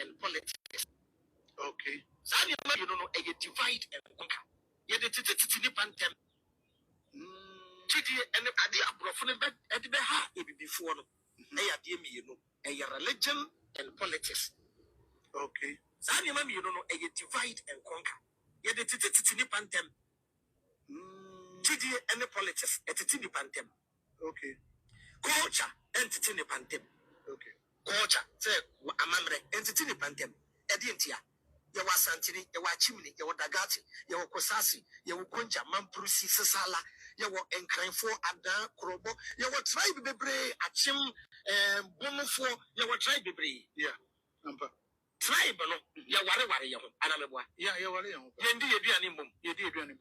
and politics. Okay. Sanya you know a divide and conquer. Yet the titty pantem. Chidi and the abrofone bed at the ha before no. Dear me, you know, a religion and politics. Okay. Sanya you know a divide and conquer. Yet the titty pantem. Chidi and the politics at the titty pantem. Okay. Culture and titty pantem. Okay. Culture, say, amamre, and titty pantem. Edientia. Yawa Santini, Yawa Chimney, Yawa Dagati, Yawa Kosasi, Yawa Konja, Mamprusi, Sasala, Yawa Encranfo, Ada, Krobo, Yawa tribe bebre, Achim, Bonofo, Yawa tribe bebre. Yeah. Number. Tribe, no, Yawari, Yawa, Anamabwa. Yeah, Yawari, Yendi, Yabianimum,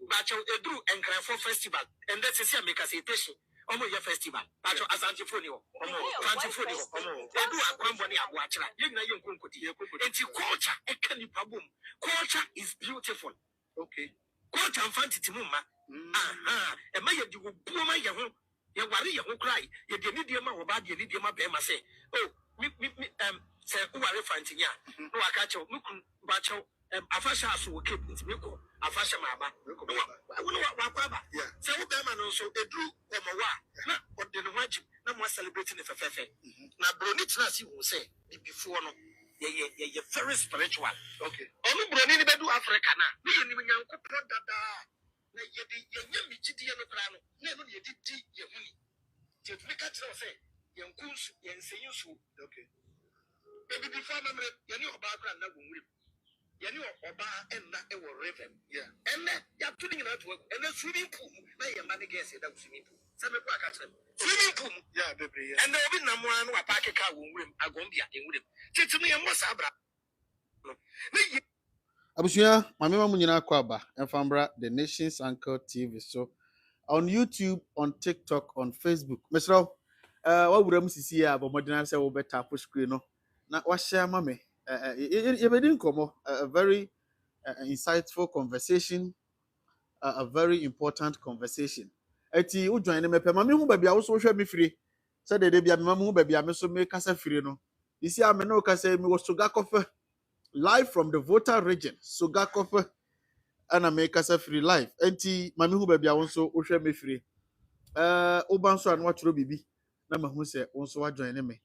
Bacho, Edu, Encranfo Festival, and that's a Siamika citation. Omo ya festival. Bacho Asantifonio. Omo Antifonio. Omo. Edu akwamboni abuachira. Yegna yonkunkoti. Enti culture ekanipa boom. Culture is beautiful. Okay. Culture mfantiti mumma. Aha. Ema yedi wo buoma ye ho. Ye ware ye ho cry. Ye de ni de ma wo ba de ni de ma be ma say. Oh, say uware fantinya. No akacho mukun bacho afasha aso wo keep ntimi afasha maba. Wo wakwaba. Yeah. Say wo be ma no so edru omowa na ode no waji na mo celebrating the fefe. Na broni tina si wo say before no ye very spiritual. Okay. Onu broni ni bedu Africa na. Ni ye ni nyankopon dada. Na ye de ye nyami gidi ye no kra no. Na no ye didi ye huni. Je to make tell say ye nkunsu ye nseyinsu. Okay. Baby before mamre ye ni oba kra na wonwuri. Ye ni oba enna e wo river. Yeah. Enne ya tuni na to enne swimming pool na ye ma ne ge say that swimming pool. Say me kwa ka tell. Swimming pool. Yeah, baby. Yeah. And obi na mo anu wa park car wonwuri agombia enwuri. Titinu ye mo sabra. Abushia, Mamma Munina Kwaba, and Fambra, the Nation's Anchor TV. So on YouTube, on TikTok, on Facebook. Mr. What would I see here about modern say over tap screen? No, now what share, mammy? A very insightful conversation, a very important conversation. Eti u join me pe mami hu ba bia wo so hwe me free. Said the bia me mami hu ba bia me so me kasa free no. You see am no kasa me wo so ga kofa. Live from the voter region, Soga Kofa, and America free live. Enti mami hu baby wonso ohwe me free. Obanso an watro bibi. Na mahu se wonso wa join me.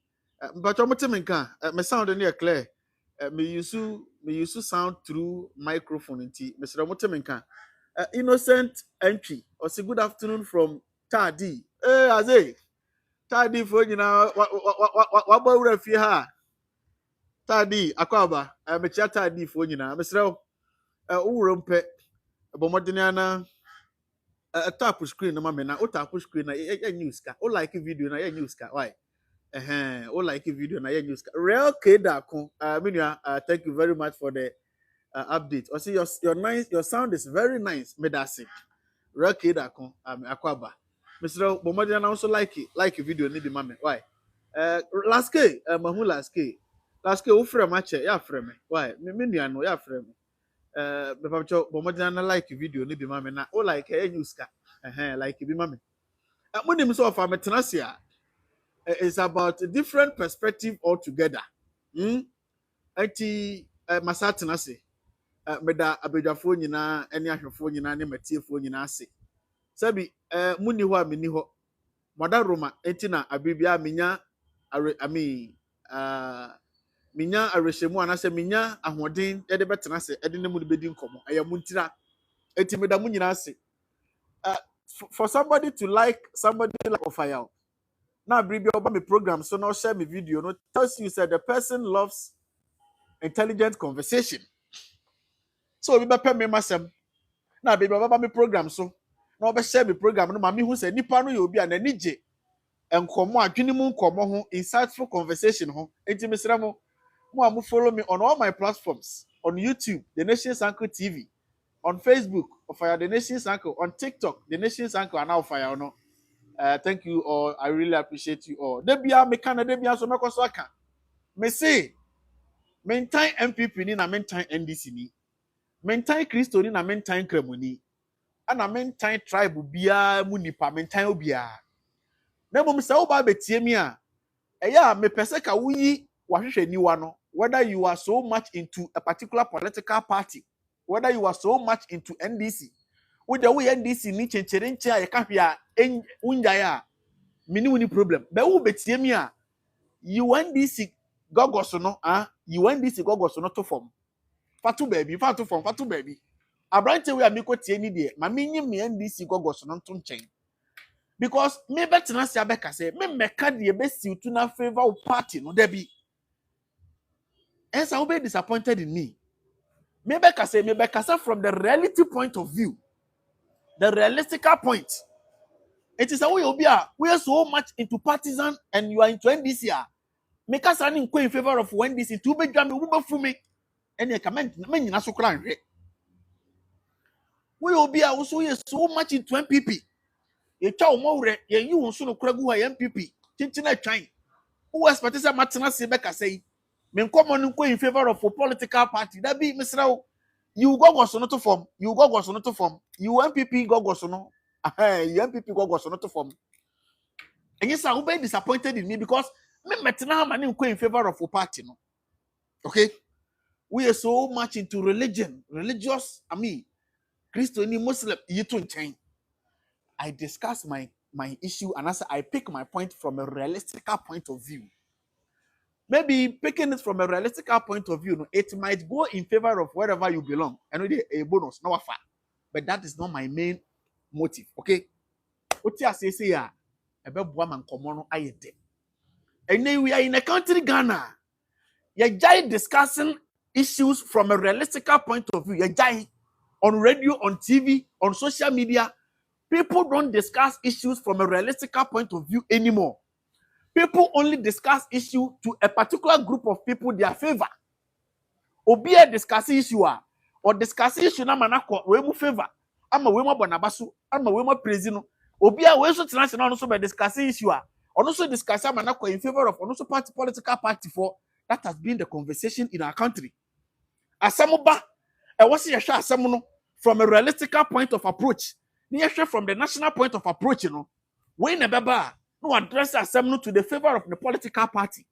But omote nka, me sound near clear. Me use sound through microphone enti. Me sere omote nka. Innocent entry. Or say good afternoon from Tadi. Aze. Tadi fo nyina wa ba wura fi ha. Tadi akwaba me chia tadi fo nyina mesrew uwurompe bomodene na tap screen na mame na o tap screen na ya news ka o like video na ya news ka why o like video na ya news ka real keda ko menua thank you very much for the update. O see your sound is very nice medasi real keda ko akwaba mesrew bomodene na also like video ni bi mame why last k mahu last ke wo frame ache ya frame why me nua no ya frame be pamcho bomodina na like video ni bi mame na o like news ka like bi mame monim so of ametenasia is about a different perspective altogether anti masatenase meda abedwafo nyina eni ahwefo nyina ne matiefo nyina ase sabi muni ho ameni ho moda roma enti na abibia menya minya areshemu anase minya ahoden de betena se de nemu de bedi nkomo ayamuntira enti meda mu nyina ase for somebody to like somebody like ofaya na bribi oba me program so no share me video no tells you said the person loves intelligent conversation so we be pay me masem na bribi oba me program so na oba share me program no ma me hu se nipa no ye obi ananije enkomo adwene mu nkomo ho insightful conversation ho enti mesra mo follow me on all my platforms, on YouTube, The Nation's Anchor TV, on Facebook, Fire The Nation's Anchor, on TikTok, The Nation's Anchor, and now Fire no. Thank you all. I really appreciate you all. Debia me kana debia so meko so aka. Me say maintain MPP ni na maintain NDC ni. Maintain Christo ni na maintain Kremoni. Ana maintain tribe bia mu nipa maintain obia. Na mom say oba betie mi a. Eya me pese ka wuyi wahwehwe niwa no. whether you are so much into a particular political party, whether you are so much into NDC, with the way NDC ni chencherenche a yeka hwe a unjaya mini woni problem. Be wo betie mi a you NDC gogoso no you NDC gogoso no to form. Fatu baby. Abrante we amiko tie ni de ma menyi me NDC gogoso no to nchen. Because me betena sia beka say me meka de be siutu na favor of party no there be. And so be disappointed in me. Me beka say from the reality point of view. The realistical point. It is a way we are so much into partisan and you are into NDC. Make us running in favor of NDC to be jammed over for me. And you comment many national crime. We will be also so much into MPP. You chow more, you won't soon crag who MPP. Tintina chain. Who was Partisan Martina Sebeka say, men come on in favor of a political party. That be Mr. You go was not to form. You go was not to form. You MPP go was no. You MPP go was not to form. And yes, I will be disappointed in me because me metina man in favor of a party. No, okay. We are so much into religion, religious. Christian, Muslim. You don't change. I discuss my issue and I pick my point from a realistic point of view. Maybe picking it from a realistic point of view, it might go in favor of wherever you belong. And with a bonus, no affair. But that is not my main motive. Okay? What you say here? About woman common ayede. And then we are in a country, Ghana. You're discussing issues from a realistic point of view. You're on radio, on TV, on social media. People don't discuss issues from a realistic point of view anymore. People only discuss issue to a particular group of people their favor. Obia discuss issue or discuss issue na manako we mu favor. Ama we mo bonabasu, ama we mo prezino. Obia we so international also by discussing issue or also discuss manako in favor of also political party for that has been the conversation in our country. Asamuba e wasi yehwe asam no from a realistic point of approach. Ni yehwe from the national point of approach we na baba no address assembly to the favor of the political party.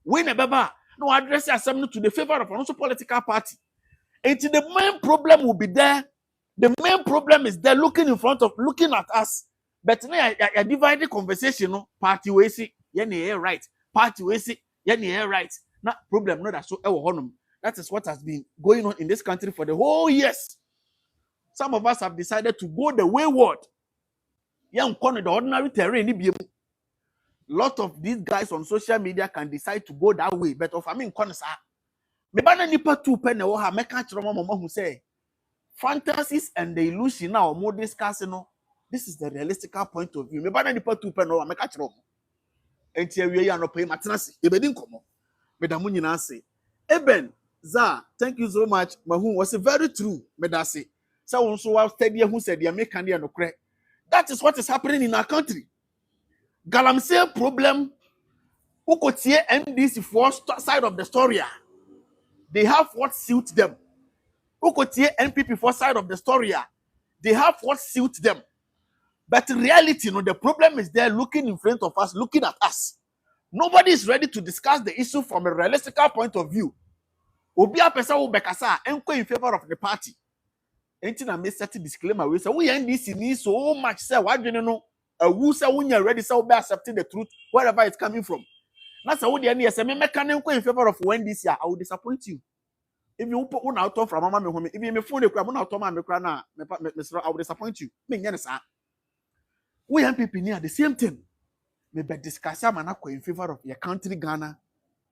When a baba no address assembly to the favor of another political party. And the main problem will be there. The main problem is there looking at us. But now I divide the conversation. Party we see, right. Party we see, right. Not problem, no that's so that is what has been going on in this country for the whole years. Some of us have decided to go the wayward. Young corner the ordinary terrain. Lot of these guys on social media can decide to go that way, but consa. Me bana nipa two pen wo ha meka kire mama who say fantasies and the illusion now more discussing this is the realistic point of view. Me bana nipa two pen wo meka kire mo. Enti awie ya no pay matenase. E bedi nkomo. Me da mu nyina ase. Eben za, thank you so much. Mahu was very true. Me da se. So won so wa steady who said ya make no kre. That is what is happening in our country. Galamsey problem, who could see NDC for side of the story. They have what suits them. Who could see NPP for side of the story. They have what suits them. But in reality, the problem is they're looking in front of us, looking at us. Nobody is ready to discuss the issue from a realistic point of view. Obia pesa wo bekasa enko in favor of the party. Enti na me set disclaimer we say we NDC need so much say wadwene no who say when you're ready, so be accepting the truth wherever it's coming from. That's how the NDC say me mechanic in favor of when this year I will disappoint you. If you put one out from mama me home, if you me phone the crap, one out me cry na I will disappoint you. Me nyane sa. We MPP near the same thing. Me be discuss am na in favor of your country Ghana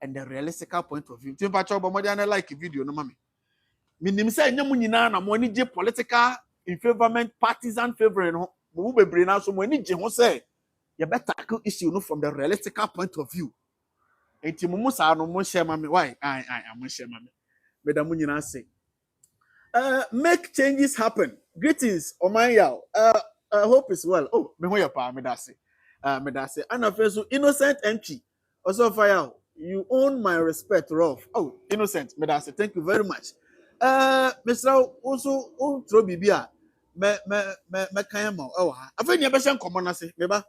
and the realistic point of view. Timpa cho bo mo dey like video no mama. Me nim say nyam nyina na mo ni je political in favorment partisan favor no. We be bring out so many je say you better tackle issue no from the realistic point of view. Enti mumu sa no mo share mama why I am share mama. Me da mu nyina say make changes happen. Greetings Omanya. I hope it's well. Oh, me ho ya pa me da say. Me da say and so innocent entry. Also fire you own my respect Rolf. Oh, innocent me da say thank you very much. Mr. also throw bibia me kayama oh afeni abeshan komo na se me ba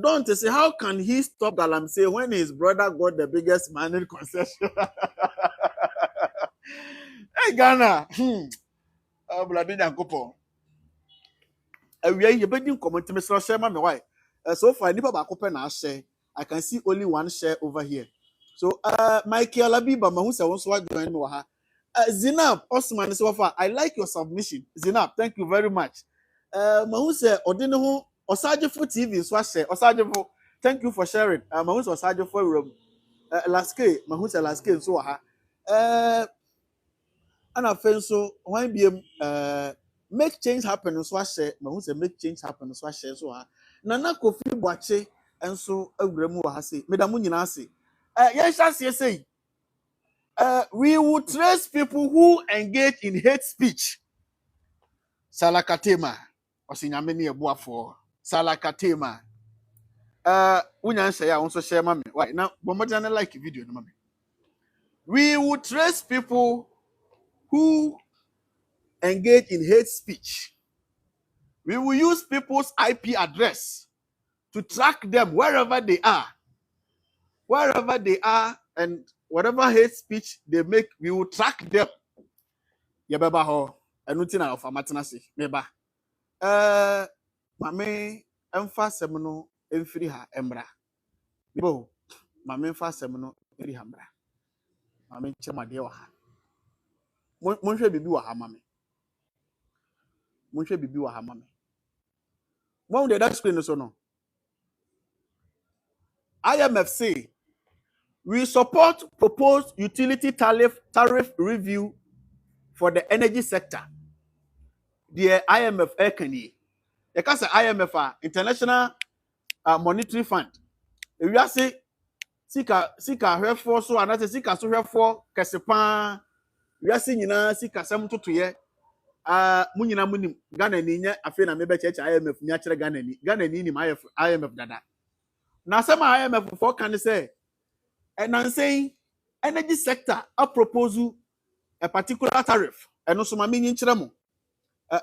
don't say how can he stop Galamsey when his brother got the biggest mining concession? Hey Ghana, bloody Yankopo. We are here begging comment to Mr. Sherman. Why? So far, nipa baako na share. I can see only one share over here. So, Michael Abiba, Mahusa wants to join me. Zinab Osman is so far. I like your submission. Zinab, thank you very much. Mahusa Odino Osajefo TV so share. Osajefo, thank you for sharing. Mahusa Osajefo room. Laske, Mahusa Laske so ha. And I feel so when be make change happen so share. Mahusa make change happen so share so ha. Nana Kofi Boache and so agremu ha say. Medamu nyina say. Yes, say. We will trace people who engage in hate speech. Salakatema. Osinyameni ebuafo. Salakatema. Unyan share also share mami. Why now? Bomba like video no mami. We will trace people who engage in hate speech. We will use people's IP address to track them wherever they are. Wherever they are and whatever hate speech they make, we will track them. Yababa ho. Enutina of Amatanasi. Meba. Mame emfa semno emfiri ha embra. Bo, mame emfa semno emfiri ha embra. Mame chemade wa ha. Monhwe bibi wa ha mame. Monhwe bibi wa ha mame. Mo de that screen so no. IMF say we support proposed utility tariff review for the energy sector. The IMF ekani. The case IMF International Monetary Fund. If you say sika here for so another sika so here for kesepan. We say nyina sika sam totoye. Munyina munim Ghana ni nya afi na mebe cheche IMF nya kire Ghana ni nim IMF dada. Na sama IMF for can say and I'm saying energy sector a proposal a particular tariff. And also my meaning chiramo.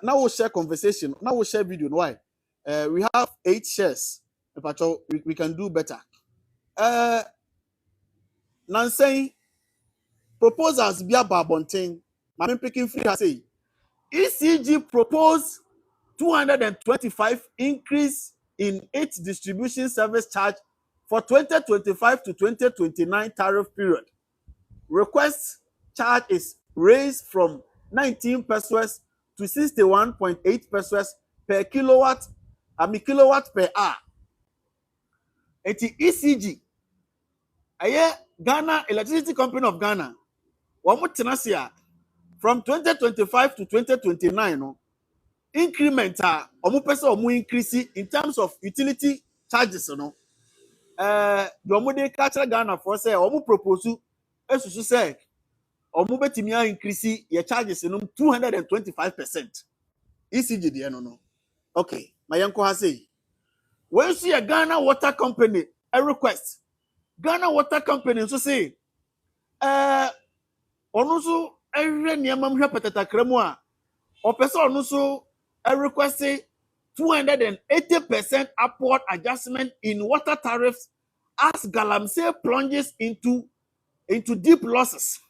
Now we'll share conversation. Now we'll share video. Why? We have 8 shares. We can do better. Now saying proposals be about bonting. I'm picking free. I say ECG proposed 225 increase in its distribution service charge for 2025 to 2029 tariff period. Request charge is raised from 19 pesos to 61.8 pesos per kilowatt, kilowatt per hour. At the ECG, Ghana Electricity Company of Ghana, from 2025 to 2029, no, increment increase in terms of utility charges, no. The catch Ghana for say propose to say betimia increase your charges in 225%. ECG there no. Okay, my uncle has say when you see a Ghana Water Company a request, Ghana Water Company so say onusu ehwe niamam hwe petata kremu a opese onusu a request 280% upward adjustment in water tariffs as Galamsey plunges into deep losses.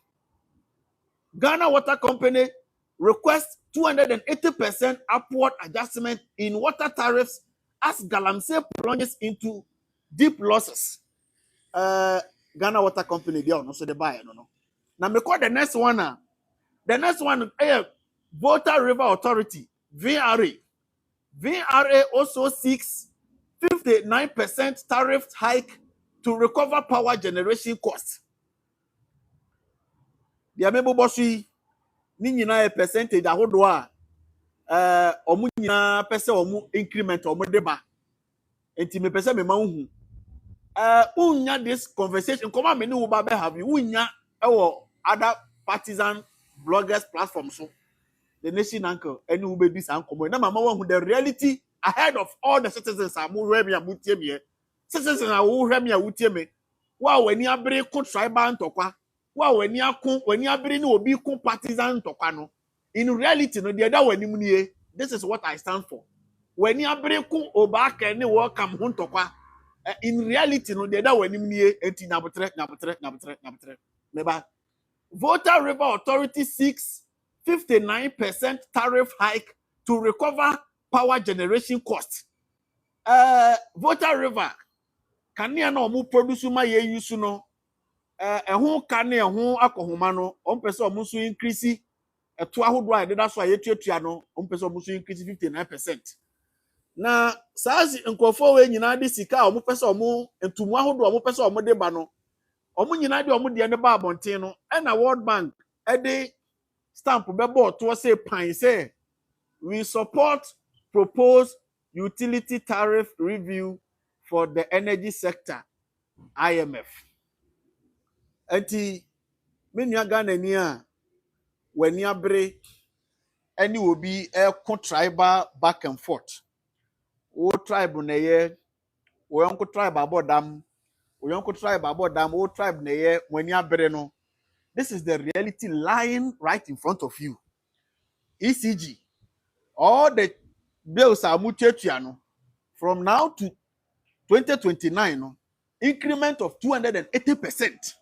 Ghana Water Company requests 280% upward adjustment in water tariffs as Galamsey plunges into deep losses. Ghana Water Company, they are no so they buy no. Now me call the next one. The next one, Volta River Authority, VRA. VRA also seeks 59% tariff hike to recover power generation costs. The amebo bossy ni nyina a percentage ahodo a omu nyina pese omu increment omu deba. Enti me pese me ma hu. Unya this conversation come me ni wo ba be have you unya ewo other partisan bloggers platforms so. The nation uncle, any who be this uncle. Now, Mama, who the reality ahead of all the citizens are more remy and mutiemi. Citizens are who remy and mutiemi. Wow, when you are very good tribal tokwa. Wow, when you are very no be partisan tokano. In reality, no, the other one, this is what I stand for. when you break obaka any work come huntokwa. In reality, no, they don't when you eti nabutre. Neba. Volta River Authority seeks 59% tariff hike to recover power generation costs. Volta River, can you no produce my ye use no? Who can you who alcoholmano? Person musu increase a 200. That's why you no. Person musu increase 59%. Na sazi nkofo we nyina de sika omo pese omo entumu ahodo omo pese omo de ba no omo nyina de omo de ne ba abonten no e na World Bank e de stamp bebo to say pan say we support proposed utility tariff review for the energy sector IMF enti menua Ghana ni a wani abre any obi e tribal back and forth o tribe na ye o yonko tribe abodam o yonko tribe abodam o tribe na ye wani abre no. This is the reality lying right in front of you. ECG all the bills are mutual no from now to 2029 no increment of 280%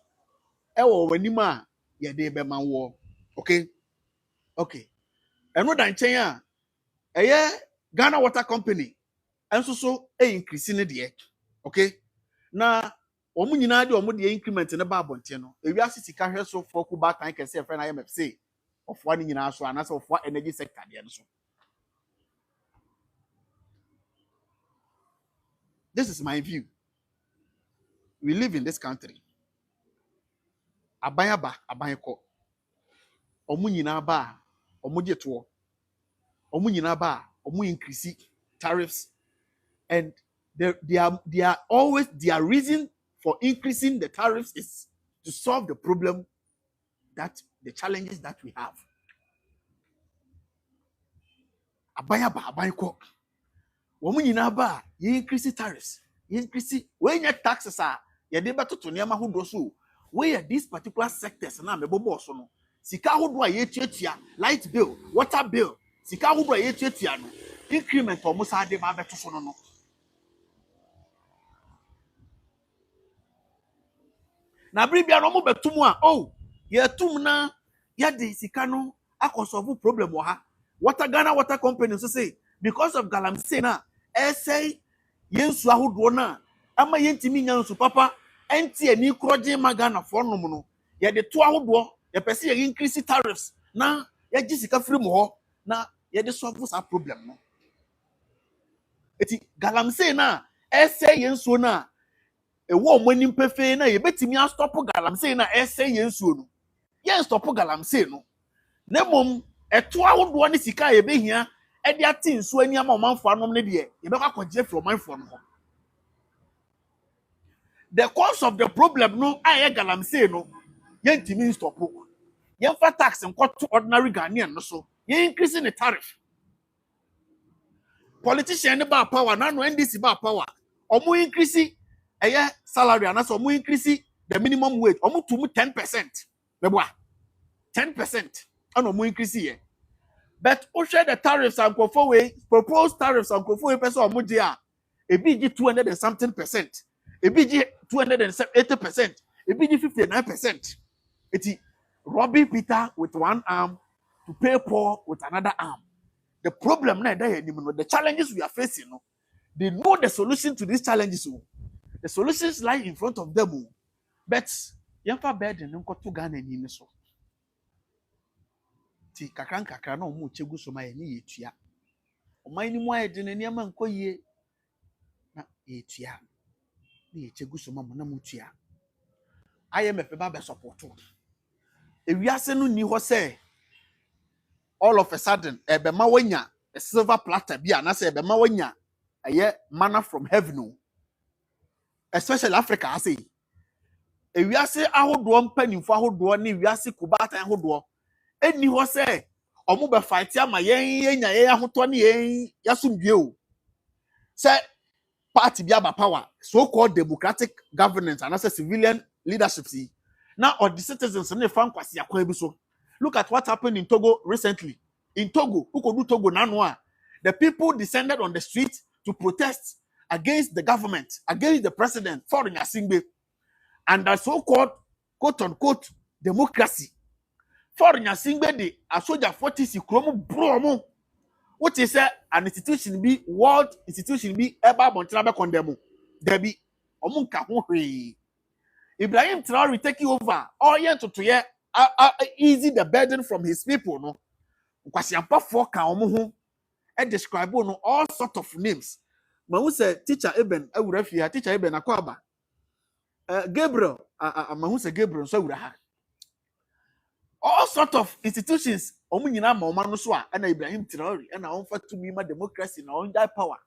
ewo wani ma ye de be man wo. Okay eno dan chen a eye Ghana Water Company enso so increase ne de. Okay na omu nyina de omu de increment ne ba abonte no ewi asisi ka hwe so for ku ba kan kese friend IMF say of one nyina so anase of one energy sector de so. This is my view. We live in this country. Abayaba abayeko omu nyina ba omu de to omu nyina ba omu increase tariffs and they are always their reason for increasing the tariffs is to solve the problem that the challenges that we have. Abayaba abayeko womu nyina ba ye increase tariffs ye increase when your taxes are ye de beto to niam ahodo so where these particular sectors na mebobo so no sika ahodo a ye tuatua light bill water bill sika ahodo a ye tuatua no increment omo sa de ba beto so no na bribia no mo betum a oh ye tum na ye de sika no akosolve problem wo ha water Ghana Water Company so say because of galamsey na say yensu ahodo na ama yentimi nyansu papa enti ani kroje magana for no no ye de to ahodo ye pese ye increase tariffs na ye gisika free mo ho na ye de solve that problem no eti galamsey na say yensu na ewo omanim pefe na ye betimi a stop galamsey na say yensu no ye stop galamsey no na mom eto ahodo ne sika ye behia e de atinso ani ama omanfo anom ne de ye be kwakogye from omanfo no. The cause of the problem no aye galamsey no yentimi stop yen fa tax nkoto ordinary Ghanaian no so yen increasing the tariff. Politician ne ba power na no NDC ba power omo increase salary and so omo increase the minimum wage omo to 10% beboa 10% and omo increase here. But o share the tariffs and go way proposed tariffs and go for person omo dey a ebi 200 and something percent ebi 280%, ebi 59%. It's robbing Peter with one arm to pay Paul with another arm. The problem now, the challenges we are facing, they know the solution to these challenges. The solutions lie in front of them. But yamfa bed and unko to Ghana ni so. Ti kakran na omo chegu so ma ni yetua. Oman ni mo ayede na niam anko ye na yetua. Ni chegu so ma mo na mutua. IMF ba be support. Ewiase no ni ho say all of a sudden ebema wanya a silver platter bia na say ebema wanya aye manna from heaven, especially Africa. I say ewiase ahodo mpanimfo ahodo ne ewiase kubata ahodo eni ho say omo be fight ama yen nya yen ahoto ne yen yasumdue o say party bia ba power so called democratic governance and as civilian leadership see now all the citizens ne fan kwase akwa bi so. Look at what happened in Togo recently. In Togo, who could do Togo now? The people descended on the street to protest against the government, against the president, foreign Asingbe, and the so-called quote-unquote democracy. Foreign Asingbe, the a soldier 40 Sikromo Bromo, what is an institution be, world institution be, Eba Montrabe Condemo, Debbie, Omunka Hungry. Ibrahim Traore taking over, all year to easy the burden from his people, no? Because you have four can and describe all sort of names. Mahu say teacher Eben, I would have teacher Eben Akwaba. Gabriel, Mahu say Gabriel, so would have all sort of institutions. Omunina Momanuswa and Ibrahim Traore and our offer to me my democracy and our own power.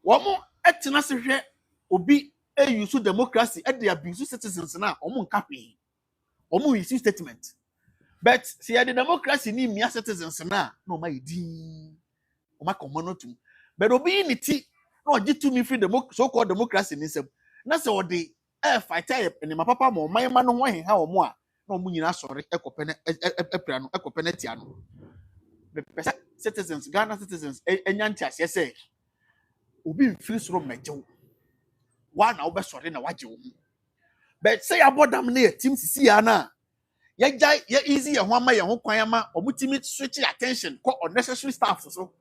One more etnasy obi a use democracy at the abuse citizens now. Omun copy. Omu issue statement. But see the democracy ni mere citizens now. No my di. Oma komono to. But obi in it no jitu me free so-called democracy ni sem. Na se odi fighter and my papa mo my man no wan ha omo a no mu nyina sori ekopene epra no ekopene tia no. Be citizens Ghana citizens enyanti ase say obi free soro mejew. One na obe sori na wajew. But say abodam na team sisi ya na ye jai ye easy ye ho ama ye ho kwan ama omutimi switch attention ko unnecessary stuff so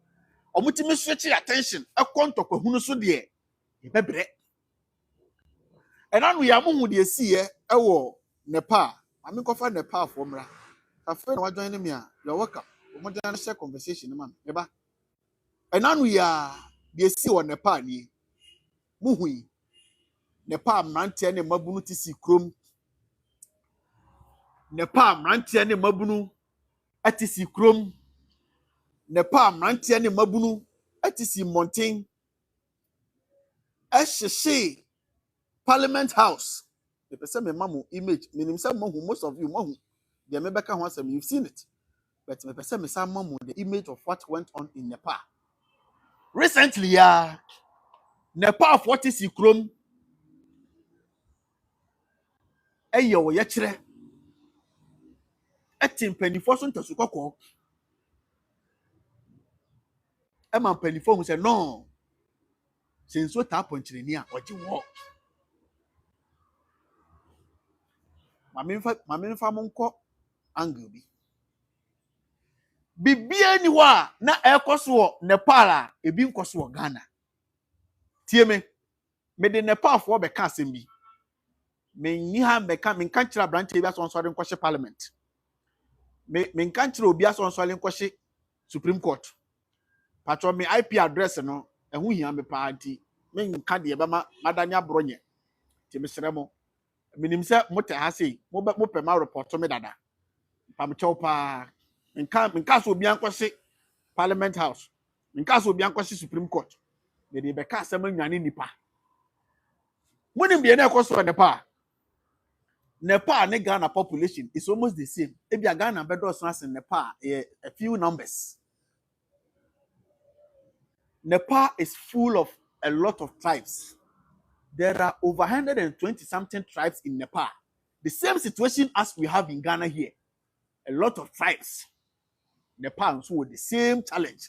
omutimi switch attention ekonto hunu so de e bebre ena no ya mo hu de si ye ewo Nepal ami ko fa Nepal for mra afa na wajoin me a you welcome omo dey share conversation man e ba ena no ya de si wo Nepal ni mu hu Nepal mrantie ne mabunu ti si krom Nepal mrantie ne mabunu atisi krom Nepal mrantie ne mabunu atisi mountain ehye Parliament House. The person me mamu image meaning say mahu most of you mahu the mebeka ho asem you've seen it, but me person me say mamu the image of what went on in Nepal recently. Nepal 40 sikrom eyo ye kire etim penifo so ntasukoko ema penifo hu say no since what happen chireni a oji wo Mamenfa monko angle bi. Bibia ni wa na ekoso Nepal a ebi nkoso Ghana. Tie me de Nepal fo be ka asem bi. Me nyi ha be ka me kan kira branch bi aso nso de nkɔhye parliament. Me kan kira obi aso nso de nkɔhye Supreme Court. Patro me IP address no ehu hia me pa anti me nka de be ma madanya bronye. Ti me sremo minim se mote ha sei mo pe ma report me dada pam chopa nka so obi ankwose Parliament House nka so obi ankwose Supreme Court me de be ka asem anwane nipa monim be na ekoso Nepal ne Ghana population is almost the same e bia Ghana bedo so as Nepal a few numbers. Nepal is full of a lot of tribes. There are over 120 something tribes in Nepal. The same situation as we have in Ghana here. A lot of tribes. Nepal so with the same challenge.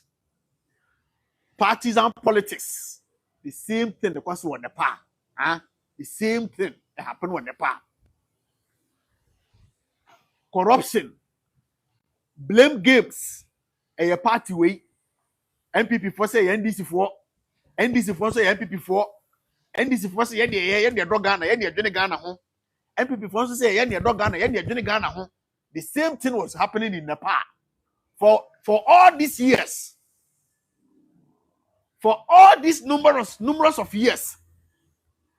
Partisan politics. The same thing that was with Nepal. The same thing that happened with Nepal. Corruption. Blame games. A party way. MPP for say NDC for. NDC for say MPP for. NDC for say ye dog Ghana, ye adwene Ghana ho. MPP for say ye dog Ghana, ye adwene Ghana ho. The same thing was happening in Nepal. For all these years. For all these numerous of years.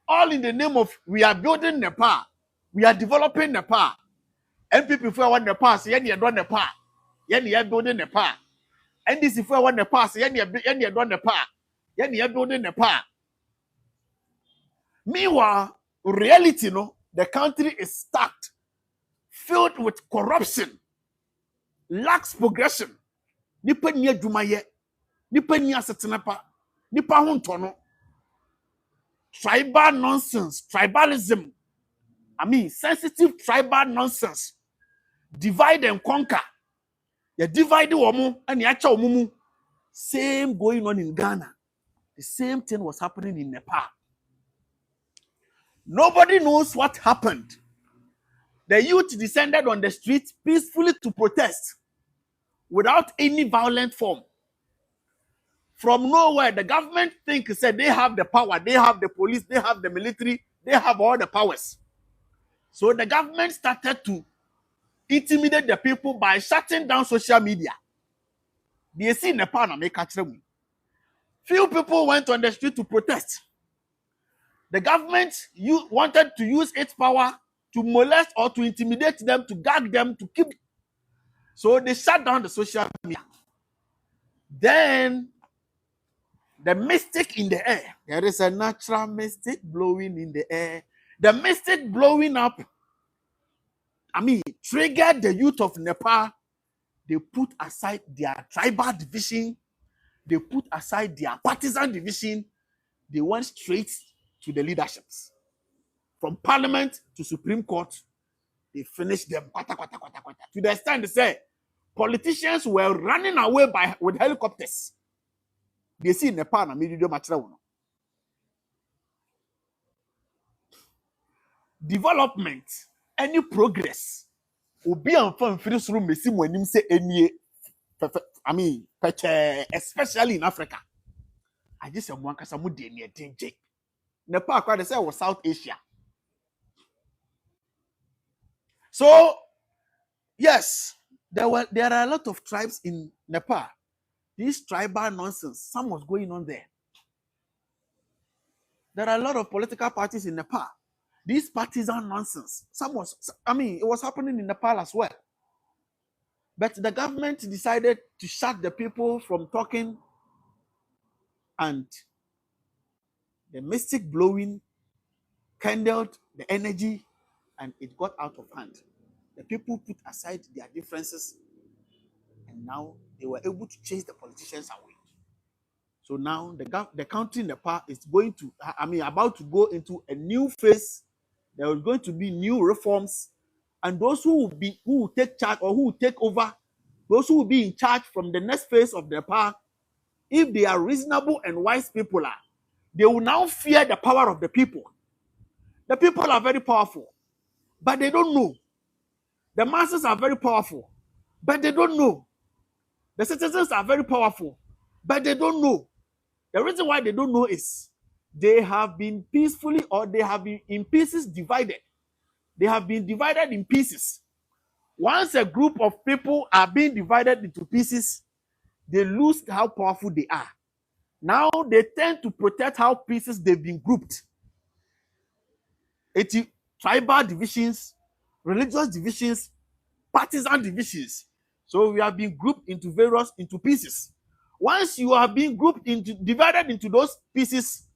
All in the name of we are building Nepal. We are developing Nepal. MPP for one Nepal say ye do Nepal. Ye building Nepal. NDC for one Nepal say ye do Nepal. Ye building Nepal. Meanwhile, reality, the country is stacked, filled with corruption, lacks progression. Nipa ni adwumaye, nipa ni asetenapa, nipa ho ntono. Tribal nonsense, tribalism. Sensitive tribal nonsense. Divide and conquer. You divide womu and you acha omumu. Same going on in Ghana. The same thing was happening in Nepal. Nobody knows what happened. The youth descended on the streets peacefully to protest without any violent form. From nowhere, the government said they have the power, they have the police, they have the military, they have all the powers. So the government started to intimidate the people by shutting down social media. They see Nepal and make me. Few people went on the street to protest. The government wanted to use its power to molest or to intimidate them, to gag them, to keep. So they shut down the social media. Then the mystic in the air. There is a natural mystic blowing in the air. The mystic blowing up, triggered the youth of Nepal. They put aside their tribal division. They put aside their partisan division. They went straight to the leaderships. From parliament to Supreme Court, they finished them. To the extent they say, politicians were running away with helicopters. They see Nepal and media material. Development, any progress, will be on fun first room. Especially in Africa. I just am one because I'm Nepal, quite the same was South Asia. So, yes, there are a lot of tribes in Nepal. This tribal nonsense, some was going on there. There are a lot of political parties in Nepal. This partisan nonsense, it was happening in Nepal as well. But the government decided to shut the people from talking, and the mystic blowing kindled the energy, and it got out of hand. The people put aside their differences, and now they were able to chase the politicians away. So now the country Nepal is about to go into a new phase. There is going to be new reforms, and those who will take charge or who will take over, those who will be in charge from the next phase of Nepal, if they are reasonable and wise people, they will now fear the power of the people. The people are very powerful, but they don't know. The masses are very powerful, but they don't know. The citizens are very powerful, but they don't know. The reason why they don't know is they have been peacefully, or they have been in pieces divided. They have been divided in pieces. Once a group of people are being divided into pieces, they lose how powerful they are. Now they tend to protect how pieces they've been grouped. It's tribal divisions, religious divisions, partisan divisions. So we have been grouped into pieces. Once you are being divided into those pieces,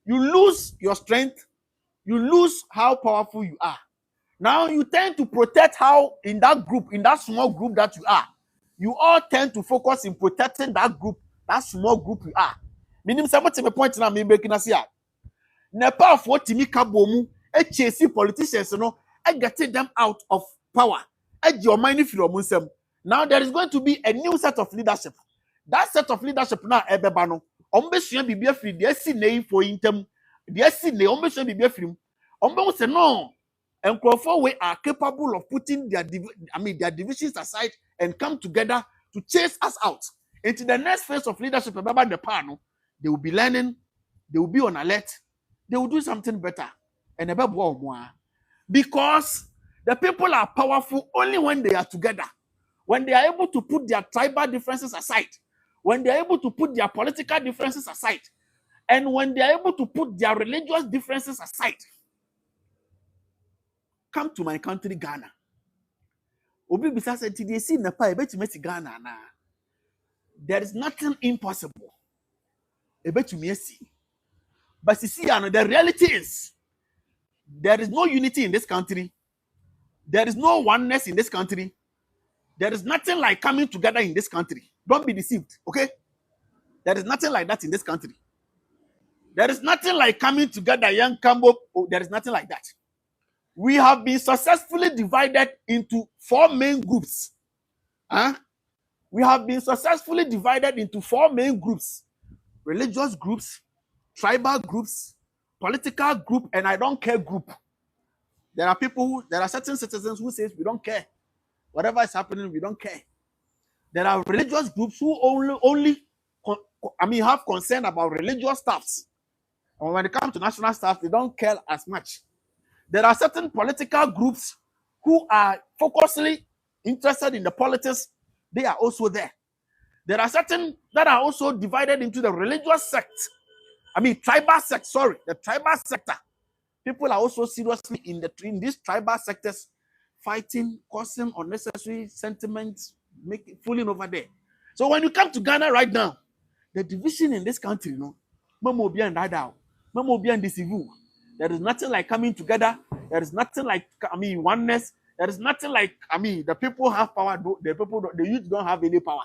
you lose your strength, you lose how powerful you are. Now you tend to protect how in that small group that you are. You all tend to focus in protecting that group, that small group you are. Meaning, somebody point now me making us here. Nepal for Timi Kabomu, chase politicians, getting them out of power. Your money from Muslim. Now there is going to be a new set of leadership. That set of leadership now, Ebebano. Ombesua bibia free. They see name for intem. They see name. Ombesua bibia free. Ombe say no. And Crawford we are capable of putting their divisions aside and come together to chase us out into the next phase of leadership. Remember the panel. They will be learning. They will be on alert. They will do something better. And because the people are powerful only when they are together. When they are able to put their tribal differences aside, when they are able to put their political differences aside, and when they are able to put their religious differences aside. Come to my country, Ghana. Obi Bisa said, "They see Nepal, bet you Ghana na. There is nothing impossible. Bet you see. But you see, the reality is, there is no unity in this country. There is no oneness in this country. There is nothing like coming together in this country. Don't be deceived, okay? There is nothing like that in this country. There is nothing like coming together, young Cambo. Oh, there is nothing like that. We have been successfully divided into 4 main groups. We have been successfully divided into 4 main groups: religious groups, tribal groups, political group, and I don't care group. There are certain citizens who says we don't care. Whatever is happening, we don't care. There are religious groups who only have concern about religious stuffs. And when it comes to national stuff, they don't care as much. There are certain political groups who are focusedly interested in the politics. They are also there. There are certain that are also divided into the religious sect. Tribal sect, the tribal sector. People are also seriously in these tribal sectors, fighting, causing unnecessary sentiments, fooling over there. So when you come to Ghana right now, the division in this country, there is nothing like coming together. There is nothing like oneness. There is nothing like the people have power. The youth don't have any power.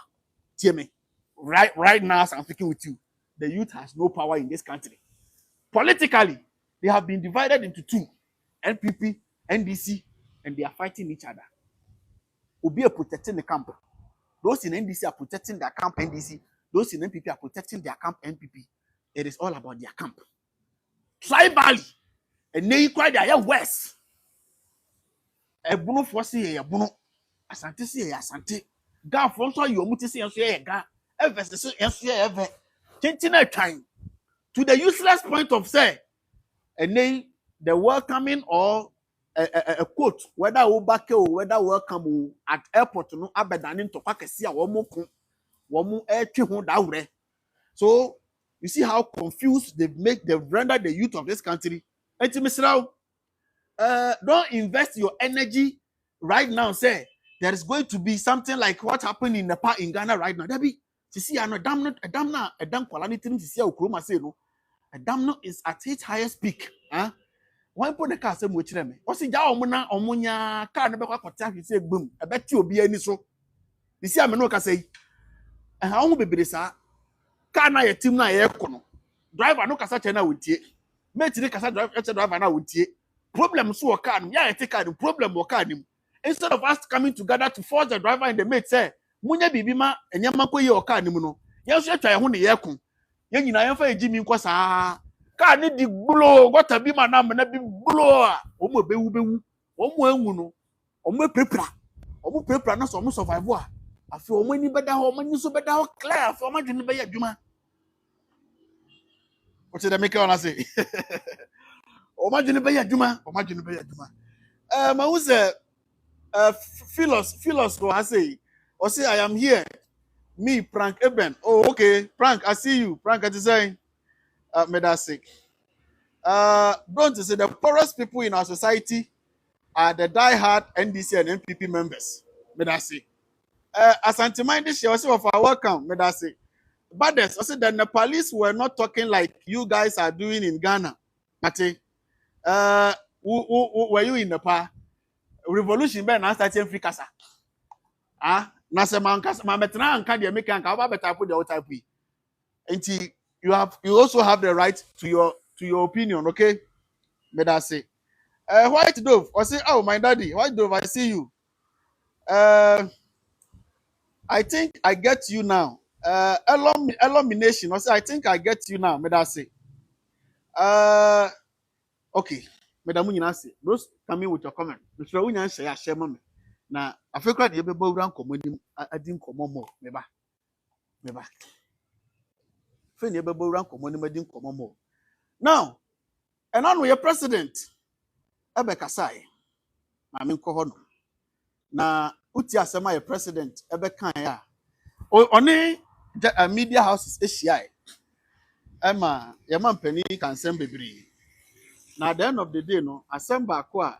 Hear me. Right now, as I'm speaking with you, the youth has no power in this country. Politically, they have been divided into 2: NPP, NDC, and they are fighting each other. Obi are protecting the camp. Those in NDC are protecting their camp NDC. Those in NPP are protecting their camp NPP. It is all about their camp. Tribally, and they cry their west. Ebuno fosi ebuno, asante si asante. Ga fonso yomuti si enso ye ga. Evest si enso ye eve. Chentina time to the useless point of say, and then the welcoming or a quote, whether obake or whether welcome at airport no abedanin to kwakesi a womu daure. So you see how confused they've rendered the youth of this country. And to Mr. Don't invest your energy right now. Say there is going to be something like what happened in Nepal, in Ghana right now. There be to see a dam quality to see a ukroma say no. A dam is at its highest peak. One put the car some which them. What's it down omunya car never got say boom. I bet you be any so. You see, I'm no can say. And how will be this? Car na your team na air kono. Driver no kasa chena with ye. Mate the kasa driver na with ye. Problem so car. Yeah, take car. The problem or car. Instead of us coming together to force the driver and the mate say, Munya bibima and yamako ye or car nimuno. Yes, you try one year kun. Yen na yan fa Jimmy kwasa. Car need the blow. What a be my number na be blow. Omo bewu. Omo enwu no. Omo prepra na so omo survive wa. Afi omo ni beda ho, omo ni so beda ho clear. Afi omo dwene be adwuma. What did I make on say? Omo dwene be adwuma. Ma who say Philos go say, or say I am here. Me, Frank Eben. Oh, okay. Frank, I see you. Frank, I say, Medasic. Don't say the poorest people in our society are the die-hard NDC and NPP members. Medasic. As anti-mind this year, also of our welcome, Medasic. But I said the Nepalese were not talking like you guys are doing in Ghana. Mate, were you in Nepal? Revolution ben na start Africa sa. Na se man metra anka de make anka oba better put the type we. Enti you also have the right to your opinion, okay? May that say. White Dove, I say, oh my daddy, White Dove, I see you. I think I get you now. Elimination, I say, I think I get you now. May that say. Okay. Madam Munyanasi, those coming with your comment. Mr. Unyan say, I share mommy. Now, I feel like you'll be born commoning. I didn't come more. Meba. Finn, you'll be born commoning. I didn't come more. Now, and on with your president, Ebeka Sai. I mean, Kohono. Now, Utia Sama, president, Ebeka ya. Only the media houses, ACI. Emma, your man penny can send baby. Now, at the end of the day, no, assemble kwa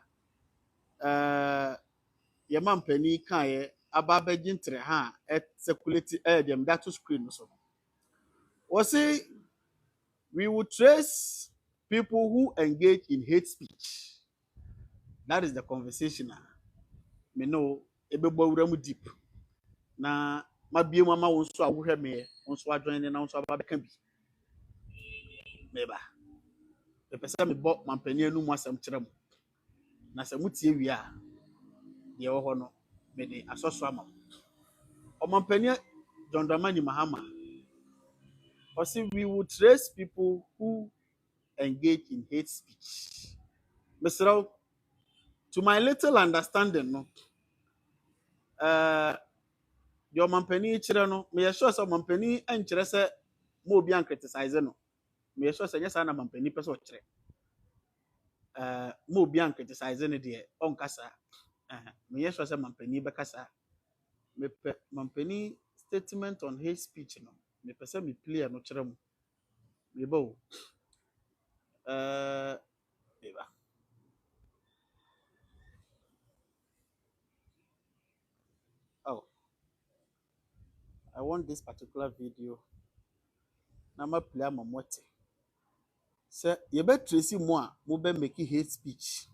Yaman penny kaye ababe jintre ha et security dem that to screen so. Was say we would trace people who engage in hate speech. That is the conversation. Me know ebebo uramu deep. Na mabie mama wonso awohwe me wonso adwan ne na wonso ababe ka bi. Meba. The person me bought my penny no more some chram. Na se mutie wi a de wo ho no me de asoso ama. Omampeni John Dramani Mahama. Or see, we will trace people who engage in hate speech. Mr. To my little understanding, no, the Omampeni Chirano, me assure some Omampeni and Cherese more be criticize no. Me assure say yes, I'm Omampeni person more be criticizing it on Kasa. Me assure say Omampeni Bekasa. Me Omampeni statement on hate speech no. Me person me clear no chere mu. Me bo. Eba. Oh, I want this particular video. Nama play my mote. Say, you bet Tracy moi, mo be making hate speech.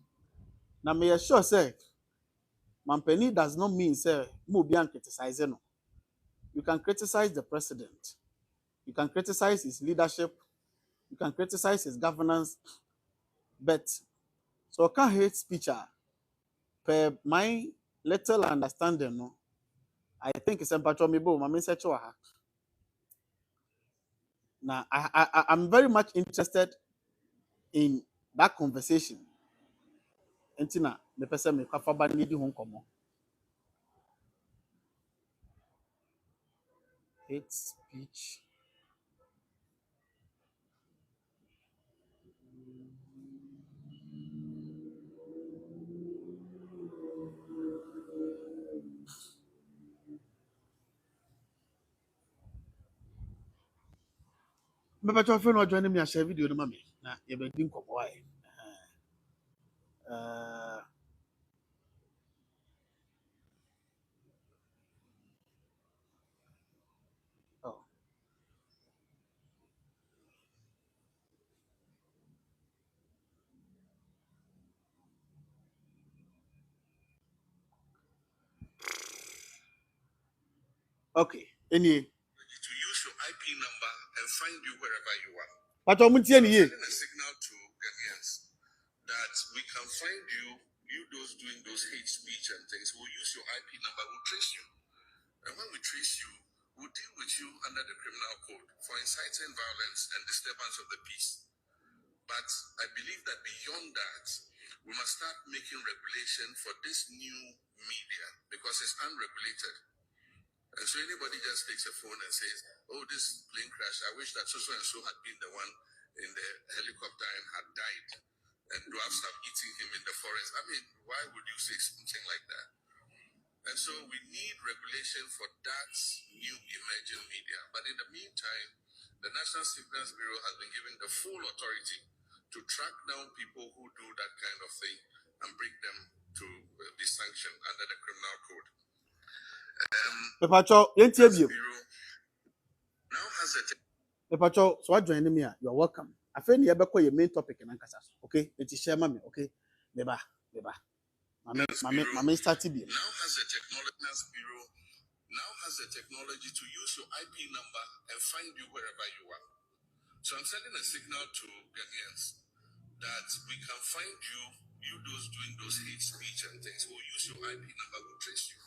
Now me assure say, Mampeni does not mean say mo be criticizing no. You can criticize the president. You can criticize his leadership. You can criticize his governance. But so can hate speech per my little understanding no. I think it's empathy me bo mama say chwa. Now I'm very much interested in that conversation. Entina me pese me kwafa ba ni di ho nkomo. Hate speech. Me pa cho fe no join me a share video no mama. Na ye be di nkomo wa e. Oh. Okay. Any to use your IP number and find you wherever you are. But I'm sending a signal to Ghanaians that we can find you those doing those hate speech and things. We'll use your IP number, we'll trace you. And when we trace you, we'll deal with you under the criminal code for inciting violence and disturbance of the peace. But I believe that beyond that, we must start making regulation for this new media because it's unregulated. And so anybody just takes a phone and says, oh, this plane crash, I wish that so and so had been the one in the helicopter and had died. And do have start eating him in the forest. I mean, why would you say something like that? And so we need regulation for that new emerging media. But in the meantime, the National Signals Bureau has been given the full authority to track down people who do that kind of thing and bring them to be sanctioned under the criminal code. Pepacho, now has a Pepacho, so I join me. You're welcome. I think you ever call your main topic in Ankasa. Okay, it is share me. Okay, Beba. My start to be. Now has a technology to use your IP number and find you wherever you are. So I'm sending a signal to Ghanaians that we can find you those doing those hate speech and things. We'll use your IP number, we'll trace you.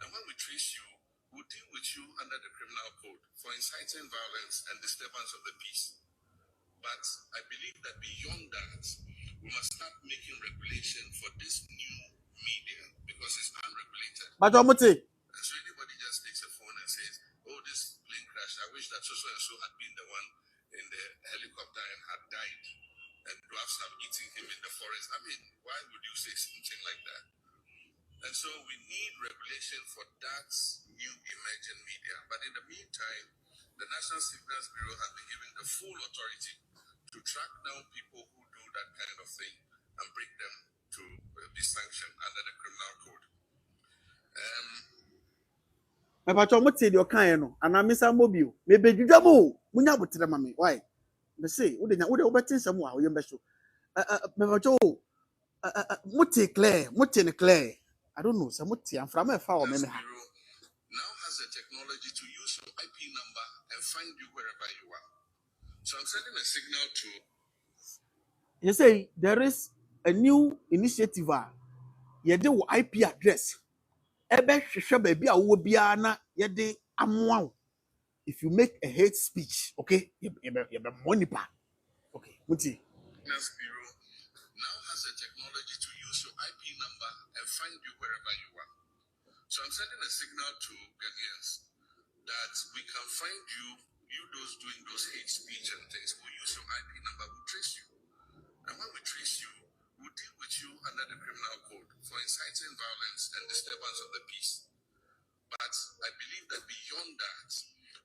And when we trace you, we'll deal with you under the criminal code for inciting violence and disturbance of the peace. But I believe that beyond that, we must start making regulation for this new media because it's unregulated. But and so anybody just takes a phone and says, oh, this plane crash, I wish that so and so had been the one in the helicopter and had died. And do have start eating him in the forest. I mean, why would you say something like that? And so we need regulation for that new emerging media. But in the meantime, the National Signals Bureau has been given the full authority to track down people who do that kind of thing and bring them to be sanctioned under the criminal code. Mepacho mo tie de okan no ana misa mobile me bedwudwa mo munya botere ma me why me say wo de obetin sam wa wo yem be so mepacho mo tie clear I don't know, some from a far now has a technology to use your IP number and find you wherever you are. So I'm sending a signal to. You say there is a new initiative. You do IP address. ebe hwehwe ba bia wo bia na ye de amoa. If you make a hate speech, okay, you be money pa. Okay, muti. Bureau now has the technology to use your IP number and find you wherever you are. So I'm sending a signal to Ghanaians that we can find you those doing those hate speech and things. We'll use your IP number, we'll trace you. And when we trace you, we'll deal with you under the criminal code for inciting violence and disturbance of the peace. But I believe that beyond that,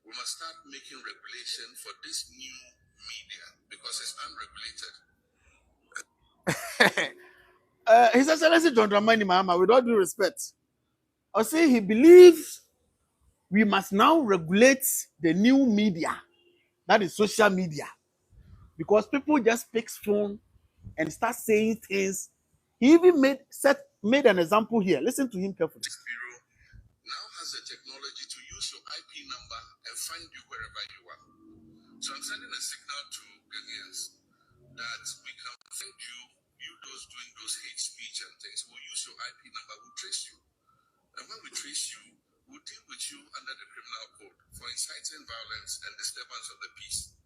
we must start making regulation for this new media because it's unregulated. His Excellency John Dramani Mahama, with all due respect, I say he believes we must now regulate the new media, that is social media, because people just pick phone and start saying things. He even made an example here. Listen to him carefully. Bureau now has the technology to use your IP number and find you wherever you are. So I'm sending a signal to Ghanaians that we can find you those doing those hate speech and things. We'll use your IP number, we'll trace you. And when we trace you, we'll deal with you under the criminal code for inciting violence and disturbance of the peace.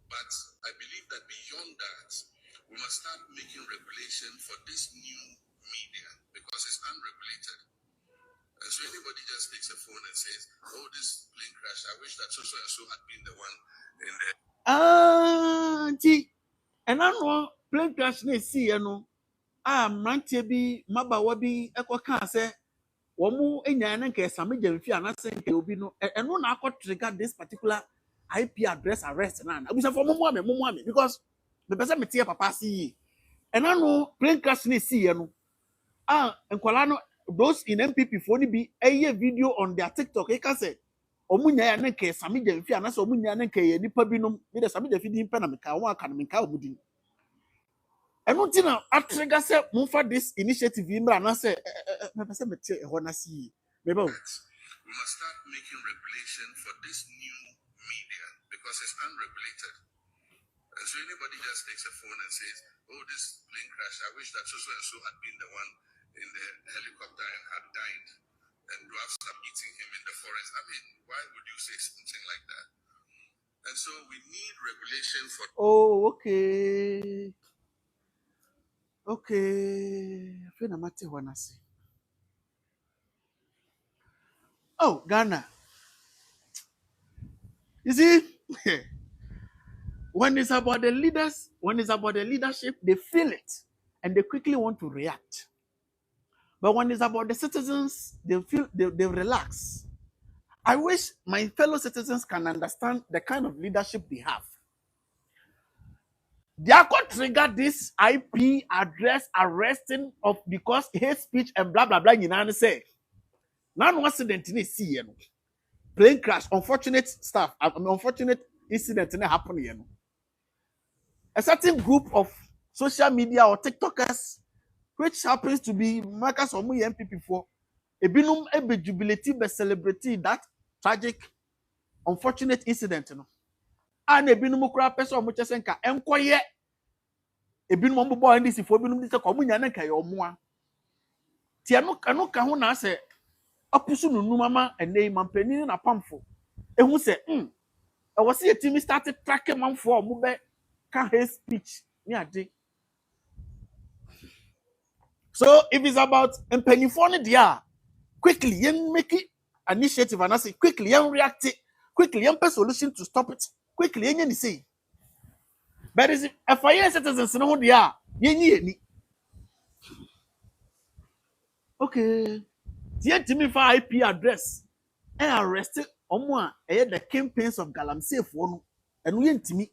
But I believe that beyond that, we must start making regulation for this new media because it's unregulated. And so anybody just takes a phone and says, oh, this plane crash, I wish that so and so had been the one in there. Gee, and I know plane crash na see no. Mrantie bi mabawa bi ekoka say womu enya na nke same jamfi anase nke obi no eno na akọ trigger this particular IP address arrest na abusa for mumu ame because the person metie papa see and I know plane crash na see no enkwala no those in MPP for ni bi eye video on their TikTok e ka say omunya ya na nke same jamfi anase omunya na nke ye nipa bi no me de same jamfi di mpa na meka wo aka na meka obudi. And what dinner at trigger set move for this initiative in Brana say We must start making regulation for this new media because it's unregulated. And so anybody just takes a phone and says, oh, this plane crash, I wish that so and so had been the one in the helicopter and had died and to have stopped eating him in the forest. I mean, why would you say something like that? And so we need regulation for... Oh, okay. Okay. I feel I'm at one. Oh, Ghana. You see, when it's about the leaders, when it's about the leadership, they feel it and they quickly want to react. But when it's about the citizens, they feel they relax. I wish my fellow citizens can understand the kind of leadership they have. They are going to trigger this IP address arresting of because hate speech and blah blah blah. You know say, now accident in see plane crash, unfortunate stuff, unfortunate incident in happen here. A certain group of social media or TikTokers, which happens to be markers or MPP for a binum a jubilate be celebrity that tragic, unfortunate incident. And a binum crap person much as enka enkoye a binum boy and this for binum this communion and kay or more. Tiano ka ho na say apusu no mama and name and penny na pamfo. E hu say I was see a team started tracking man for mube can hate speech me ade. So if it's about penny for dia quickly yen make it initiative and I say quickly yen react it quickly yen pay solution to stop it quickly yen say. But is if I citizens no dia yen okay. Yen timi for IP address and arrested omo the campaigns of Galamsey for no and yen timi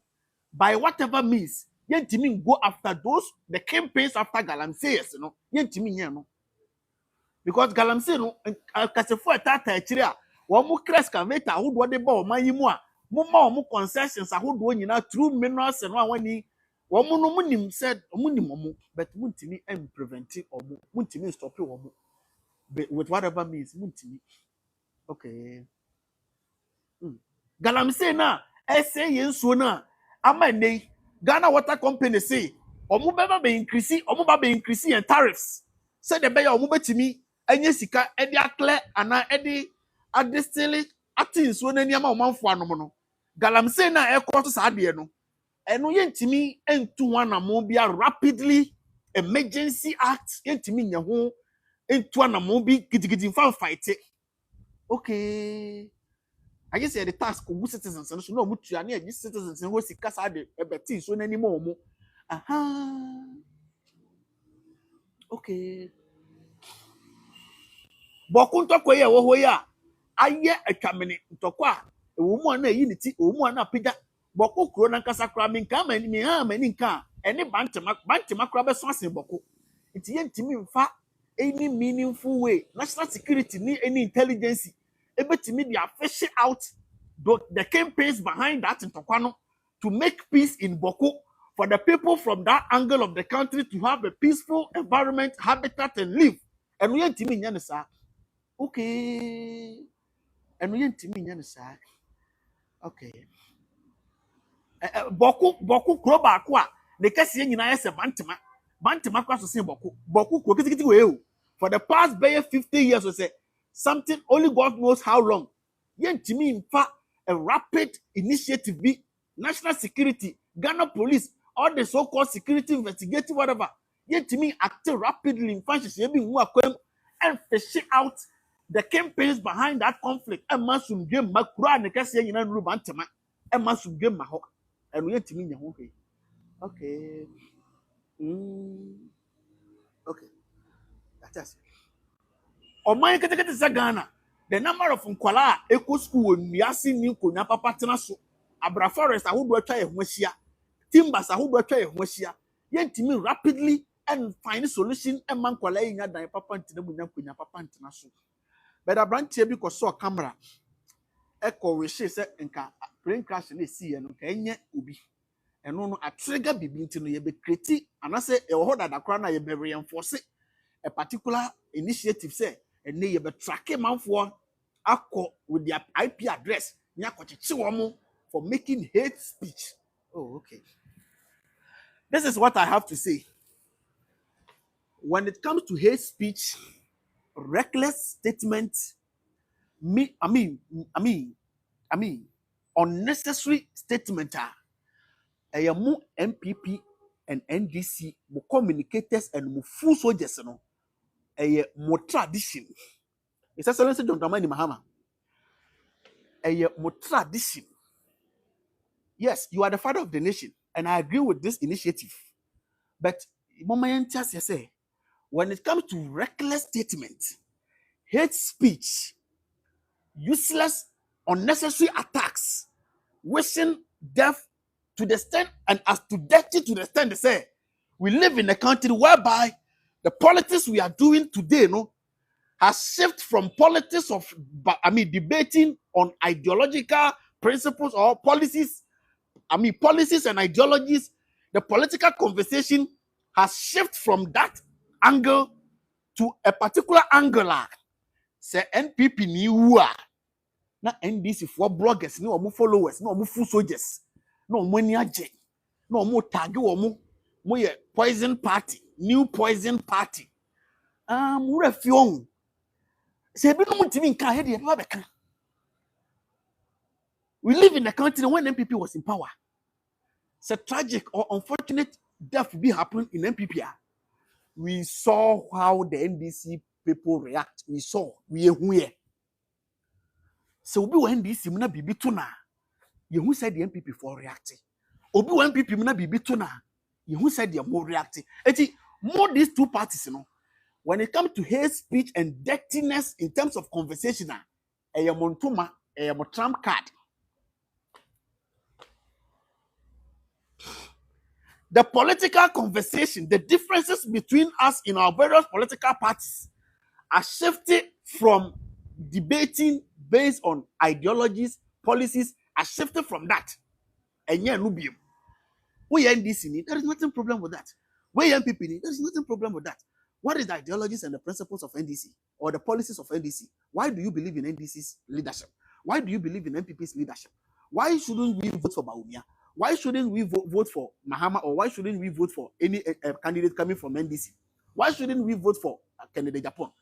by whatever means yen timi go after those the campaigns after Galamsey no yen timi yen no because Galamsey no kasefo atata akire a wo mu excavator ahodo de ba o man yi mu a mo ma o concessions ahodo nyina through minerals no awani wo mu no munim said munim mo but muntimi em prevent o mo muntimi stop o mo with whatever means muntimi okay Galamsey na say yensuo na ama nei Ghana Water Company say omo beba be increase omo ba be increase en tariffs say the be omo betimi enye sika edi akle ana edi adistili atin so na niam a omanfo anom no galamsey na ekọ to sa de no eno yentimi entu wanamo bia rapidly emergency act yentimi nya ho entu wanamo bi gidigidi fan fight okay I just say the task of citizens and so no mutu ani agi citizens who sika sa de ebeti so na nimo omo aha okay bokun to koye wo ho ya aye atwamene ntoko a ewo mu na yi niti ewo mu na pega boko kuro na nkasa kra me nka ma ni ha ma ni nka ene bantema kra be so asen boko nti ye ntimi mfa any meaningful way national security ni any intelligence ebetimi dia fish out the campaigns behind that ntoko to make peace in Boko for the people from that angle of the country to have a peaceful environment habitat and live and we ntimi nya ne sa okay and we ntimi nya ne sa okay Boku kuro baako a de kase nyina yɛ sɛ bantema kwa so sen boku kuro kitikiti we o for the past 50 years or say something only God knows how long yentimi mfa a rapid initiative be national security Ghana police all the so-called security investigative whatever yentimi act rapidly mfa hye bi hu akwam and fish out the campaigns behind that conflict and masum game makura ne kase nyina nuru bantema and masum game ma ho and we yentimi nya ho okay okay that's Oman ketekete sa Ghana the number of nkwala eco school onwiase ni konya papa tena so Abra forest ahodo atwa ye ho ahia timbers ahodo atwa ye ho ahia yentimi rapidly and find solution and man kwala nya dan papa ntena munya konya papa ntena so but abrantie bi ko so camera echo we she se nka plane crash na esi ye no ka enye obi eno no atrigger bibi ntino ye be create anase e wo hoda dakra na ye be reinforce a particular initiative say and they be tracking man for akọ with their IP address nya kochichi wo for making hate speech. Oh, okay. This is what I have to say. When it comes to hate speech, reckless statement, unnecessary statement mu MPP and NDC mu communicators and mu full soldiers no more tradition. It's Excellency John Dramani Mahama. More tradition. Yes, you are the father of the nation, and I agree with this initiative. But when it comes to reckless statement, hate speech, useless, unnecessary attacks, wishing death to the extent and as to dirty to the extent they say, we live in a country whereby the politics we are doing today, has shifted from politics of, debating on ideological principles or policies. Policies and ideologies. The political conversation has shifted from that angle to a particular angle. Say NPP ni wa na NDC for bloggers ni omu followers ni omu full soldiers na omu ni aje na omu tag omu mo ye poison party, new poison party. Refion. Say bi no mutimi nka he de ba beka. We live in a country when NPP was in power. It's a tragic or unfortunate death be happened in NPP. We saw how the NDC people react. We saw. We here. So we were NDC muna bibi tuna. You who said the NPP for reacting. Obi wa NPP muna bibi tuna. You who said they are more reacting. More these two parties, when it comes to hate speech and dirtiness in terms of conversation, montuma, trump card. The political conversation, the differences between us in our various political parties are shifted from debating based on ideologies, policies, are shifted from that. And yeah, Nubium. We NDC, there is nothing problem with that. We NPP, there is nothing problem with that. What is the ideologies and the principles of NDC or the policies of NDC? Why do you believe in NDC's leadership? Why do you believe in NPP's leadership? Why shouldn't we vote for Baumia? Why shouldn't we vote for Mahama, or why shouldn't we vote for any candidate coming from NDC? Why shouldn't we vote for Kennedy Japan?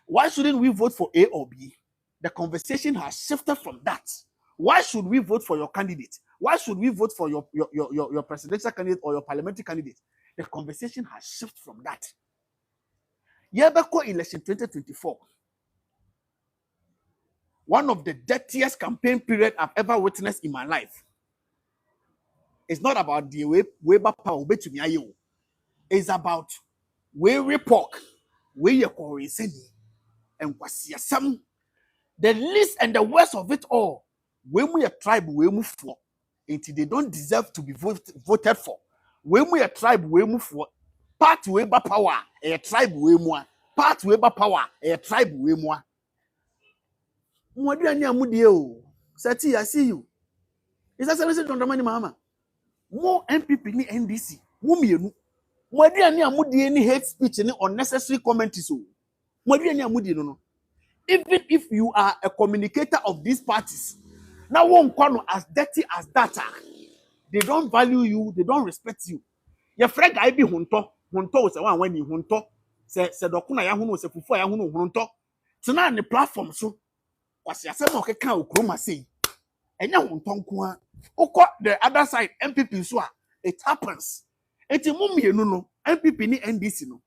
Why shouldn't we vote for A or B? The conversation has shifted from that. Why should we vote for your candidate? Why should we vote for your presidential candidate or your parliamentary candidate? The conversation has shifted from that. Yabako election 2024. One of the dirtiest campaign period I've ever witnessed in my life. It's not about the way power to me. It's about where we pork, where you call and what's some. The least and the worst of it all, when we a tribe, we move for, until they don't deserve to be voted for. When we a tribe, we move for. Part way by power, a tribe we more. Part way by power, a tribe we more. What do you need? Sati, I see you. Is that something on the money, Mahama? More MPP ni NDC. Women, what do you need? Any hate speech, any unnecessary comments? What do you need? No. Even if you are a communicator of these parties, now one corner as dirty as that, they don't value you, they don't respect you. Your friend I be hunto was the one when you hunto. Say dokuna ya hunu se fufu ya hunu hunto. Tina on the platform so was ya say okay kan okroma say. Enya hunto nko a. Oko the other side MPP so it happens. Enti mu mienu no MPP ni NDC no.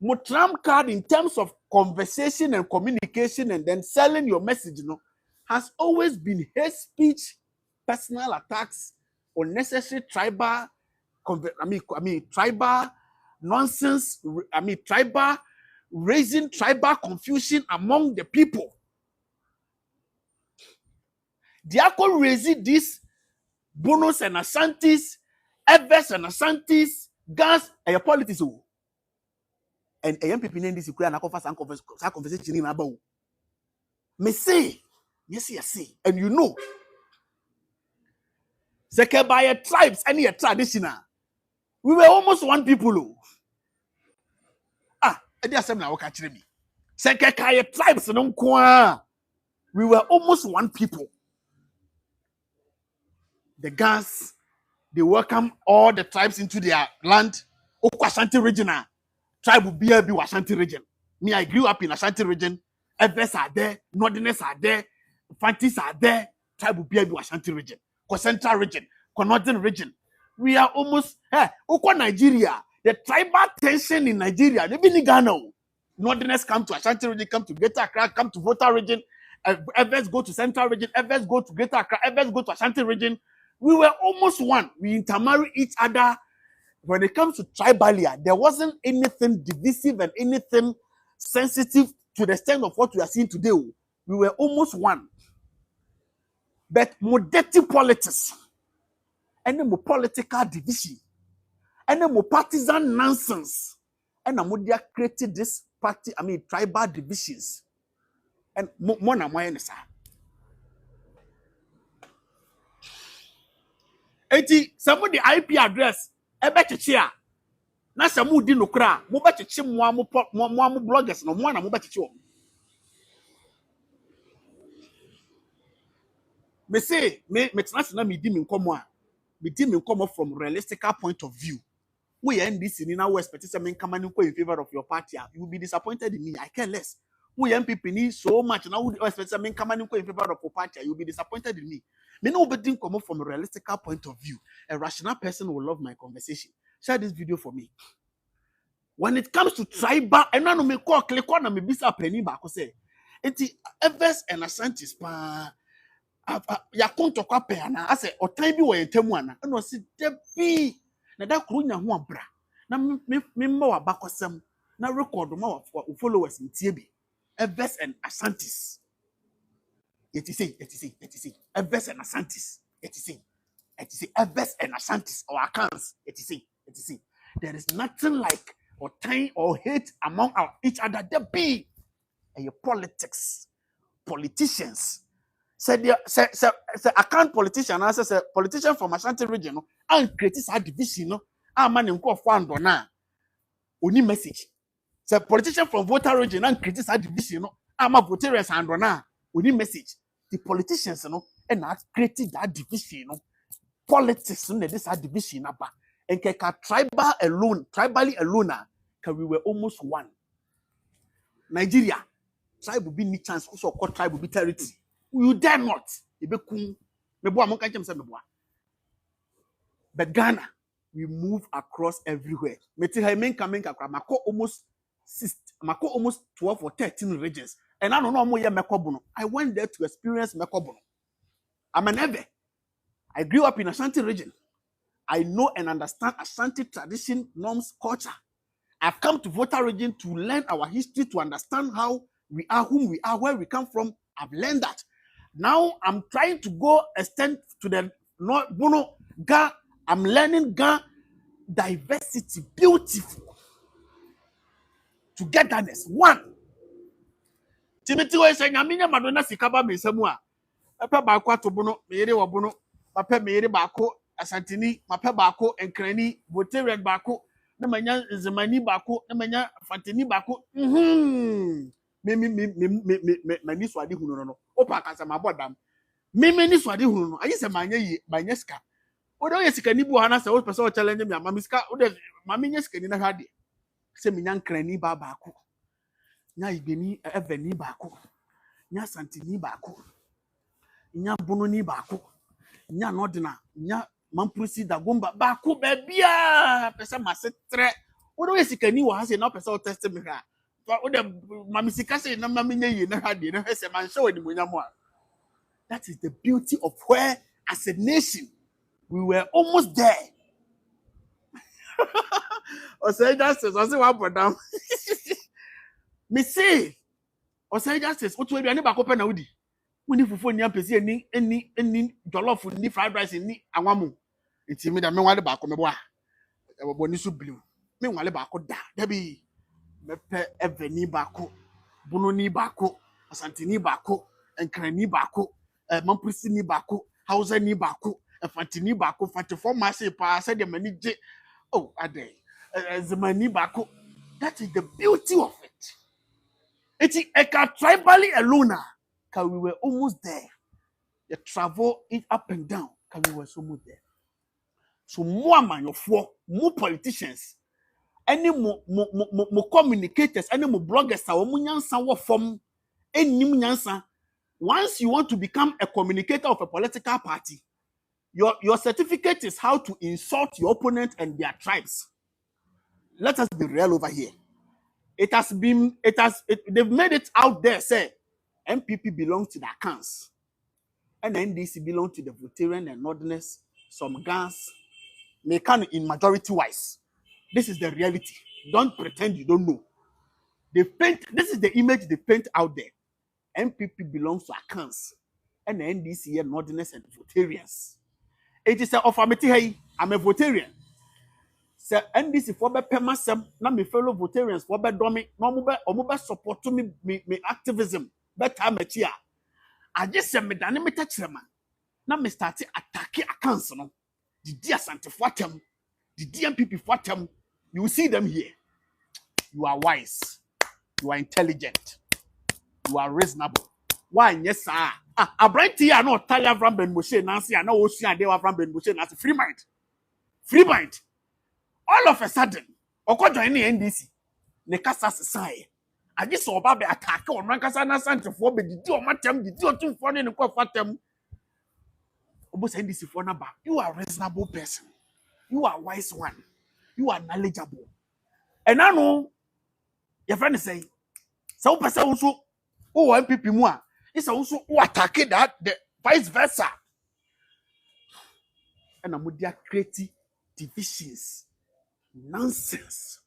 Mo trump card in terms of conversation and communication and then selling your message, has always been hate speech, personal attacks, unnecessary tribal, tribal nonsense. Tribal raising tribal confusion among the people. Diako raising this bonus and Ashantis, Arr3st and Ashantis, gas and your politics. And a young people in this equal and conversation in about me say, yes, and you know, second by a tribes, any a traditional. We were almost one people. I just said now catch me. Second tribes no kwa. We were almost one people. The Ghanaians, they welcome all the tribes into their land. Ashanti regional. Tribe will be Ashanti region. Me, I grew up in Ashanti region. Arr3st are there, Northerners are there, Fantis are there. Tribe will be Ashanti region, Central region, Northern region. We are almost Nigeria. The tribal tension in Nigeria. They be in Ghana. Northerners come to Ashanti region, come to Greater Accra, come to Volta region. Arr3st go to Central region. Arr3st go to Greater Accra. Arr3st go to Ashanti region. We were almost one. We intermarry each other. When it comes to tribalia, there wasn't anything divisive and anything sensitive to the extent of what we are seeing today. We were almost one. But more dirty politics, and more political division, and more partisan nonsense, and they created this tribal divisions. And more than my answer. Some of the IP address. Ebechichia na samu di nokra mo bechichi mo bloggers no mo na mo bechichi o me say me transna me di me nkomo from realistic point of view. We NDC ni na we expect say me come in favor of your party. You will be disappointed in me. I care less. We MPP need so much now we expect say me come in favor of your party. You will be disappointed in me. Me no be come from a realistic point of view. A rational person will love my conversation. Share this video for me. When it comes to tribal, and now me call click on me bisa penny back say. Enti Arr3st and Ashantis pa ya konto kwa pe ana ase otan bi wo yentemu ana no se debi na da kru nya ho abra na me mma wa bakosem na record ma wa followers ntie bi Arr3st and Ashantis. It is Arr3st and Ashantis. It is Arr3st and Ashantis or accounts. It is there is nothing like or time or hate among each other. There be politics, politicians. Say account politician. I say politician from Ashanti region and create a division. No, man in call for na only message. Say politician from Volta region and create a division. No, I'm a voters and na only message. The politicians, and not created that division. Politics, this division about. And tribally alone, we were almost one. Nigeria, tribe will be any chance also called tribe will be territory. You dare not. But Ghana, we move across everywhere. Almost 12 or 13 regions. And I don't know more Mekobono. I went there to experience Mekobono. I'm an Eve. I grew up in Ashanti region. I know and understand Ashanti tradition, norms, culture. I've come to Volta region to learn our history, to understand how we are, whom we are, where we come from. I've learned that. Now I'm trying to go extend to the North Bono Ga. I'm learning Ga diversity, beautiful. Togetherness. One. Timothy was saying, Amina Madonna Sikaba Misamua. Papa Bako to Bono, Mere Wabono, Papa Mere Bako, Asantini, Papa Bako, and Crani, Voterian Bako. The manya Zemani Bako, the manya Fantini Bako. Me swadi huno. Opa kasa mabodam. Me ni swadi huno. Ayi se my nyeska. Odo yesika ni bu hana se o person challenge me amamiska. Odo mami nyeska ni na hade. Se minyan krani ba bako. Nya ibeni eveni bako. Nya santini bako. Nya bono ni bako. Nya nodina. Nya Mampusi da gomba bako bebia pesa masetre odo yesikani wa hase na pesa o test me ha odo mamisika se na mamenye yi na hade na hese man show ni munyamo. That is the beauty of where as a nation we were almost there. O say justice o say wa bodam me say o say justice o to aduane ba ko pe na wudi muni fufu ni ampesi eni jollof ni fried rice ni anwamu. It's me that me wale ba ko me boa e bo ni su blue me wale ba ko da bi me pe eveni ba ko bunu ni ba ko asante ni ba ko enkran ni ba ko mamprisi ni ba ko hausa ni ba ko efante ni ba ko 44 mase pa say de mani je oh ade zemani ba ko. That is the beauty of it. It's a tribally alone cause we were almost there. The travel it up and down cause we were so much there. So more manufacturers, more politicians, any more communicators, any more bloggers, once you want to become a communicator of a political party, your certificate is how to insult your opponent and their tribes. Let us be real over here. They've made it out there, say, MPP belongs to the Akans, and NDC belongs to the Voltarian and Northerners, some guns. They can in majority wise. This is the reality. Don't pretend you don't know. This is the image they paint out there. MPP belongs to Akans and the NDC and Northerners and Voltarians. It is a affirmative. Hey, I'm a Voltarian. So NDC for be permasem na me fellow Voltarians for be domi no mo be support me activism better metia. I just say me dane me tachirema na me start attack Akans no. The dear Santa Fatem, the DMPP Fatem, you will see them here. You are wise, you are intelligent, you are reasonable. Why, yes, sir. A bright tea, no Talia from Ben Moshe, Nancy, and no Ocean, they were from Ben Moshe, Nancy, free mind. Free mind. All of a sudden, Oko join the NDC, Nekasa Sai. I just saw Baby attack on Rankasana Santa for the deal matem, the deal too funny and quite fatem. You are a reasonable person. You are a wise one. You are knowledgeable. And I know your friend is saying, so person also who MPP more is also who attack that the vice versa. And I'm with creating divisions. Nonsense.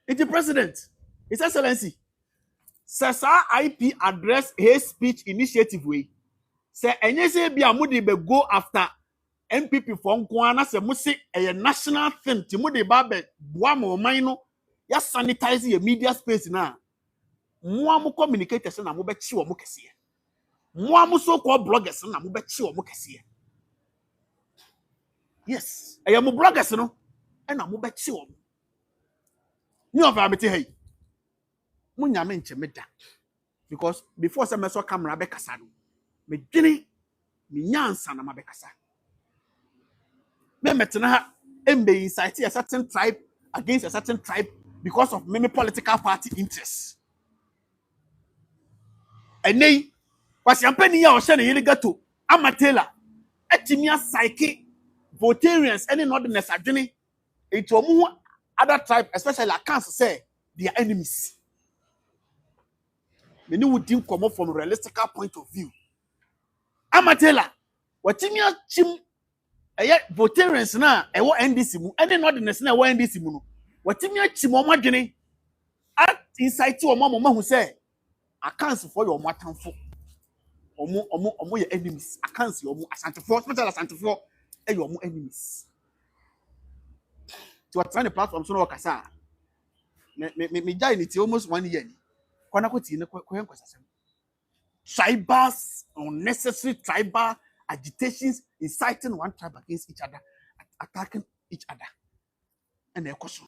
It's the president, His Excellency, says our IP address hate speech initiative way. Say enye say bia mudi be go after MPP for nkoana say mo say a national thing ti mudi ba be boa mo man no ya sanitize your media space na mo am communicators na mo be chi wo mo kese mo am so called bloggers na mo be chi wo mo kese. Yes I am bloggers no e na mo be chi wo ni of am te hey mo nya me nche me da because before say me so camera be kasa no me dwene me nyansa na mabekasa me metena ha embe incite a certain tribe against a certain tribe because of many political party interests. And they was yampeni ya oshane yele gato amatela etimia psyche votarians any northerners adwene into omu other tribe especially like cancer say they are enemies. Many would think come up from a realistic point of view. Amatela watimia chim votarians na ewo NDC mu any northerners na ewo NDC mu no watimia chim omo adwene at incite omo who say accounts for your matamfo omo your enemies accounts your asantefo special asantefo your enemies to attend the platform so no wakasa me jai ni almost 1 year ni kwana ko ti ne ko kwasasem tribal unnecessary tribal agitations inciting one tribe against each other attacking each other and e koso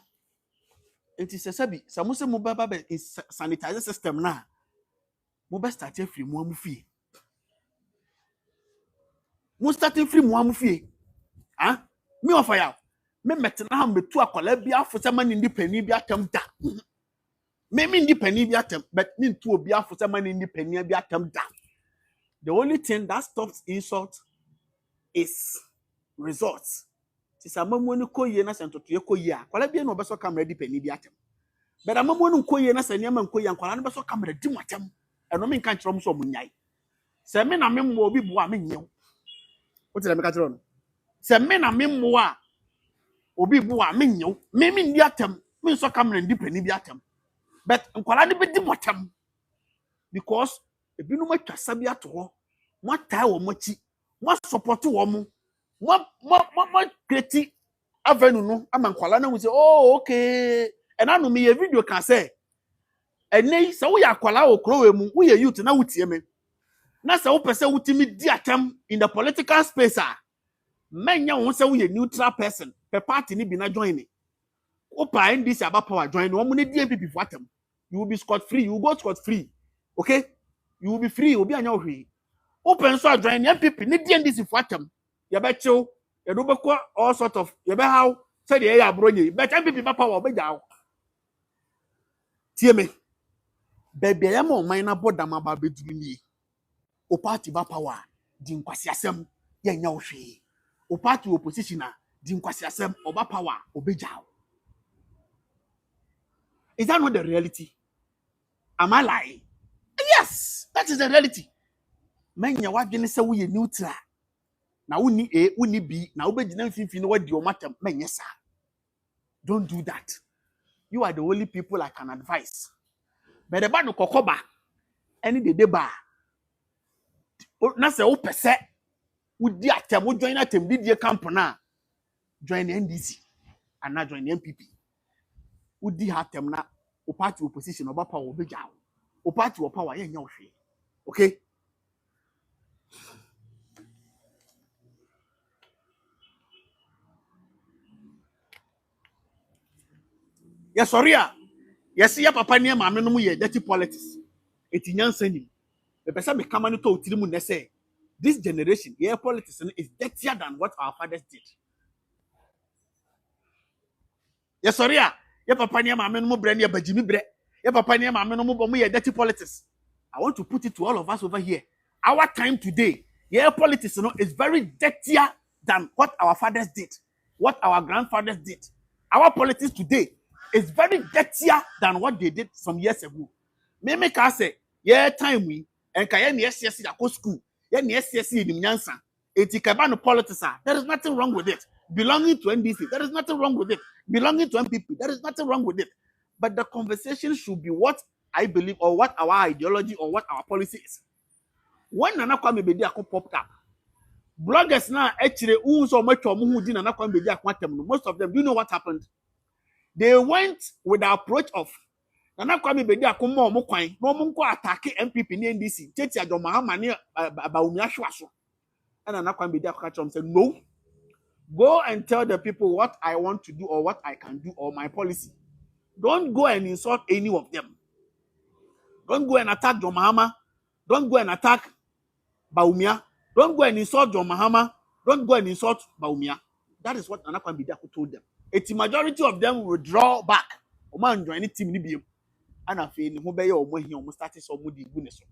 enti sesabi samuse mo baba be sanitize system na mo be start free mo amufie mo starting free mo amufie ah me offer ya me metena ha metu akola bia afosama ni ndipani bia atam da me ndipani bia atam but me ntu obi afosama ni ndipani bia atam da. The only thing that stops insult is results. Tisamamu ni koye na sentoto ye koye akola bia no beso camera dipani bia atam but amamu ni koye na sanyama koye akola no beso camera di watam eno me nka kiro so munyai se me na me mo obi bo a me nyew what did I make no se me na me mo a obi bu a me nyew me ndi atam me so camera ndi pani bi atam but nkwala ne be di motam because ebinu ma twasa bi ato ho mo tai wo mochi mo support wo mo create avenue no ama nkwala na hu say oh okay and anu me ye video can say enei se wo ya kwala wo krowe mu wo ye youth na wutie me na se wo pese wutimi di atam in the political space a menya wo se wo ye neutral person per party ni bi na join me opa NDC about power join wo mu ne DMPP for atam you will be scot free you will go scot free okay you will be free obi anya ohwe open so join NPP ne DNDC for atam ye be chill ye do be ko all sort of ye be how say the ya abronye but NPP ba power be jaw tie me bebe ya mo man na bodam aba beduru ni o party ba power di nkwasi asem ye nya ohwe o party opposition a di nkwasi asem oba power obejaw. Is that not the reality? Am I lying? Yes, that is the reality. Manya wadwene se wo ye neutral na woni A woni B na wo begina mfimfi no wadi o matam manya sa. Don't do that. You are the only people I can advise. But the bad no kokoba any de deba na se wo pese wo di atem wo join atem di camp na join the NDC and not join the NPP. Udi hatem na o party opposition oba power obejaw o party o power ye nya ohwe okay yes sorry yes ya papa ne ma me no ye dirty politics etinyansa ni be pesa me kama no to otiri mu ne say this generation yeah politics is dirtier than what our fathers did. Yes sorry ya papa ne ma me no bre ne bagimi bre ya papa ne ma me no mo ye dirty politics. I want to put it to all of us over here. Our time today, yeah, politics is very dirtier than what our fathers did, what our grandfathers did. Our politics today is very dirtier than what they did some years ago. Me make us say, yeah, time we and kaya ni SCSC at school, yeah, ni SCSC in Nyansa. Etikabano politics, there is nothing wrong with it. Belonging to NDC, there is nothing wrong with it. Belonging to MPP, there is nothing wrong with it. But the conversation should be what I believe or what our ideology or what our policy is. When Nana Kwame Bedi Ako popped up, bloggers now actually most of them, do you know what happened? They went with the approach of Nana Kwame Bedi Ako mo kwan mo attack MPP ni NDC. Tete Ajo Mahama ni Baumia Shwaso. And Nana Kwame Bedi Ako said, no, go and tell the people what I want to do or what I can do or my policy. Don't go and insult any of them. Don't go and attack John Mahama. Don't go and attack Baumia. Don't go and insult John Mahama. Don't go and insult Baumia. That is what Nana Kwame Bedi Ako told them. A majority of them will draw back Oman join team ni bi ana fe ni ho be ye omo hia omo start so omo di gu ne so.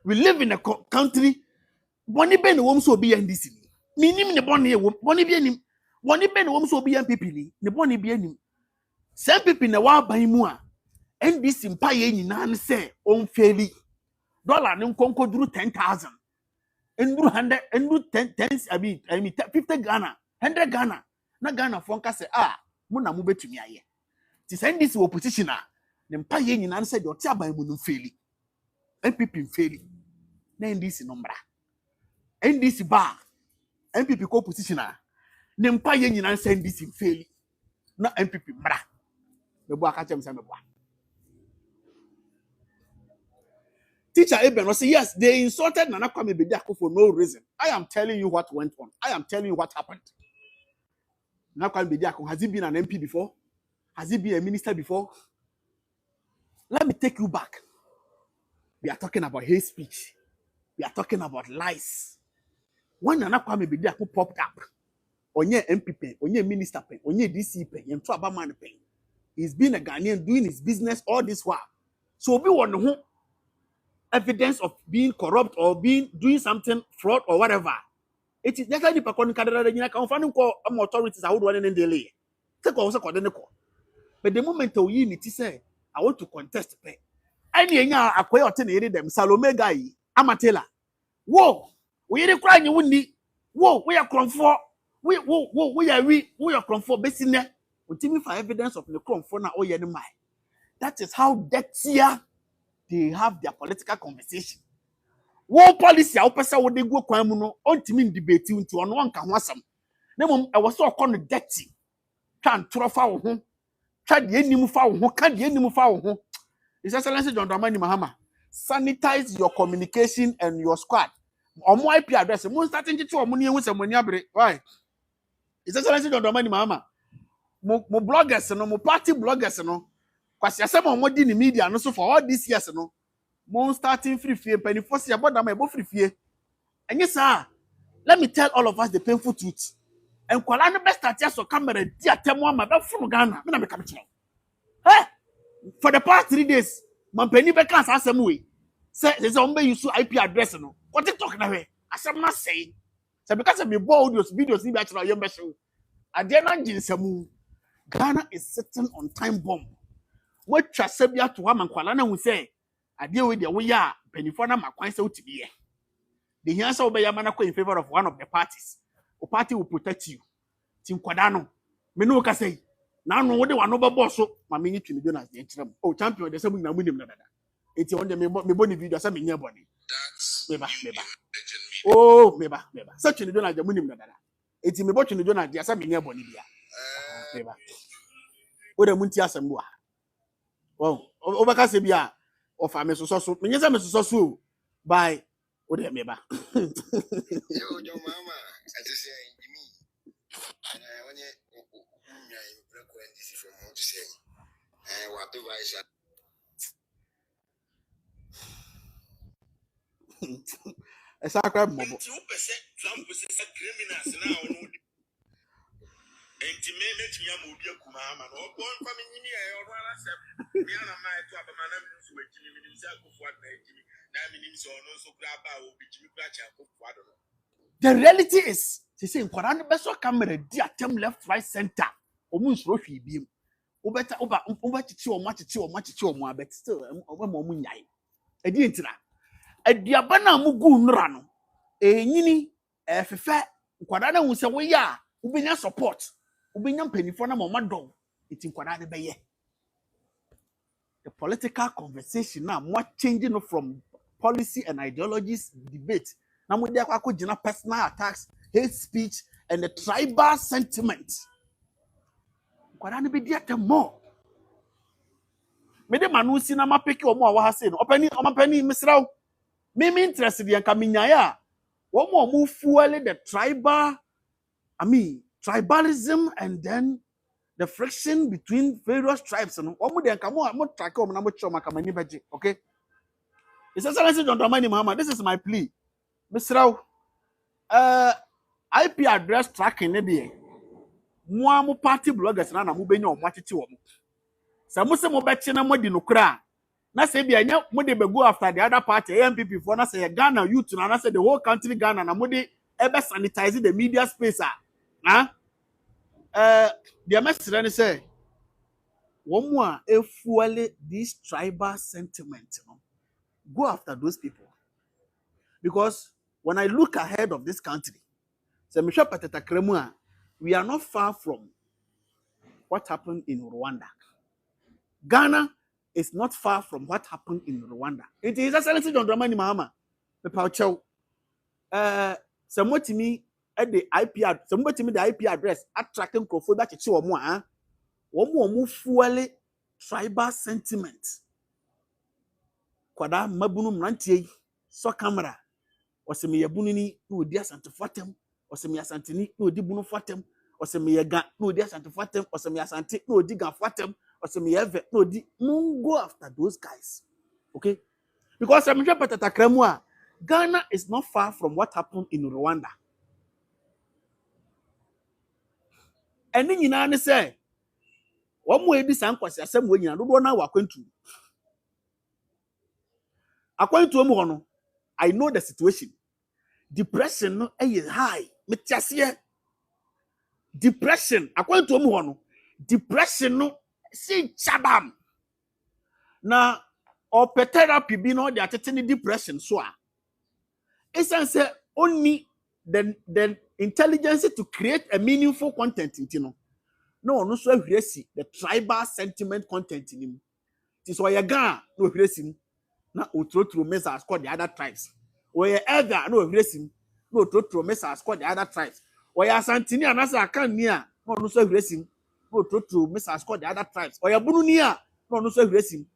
We live in a country boni be ne wom so obi NDC ni. Minim ne boni e wom, boni bi anim. Boni be ne wom so obi NPP ni, ne boni bi anim. Some people na wa ban mu a NDC mpa ye nyina ne se on faili. Dollar ne nkonko duru 10,000. Enduru 100, enduru 10, I mean 50 Ghana, 100 Ghana. Na Ghana fon ka se mo na mo betumi aye. Ti send this opposition ne mpa ye nyina ne se de oti aban mu no faili. NPP faili. Na NDC no mbra. NDC ba NPP ko opposition ne mpa ye nyina ne se NDC faili. Na NPP mbra. Mebo aka chem se mebo. Teacher Eben will say, yes, they insulted Nana Kwame Bediako for no reason. I am telling you what went on. I am telling you what happened. Nana Kwame Bediako, has he been an MP before? Has he been a minister before? Let me take you back. We are talking about hate speech. We are talking about lies. When Nana Kwame Bediako popped up, onye MP, onye minister, onye DC, yentu abaman, he's been a Ghanaian doing his business all this while. So we want to evidence of being corrupt or doing something fraud or whatever. It is definitely because authorities are one in delay. Take also but the moment you need to say, I want to contest pay. Any acquire them Salome guy, Amatela. Whoa, we are crying you wouldn't. Whoa, we are comfort. We are comfort basing there. We for evidence of the comfort now. That is how dirty they have their political conversation. War policy, our person would they go kwamuno, on to mean debate into one can want some. Nemo, I was so called dirty. Can't throw foul home. Can't the enemy foul home. Can't the enemy foul home. His Excellency John Dramani Mahama, sanitize your communication and your squad. Or more IP address, most starting to money with some money. Why? His Excellency John Dramani Mahama, mo bloggers, no, mo party bloggers, no. Because some of them in the media, no, so for all these years, no, more starting free fear, penny force about them, about free fear. And yes, sir, let me tell all of us the painful truth. And Kuala best start so camera, dear Temo, my best from Ghana, when I'm a captain. Hey, for the past 3 days, my penny beckons as some way. Say, there's only you so IP address, no. What they talking away? As I'm not saying. So because of your bold videos, you actually your best. I dare not get some. Ghana is sitting on time bomb. What Trasabia to Waman Kualana will say, I deal with the way ya, Penifona Macquine so to be. The answer will be Yamanako in favor of one of the parties. The party will protect you. Tim Quadano, Menuka say, now no one no boss, my mini to the as the interim. Oh, champion, there's something I'm winning. It's on the Meboni video, something in your body. Meba. Oh, Meba. Such a donor, the winning. It's in the bottom of the donor, there's something in your body. Meba. What a muntia some more. Oh, Obakasebia of a mesoso, Minyasa mesoso by what they meba. Yo, mama, I just say, Jimmy, and I want you from what to say. And what do I say? A sacred mobile. 2% Trump was a criminals now. And to me, let me move your Mahama or born from India or Rana. Miana might have a man who is Jimmy himself of what Jimmy. The reality is, they say, Quran best camera, dear term left, right, center, almost roughy beam. Over much, but still, over Momunyai. A dintra. A diabana mugu nrano. A nini, a fefe, Quadana will say, we are, Ubinya support, Ubinya penny for a moment dog. It's in Quadana Baye. The political conversation now more changing from policy and ideologies debate. Now we there personal attacks, hate speech, and the tribal sentiment. Kwarani be there more. Me de manu si na mapeki omo awa hase no. Openi misraw. Me interested yan kaminyaya. Omo fuel the tribalism and then the friction between various tribes. Okay? It's Excellency John Dramani Mahama. This is my plea. Mr. IP address tracking. mo party bloggers na mo benya o mo atete wo mo sa mo se mo beche na mo di no kra na se bia nya mo de be go after the other party MPP for na say Ghana youth na say the whole country Ghana na mo de ebe sanitize the media space the message ni say one more fuel this tribal sentiment, go after those people. Because when I look ahead of this country, we are not far from what happened in Rwanda. Ghana is not far from what happened in Rwanda. It is Excellency John Dramani Mahama. Somebody at the IP address attracting Kofoda Chichi Omo fuel tribal sentiment. Kwada mabunu mrantie so camera oseme yabunini no odi asante fatem oseme asanteni no odi bunu fatem oseme yega no odi asante fatem oseme asante no odi ga fatem oseme yeve no odi go after those guys. Okay, because I'm sure patata Ghana is not far from what happened in Rwanda. And then you say one way this ankwasi asem we nyina do na wakwantu akwantu omu hono. I know the situation. Depression no is high. Metiasie. Depression. According to omu depression no si chabam. Na or therapy be no they are taking depression so. It's say only the intelligence to create a meaningful content in no so the tribal sentiment content in him. It is why you ga no racing na otro message called the other tribes. Where either no racing no otro message called the other tribes. Where Santini and Asa can near no so racing no otro message called the other tribes. Where Bununia no so racing.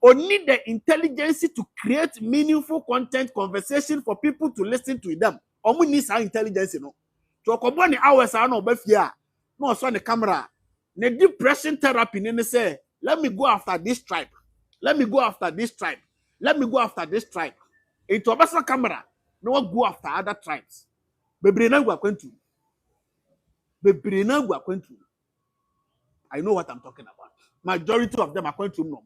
Or need the intelligence to create meaningful content conversation for people to listen to them. Or we need some intelligence, you know. To combine hours are no befia. No so on the camera. The depression therapy then say, let me go after this tribe. Let me go after this tribe. Let me go after this tribe. Into a camera, no go after other tribes. Bebrina gwa kwentu. I know what I'm talking about. Majority of them are going to no more.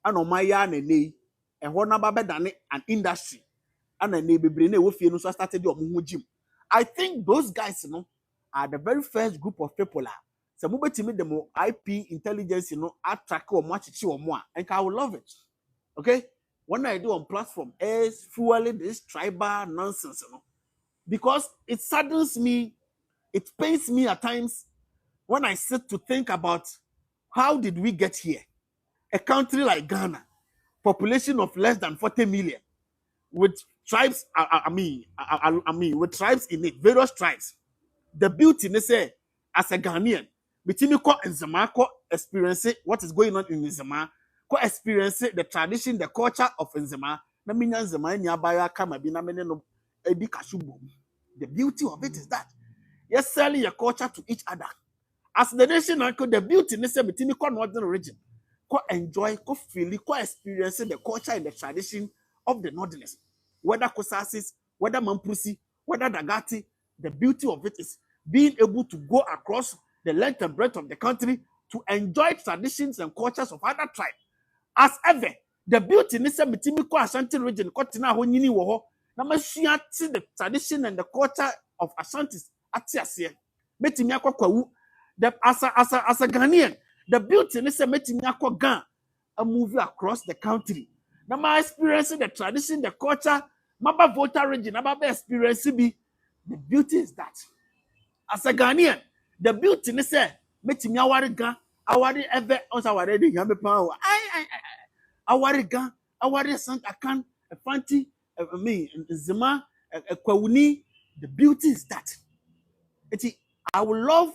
And on my yarn and nay, and one number than an industry. And a neighbor Brene Wolfie no started your gym. I think those guys, you know, are the very first group of people. Some move to me the more IP intelligence, you know, attract or much or more. And I will love it. Okay? What I do on platform is fueling this tribal nonsense, you know. Because it saddens me, it pains me at times when I sit to think about how did we get here? A country like Ghana, population of less than 40 million, with tribes, with tribes in it, various tribes. The beauty, they say, as a Ghanaian, between ko Nzema, ko experience what is going on in Nzema, ko experience the tradition, the culture of Nzema. Na minya Nzema nyabaya kama bina mene no edi kashubo. The beauty of it is that you're selling your culture to each other. As the nation, the beauty, they say, between ko northern region. Enjoy, feel, experience the culture and the tradition of the Northerners. Whether Kosasis, whether Mampusi, whether Dagati, the beauty of it is being able to go across the length and breadth of the country to enjoy traditions and cultures of other tribes. As ever, the beauty in this Ashanti region, Kotina Honyini Woho, Namashia, the tradition and the culture of Ashantis, Atiasia, Metimiako Kwawu, as a Ghanaian. The beauty is that a movie across the country. Now, my experience, the tradition, the culture, my voter region, my experience be the beauty is that. As a Ghanaian, the beauty is that meeting awariga, awari ever on our ready yammy power. Awariga, awari sant akan, a fanti, me, Zima, a kwawuni. The beauty is that. I will love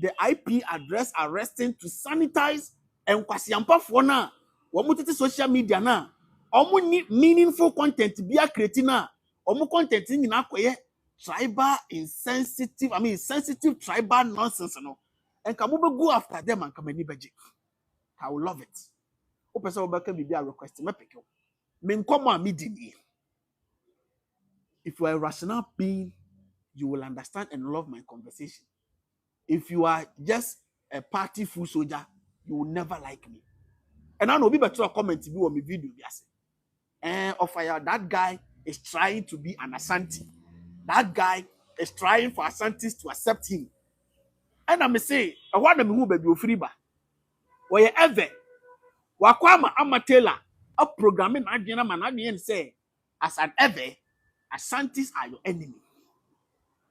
the IP address arresting to sanitize and kwasiampa for na wamutiti social media na omu need meaningful content be a creating na omu content nyina akoye tribal insensitive sensitive tribal nonsense no and can we go after them and come any budget. I will love it. O person obaka be a request me pick you me nkomo me dini. If you are a rational being, you will understand and love my conversation. if you are just a party fool soldier, you will never like me. And I know people try to comment to be on my video. Yes. And of fire, that guy is trying to be an Asante. That guy is trying for Asantes to accept him. And I'm say, I want them who be free ba. Wherever, wakwama amatela, a programming agenda man say, as an ever, Asantes are your enemy,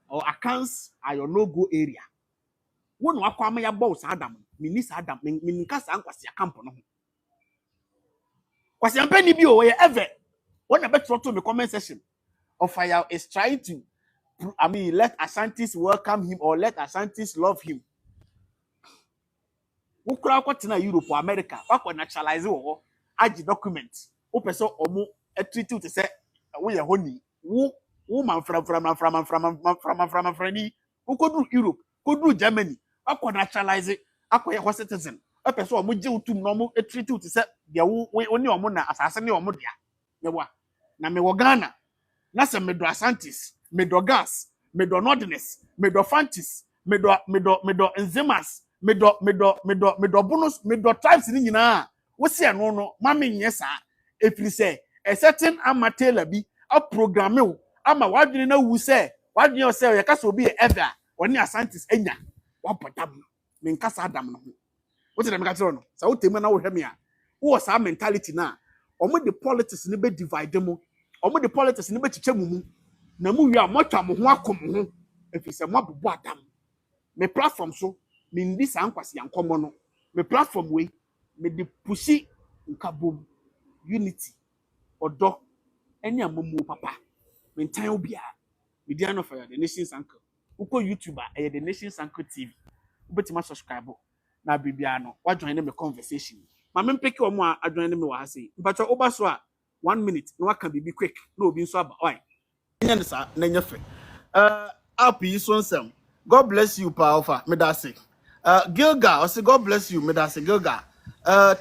or accounts are your no-go area. One wakwama ya boss Adam, minis Adam, minikasa ankwasi ya kampo no. Kwasi ampeni bi o wherever. When I bet to the comment section, of fire is trying to, let Asantes welcome him or let Asantes love him. Who crowd in Europe or America, what naturalize or add documents. Who person or a treaty to say, we are honey. Woman from friendly, who could do Europe, could do Germany, what naturalize it, acquire a citizen. A person or muju to normal a treaty to say, the only mona assassin or mudia. Yawa. Na me Ghana, na se me do Asantes, me do gas, me do nordiness, me do fantis, me do enzymas, me do bonus, me do tribes ni nyina. Wo se no mama nye sa efiri se a certain amatela bi a programme o ama wadwene na wu se wadwene o se ye kasa obi e ever woni Asantes enya wa podam me nkasa adam no. Wo te dem ka tro no sa wo temu na wo hwe me a wo sa mentality na omo the politics ni be divide mo omo the politics ni be chiche mumu na mu wi a motwa mo ho akom ho efise mo abobo adam me platform so me ndi sa ankwase yankomo no me platform we me de pushi nkabom unity odo eni amomo papa me ntan obia me dia no for the nation's uncle uko YouTuber the nation's uncle TV ubetima subscribe na bibia no wa join me conversation ma me mpeke omo a adwan me wa say mpacho oba so a 1 minute no waka bibi quick no obi nso aba oi nya nsa na nya fe up yi so nsem God bless you Alpha me da say Gilga I say God bless you me da say Gilga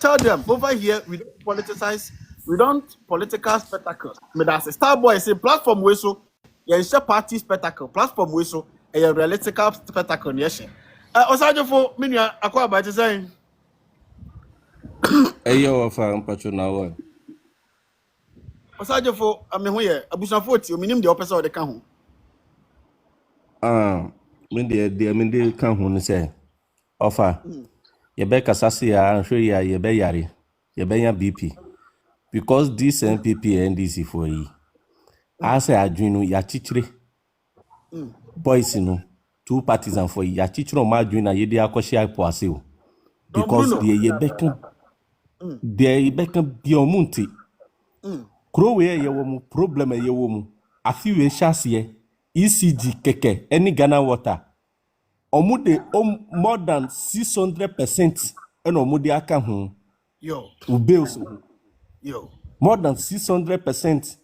tell them over here we don't politicize, we don't political spectacle me da say Starboy say platform we so ye share party spectacle platform we so a realistic spectacle ne she osajofo me nua akwa ba te say Eyo ofa mpacho na wo. Osajofo me ho ye abusafo ti ominim de opesa o de ka ho. Me de kan ho ne say ofa. Ye be kasase ya hwe ya ye be yare. Ye be ya BP. Because this NPP and NDC for yi. I say adwinu ya chichire. Boys no two partisan for yi ya chichiro ma adwinu ye de akohye ipo ase o. Because the ye bekan biomunti. Krowe ye wo mu problem ye wo mu. Afi we hyasie ECG keke any Ghana water. Omude more than 600% and omude aka ho. Yo. Ubeus. Yo. More than 600%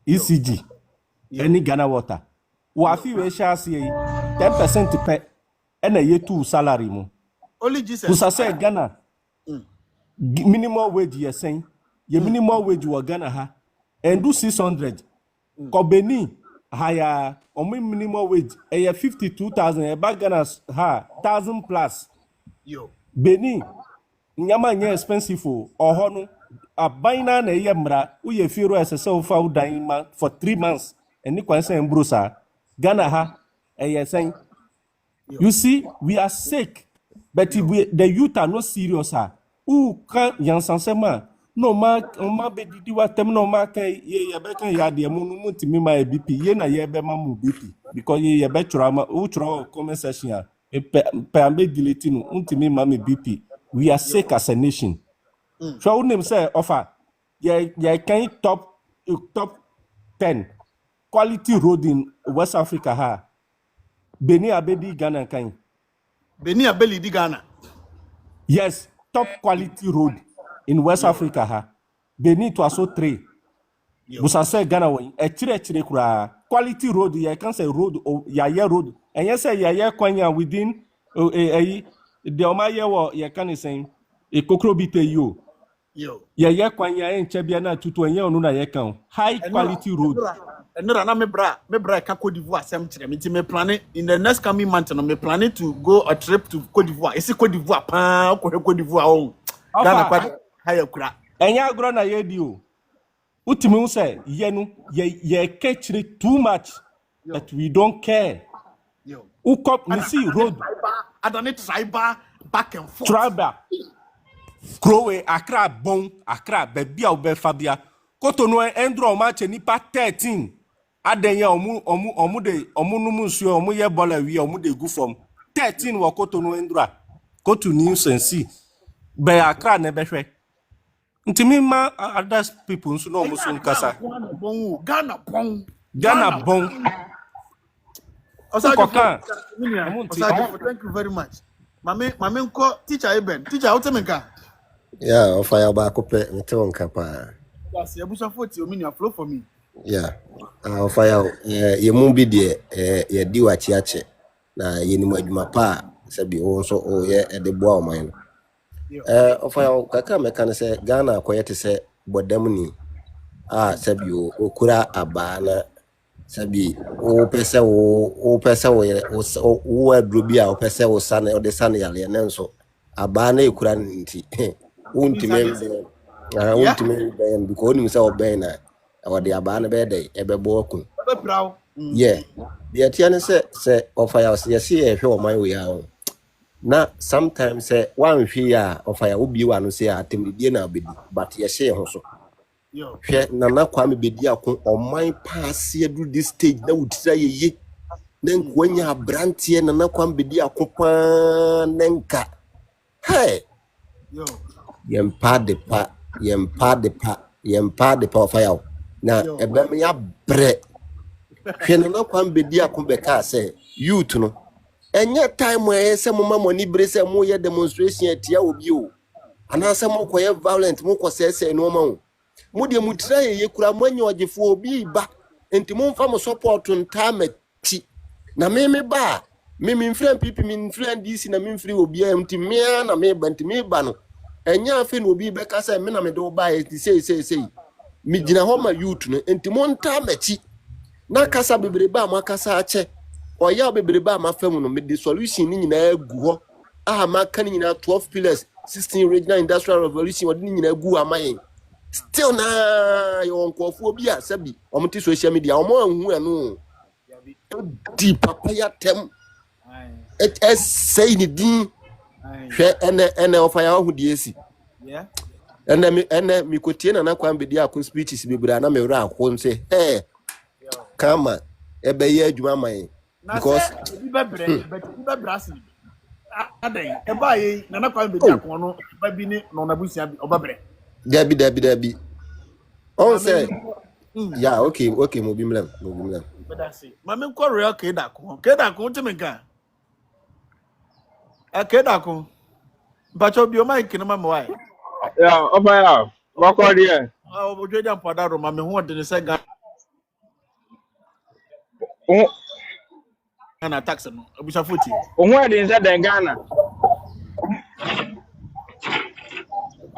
ECG any Ghana water. Wa afi we hyasie 10% pe and a ye two salary mu. Only Jesus. Usa say Ghana minimum wage ye saying ye minimum wage wa Ghana ha and do 600 ko Benin higher or minimum wage e 52,000 e ba Ghana ha 1,000 plus. Yo Benin nyama nye expensive o ho no abaina na ye mra wo ye firo esese wo fa udan ma for 3 months eni kwan say mbrusa Ghana ha e saying you see we are sick. But if the youth are not serious, who can yansensema no ma be didi wa tem no ma kan ye be kan ya de mu no ntimi ma BP ye na ye be ma mu BP because ye be chura ma u chura comment section pe ambe delete no ntimi ma me BP. We are sick as a nation. So we name say offer ye can top 10 quality road in West Africa ha Benin abedi Ghana kan Benin abeli di Ghana. Yes, top quality road in West Africa ha. Benin to also 3. Busa say Ghana won e chire kura quality road you can say road ya road. And you say ya kwanya within the omaye wo you can say e kokrobite yo. Ya kwanya en chebia na tutu enye onu na ye kan high quality road. no na me bra ka Cote d'Ivoire sem kire me ti me planning in the next coming month no me planning to go a trip to Cote d'Ivoire. Isi Cote d'Ivoire pa ko Cote d'Ivoire on. Ghana kwa haya kura. Enya agro na ye di o. Utimi say ye no ye catch too much that we don't care. Yo. Ukop ni see road. Adane tribal back and forth. Tribal. Krowe Accra bon Accra bebi a obe fabia. Kotono endro ma che nipa 13. Adenye omu de omu numu nsuo omu ye bola wi omu de gu fom. 13 wo kotono endra. Go to news and see. Be Accra ne behwe. Ntimi ma other people nso no muso nkasa. Ghana bon. Kokan. Thank you very much. Mame nko teacher Eben. Teacher utemenka. Yeah, of fire back up on Kappa. Yes, you bush 40 omini flow for me. Yeah. Of fire ye mumbi de ye diwa chiache. Na ye ni mwaduma pa sabi onso o ye de boa mine. Of fire kaka mekane se Ghana kwete se bodamni. Sabi okura abana sabi o pese o adrobia o pese o sane o de sane yale nenso abana ekura nti untime because oni say oben na o de abana be dey ebebo okun yeah the tiane say ofaya yes e hwe o man we ya na sometimes say one hwe ya ofaya obi wa no say atemdie na obedi but yes e ho so hwe na kwa me bedi akon oman pass ye do this stage na wutira ye nenko nya brantie na kwa bedi akon pa nenka hey yempa de pa fire na ebe me ya bre hwe na kwa bedi akon be ka say youth no enya time e se mo mamoni bre se mo ye demonstration atia obi o ana se mo koye violent mo ko se no ma o mudi mutira ye kura mwanyo wajefo obi ba enti mumfa mo support ntama ti na meme ba meme mfrem pipi mi mfrem DC na meme mfri obi enti mea na me ba enti me ba no enya afi no obi be ka say me na me do ba enti sei mi gina ho ma youth no enti mo ntama ti na kasa bebre ba ma kasa ache oya bebre ba ma fam no me the solution ni nyina agu ho ma kan nyina 12 pillars 16 regional industrial revolution wodi ni nyina agu amayen still na yon kofu obi a sabi omti social media omo anhu eno di papaya tem say ni din hwe ene ofaya hu di esi yeah ene mi kotie na kwa mbedi akon speeches bebra na me wura akon say kama ebe ye adwuma man because be brasil adan e ba ye na kwa mbedi akon no ba bi ni no na busia obabre Debbie. On say, yeah, okay, Mobimlam. But I say, Mamma Korea, Kedako, Timinka. A Kedako. But you'll be a mic in my wife. Yeah, over walk on here. I will get up for that room. Mamma, what did you say? And I tax him. I wish I foot you. Where is that in Ghana?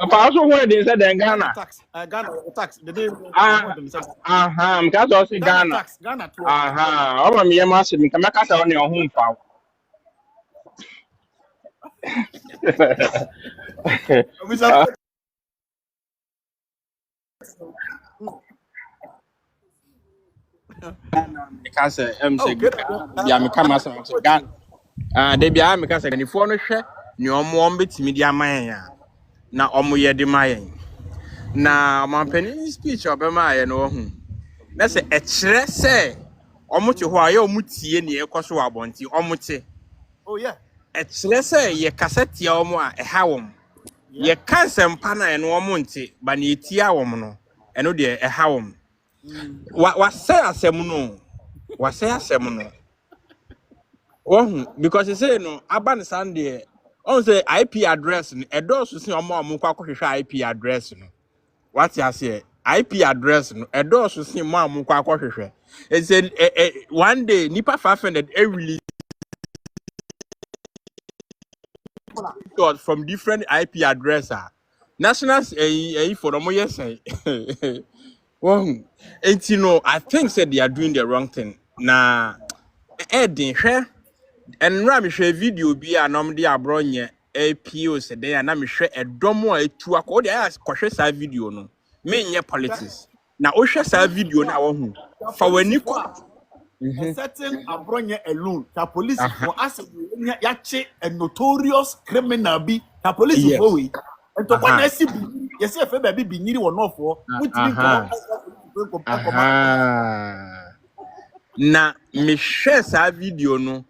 Also, where is that in Ghana? Tax. The day. Because also Ghana. Over me, must be come back on your home power. Because MC, yeah, me come as Ghana. They be I because any phone share, no more bit media maya. Na omo ye de mayen na mampeni speech obema ye no hu na se e kire se omo ti ho aye omo tie ne ekoso abonti omo ti oh yeah e kire se ye cassette ya omo a e ha wom ye cancel mpa na eno omo nti ba na etia wom no eno de e ha wom wa say asem no oh because you say no aban Sunday on say IP address no edoso se omo kwa kwhwehwe IP address no what you say IP address no edoso se omo kwa kwhwehwe it said one day nipa 500 release from different IP address national for omo yes Well, and you know, I think said they are doing the wrong thing. Na Eddie, and Rami share video be a nom de abronye APO said they are not share a domo a two a code as cautious video no. Me politics. Now Osha video na who. For when Police you for a certain abronya alone. The police for us yache a notorious criminal be the police yes. for we. And to when I see yes, if a baby be near or not for which na me share sa video no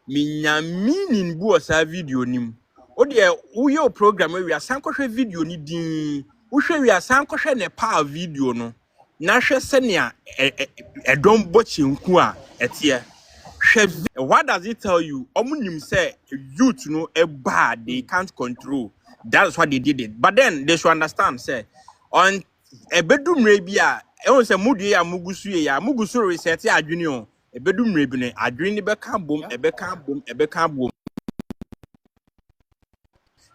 me nya meaning bu sa video nim o de wo program we asan kohwe video ni din wo hwe we asan kohwe Nepal video no na hwe senia don bochi nku a etie what does it tell you omunim say youth no e bad they can't control. That's why they did it. But then they should understand say on a bedroom rebia e won say mudu ya mugusu reset ya adwene o e bedroom rebine adwene be ka bom e be ka bom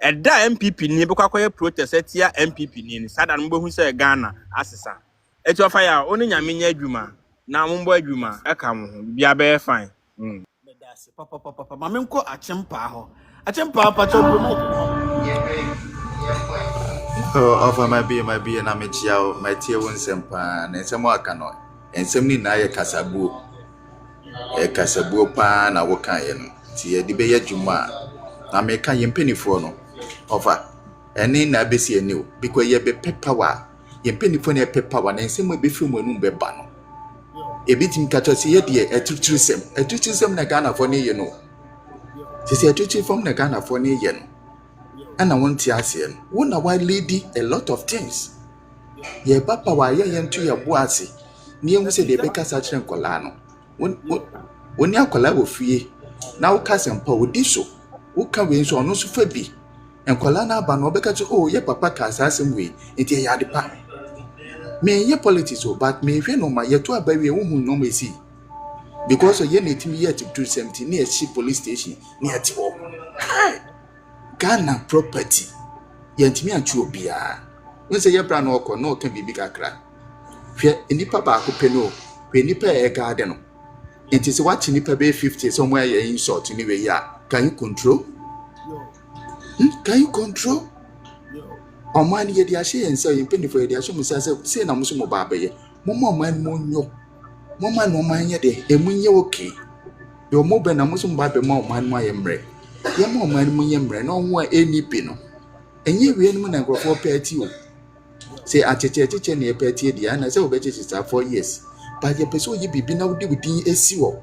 e da MPP ni be kwakoye protest etia MPP ni sada no behu say Ghana asesa eti ofa ya oni nyame nya adwuma na mombo adwuma e ka mo ho bia be fine papa mame nko achempa ho achempa pa cho Offer my be and I'm a child, my tear one sempan, and some more canoe, and some need na casabu. A casabu pan, I walk in. See a debate juma. I make a penny for no. Offer. And then I be see a new, because ye be pepper. Ye penny for near pepper, and some will be from a number ban. A bit in Catosia, dear, a tutusem Nagana for near you know. Tis a tutu from Nagana for near you. And I want to ask him, won a white lady a lot of things. Ye papa, why ye to your bossy. Near we say the baker such and colano. When you collabo free, now cousin Paul did so. Who can win so no so be? And colana banobeka to oh, ye papa cassassin way, it ye yard pa. May ye politics, but may you know my yet to a baby whom no may see. Because ye need me yet to 270 near Sheep police station near Tiwo. Ghana property. Yentimi anchu obia. When say ye bra no ko no can be big akra. Hwe enipa ba ko peno, hwe nipa e garden no. Enti se watch nipa be 50 somewhere ye insult ni we ya. Can you control? Can you control? Omani ye dia hye ense ye peni for ye dia hye mu say na muso mo ba be ye. Mama oman mo nyo. Mama no man ye de emunye okay. Yo mo be na muso mo ba be ma oman mo ayemre. Yama man mu yemre no ho eni bi no enye wie no na grofo party o say acheche na party dia na say obecheche 4 years but ye person ye bibi na wudi wudin esi wo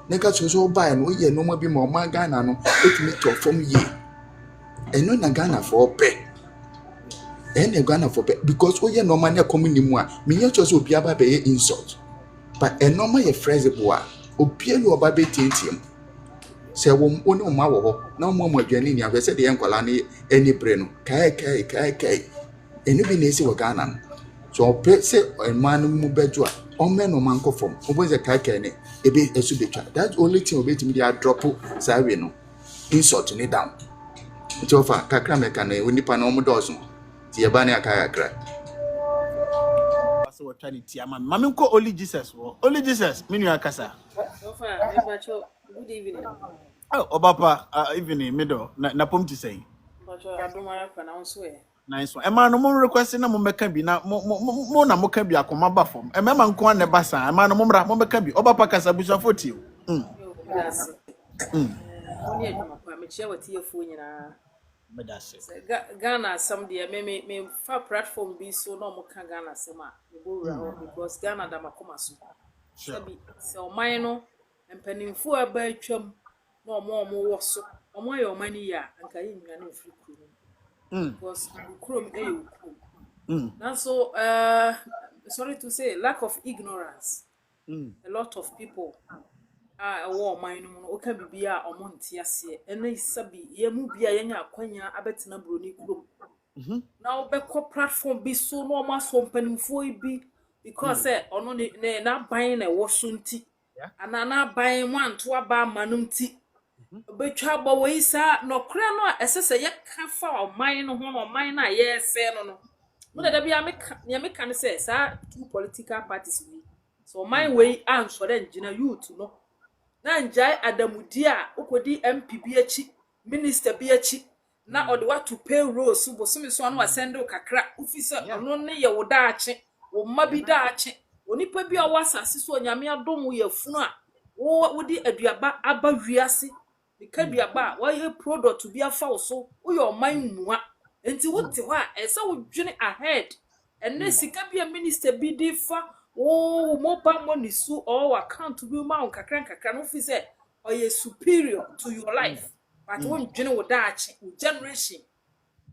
na ka so buy no ye no ma bi ma o ma Ghana no etimi to from ye eno na Ghana for pe ene Ghana for pe because o ye no ma na community mu a me ye cho so obi aba be ye insult but eno ma ye phrasable a obi elu oba be tintim. Se won oni o ma wo ho na mo adwani ni ahwe se de enkwala ni eni bre no kai eni bi na esi wo Ghana so pe se man mu beju a o me no man kofom o bo se kai ne ebe esu betwa that only thing obetimi dia drop sa we no insult ni down so fa kakra me kan oni pa na o mu dozo ti ye ba ne aka akra so what try ti ama mame nko only Jesus menu akasa So far, good evening. oh papa evening middle na pom ti say But I don't want to pronounce it. nice one. Emma no mo request na mo meka bi na mo na mo ka bi akoma ba fom. Emma nko na ba san. Emma no mo mra mo meka bi. Oba pa kasa busa foti o. That's only a papa me chia wati efu nyina. Medase. Ghana some dia me fa platform bi so no mo ka Ghana sema. Me go ra because Ghana da makoma so. Sabi se o man no empanimfu aba atwam na omo wo so. Omo ye o mani ya anka yi nwane ofri kuro. Because Chrome and so sorry to say lack of ignorance. A lot of people are war mine o ka bibia omonte ase ene sabi ye mu bia ye nya akwanya abetina broni kuro. Now be ko platform bi so no ma so mpanimfo bi because ono ne na ban na wo so nti anana ban wanto aba manum ti betwa ba weisa no kra no esese ye ka fa o man no ho no man na ye se no When da bia me can say sa two political parties we. So my way answer then gina youth no. Na njai adamudi a ukodi MP bi achi, minister bi achi. Na ode wa to pay rolls bo so me so no asende kakra officer ono ne ye wo daache wo ma bi daache onipa bi a wasase so nyame adom ye funu a wo di aduaba aba wiase ka aduaba wa ye product bi afa so wo ye oman mua enti wote ho a esa wo dwene ahead enne sika bi a minister bi di fa wo mobile money so or account bi ma kakra no officer or ye superior to your life. But won't general with generation.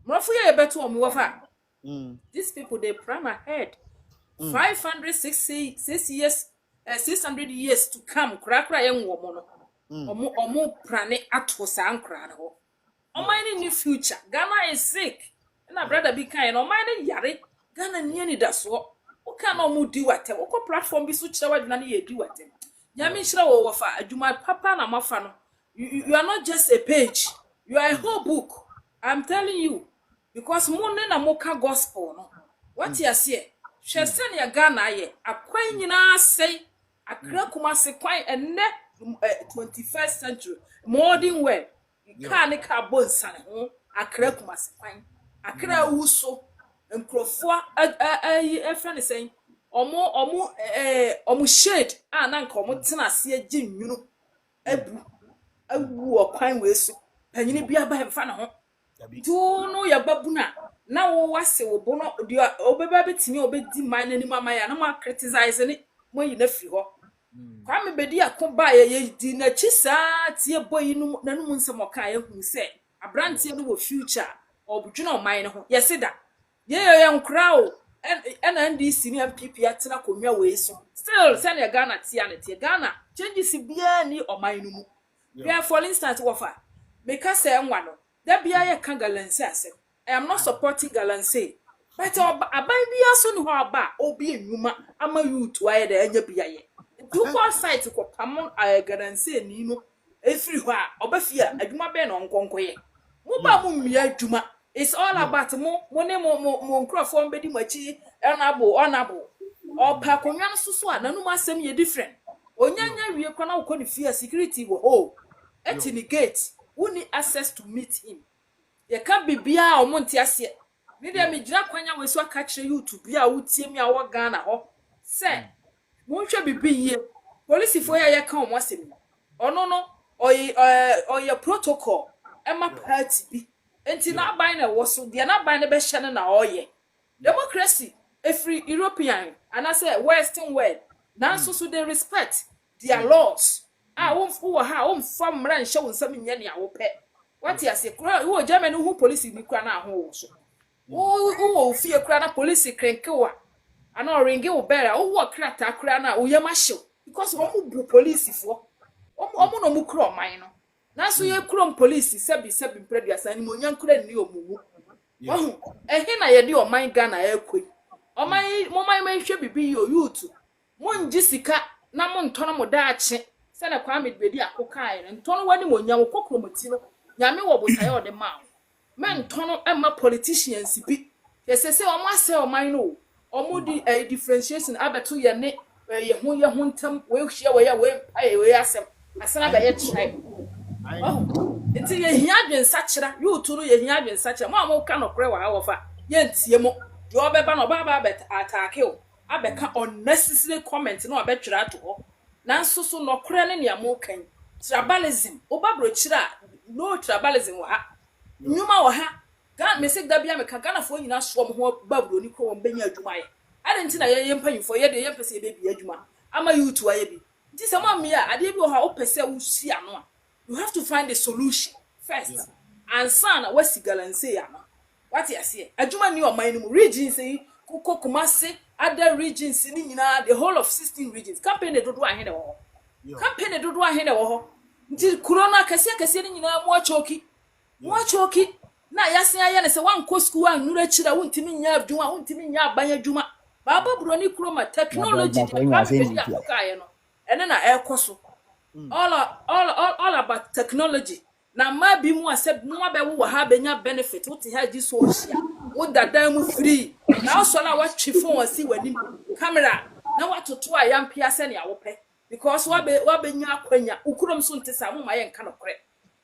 Mrofuya beto omuwafa. These people they plan ahead. 566 years, 600 years to come. Krakra young woman. Omu prane atosa ankra ho. Omine new future. Ghana is sick. And a brother be kind. Omine yare. Ghana nieni daso. Oka no mu di wate. Oko platform bi so chira na ye di wate. Nyame chira wo wafa adwuma papa na mafa no. You are not just a page. You are a whole book. I'm telling you. Because money na moka gospel no. What you say? She send ya Ghana ye. Akwan nyina say akra kuma se kwan enne 21st century modern way. Ka ne ka bonsa ne ho akra kuma se kwan. Akra wuso nkrofo friend say omo shade na nka omo tena ase agi nwunu abu awu okwan we so panyini bia ba hemfa na ho tu no ya babuna na wo wase wo bono dia obeba betimi obedi man nani mama ya na ma criticize ni mo yi na fi ho kwa me bedi akoba ye di na chisa tie boyi no nanu nsem oka ye hu se abrantie no wo future obudwuna oman no ho yesida ye nkra o NDC ni MPP atena konwa we so still send ya Ghana tia na tie Ghana changes bia ni oman no mu. Yeah, for instance, wafa. Make say enwa no. That bia ye kan galanse asem. I am not supporting galanse. But abai bia so ni ho aba obi enwuma ama youth wa ye da anya bia ye. Do for site ko pamon galanse ni no. Efiri ho a obafia adwuma be no nkonko ye. Mo ba mo mmia adwuma. It's all about mo ne mo nkrofo mbedi machi honorable. Opa konwa no susu a nanu asem ye different. Onyanya wie kwa na ukoni fear security wo ho. At in the gate, who need access to meet him. You can't be bia or Montiasia. Maybe I may drop when you so catch you to be a would see me our Ghana. Ho, say, won't you be here? Police for ya come once in. Oh no, or your protocol. Emma party be. Until not buying a wassail, they are not buying the best channel now. Ye democracy, a free European, and I say Western world. Now so they respect their laws. Won't fool her from ran showing some in Yania will pet. What you say, who German who police in the crana hose? Oh, fear crana police crankoa. And all ring you better, oh, what crata crana, oh, yamasho, because one will police for no mukro mine. Now so you crom police, sebi previous and Munyan couldn't know. Oh, and here I do my Ghana airquay. Oh, my may should be you too. One Jessica, Namon Tonomo Dache. Sena kwame bedi akokai ntono wani mo nya wokokro motino nyame wo botaye ode ma men ntono emma politicians bi yesese o ma se o man no o mu di differentiation abeto ye ne ye ho ntam we hia we ya we asem asana ba ye try oh enti ye hia dwen sachira you to no ye hia dwen sachira mo ka no kre wa ha wo fa ye ntie mo de obeba no baba bet attack o abeka unnecessary comment no abetwira ato ho nanso so no kre ne ne mo kan tribalism obabro chira no tribalism wa ha nyuma wa ha ga mesek da bia me ka Ghana fo nyina so mo ho babro ni ko benya adwuma ye adenti na ye mpanyifo ye de ye pese be bia adwuma ama youth wa ye bi nti se ma me a ade bi o ha o pese wo hia no a you have to find a solution first and sana wasi galanse ya no what you say adwuma ni o man no regions say Kumasi, other regions in the whole of 16 regions. Campaign do ahead of all. Campaign do ahead of all. Until Corona Cassia more choky. More choky. Now, yes, I am a one coast school and Nurachida won't mean ya Juma, won't mean ya by Juma. Baba Brony Chroma technology. And then I air coso. All about technology. Now, my be more said no about who have any benefit. What he had this social. Would that damn free. Now, so now what chiffon or see when camera. Now what to try young Piassani I will pay. Because what be ya quenya, who couldn't soon to some my young cannot credit.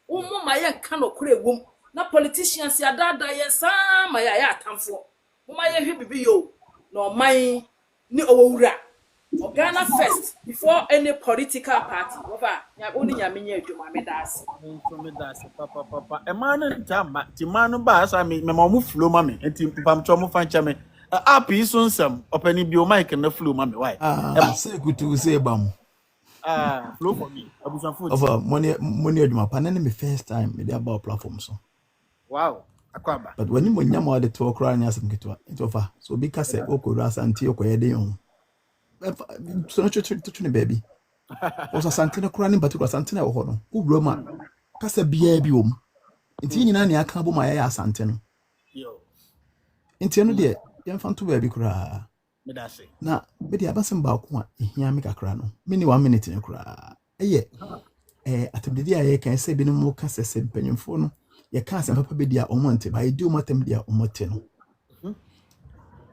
Oh, my young cannot credit womb. No politicians, ya dada, yes, my ya time for. My young be you. No, my ni owura. Ghana first before any political party. Over, ya only yaminya to my medas. Papa. A man in Tama, Timano Bass, I mean, Mamma flew mammy, and Tim Pam Chomo Fanchame. Happy soon some, opening your mic and the flu, mammy. Why? Say good to say, Bam. Flow for me. I was on foot. Over money of my panel, me first time, me about platforms. Wow, Aquaba. But when you want the talk crying as it over, so because I oku ras and tea or so not to baby. Was a Santana crying, but it was Santana or Hono. Who Roma? Cassa biabium. It's in any account my ass Santana. Yo. Intino dear, young fan to baby cry. Medasi. Now, Betty Abbasan Balcon, here make a crano. Many 1 minute in a cry. At the day I can say, be no more cassa said penny phone. Your cousin papa be dear on Monte, but I do matem dear on Moteno.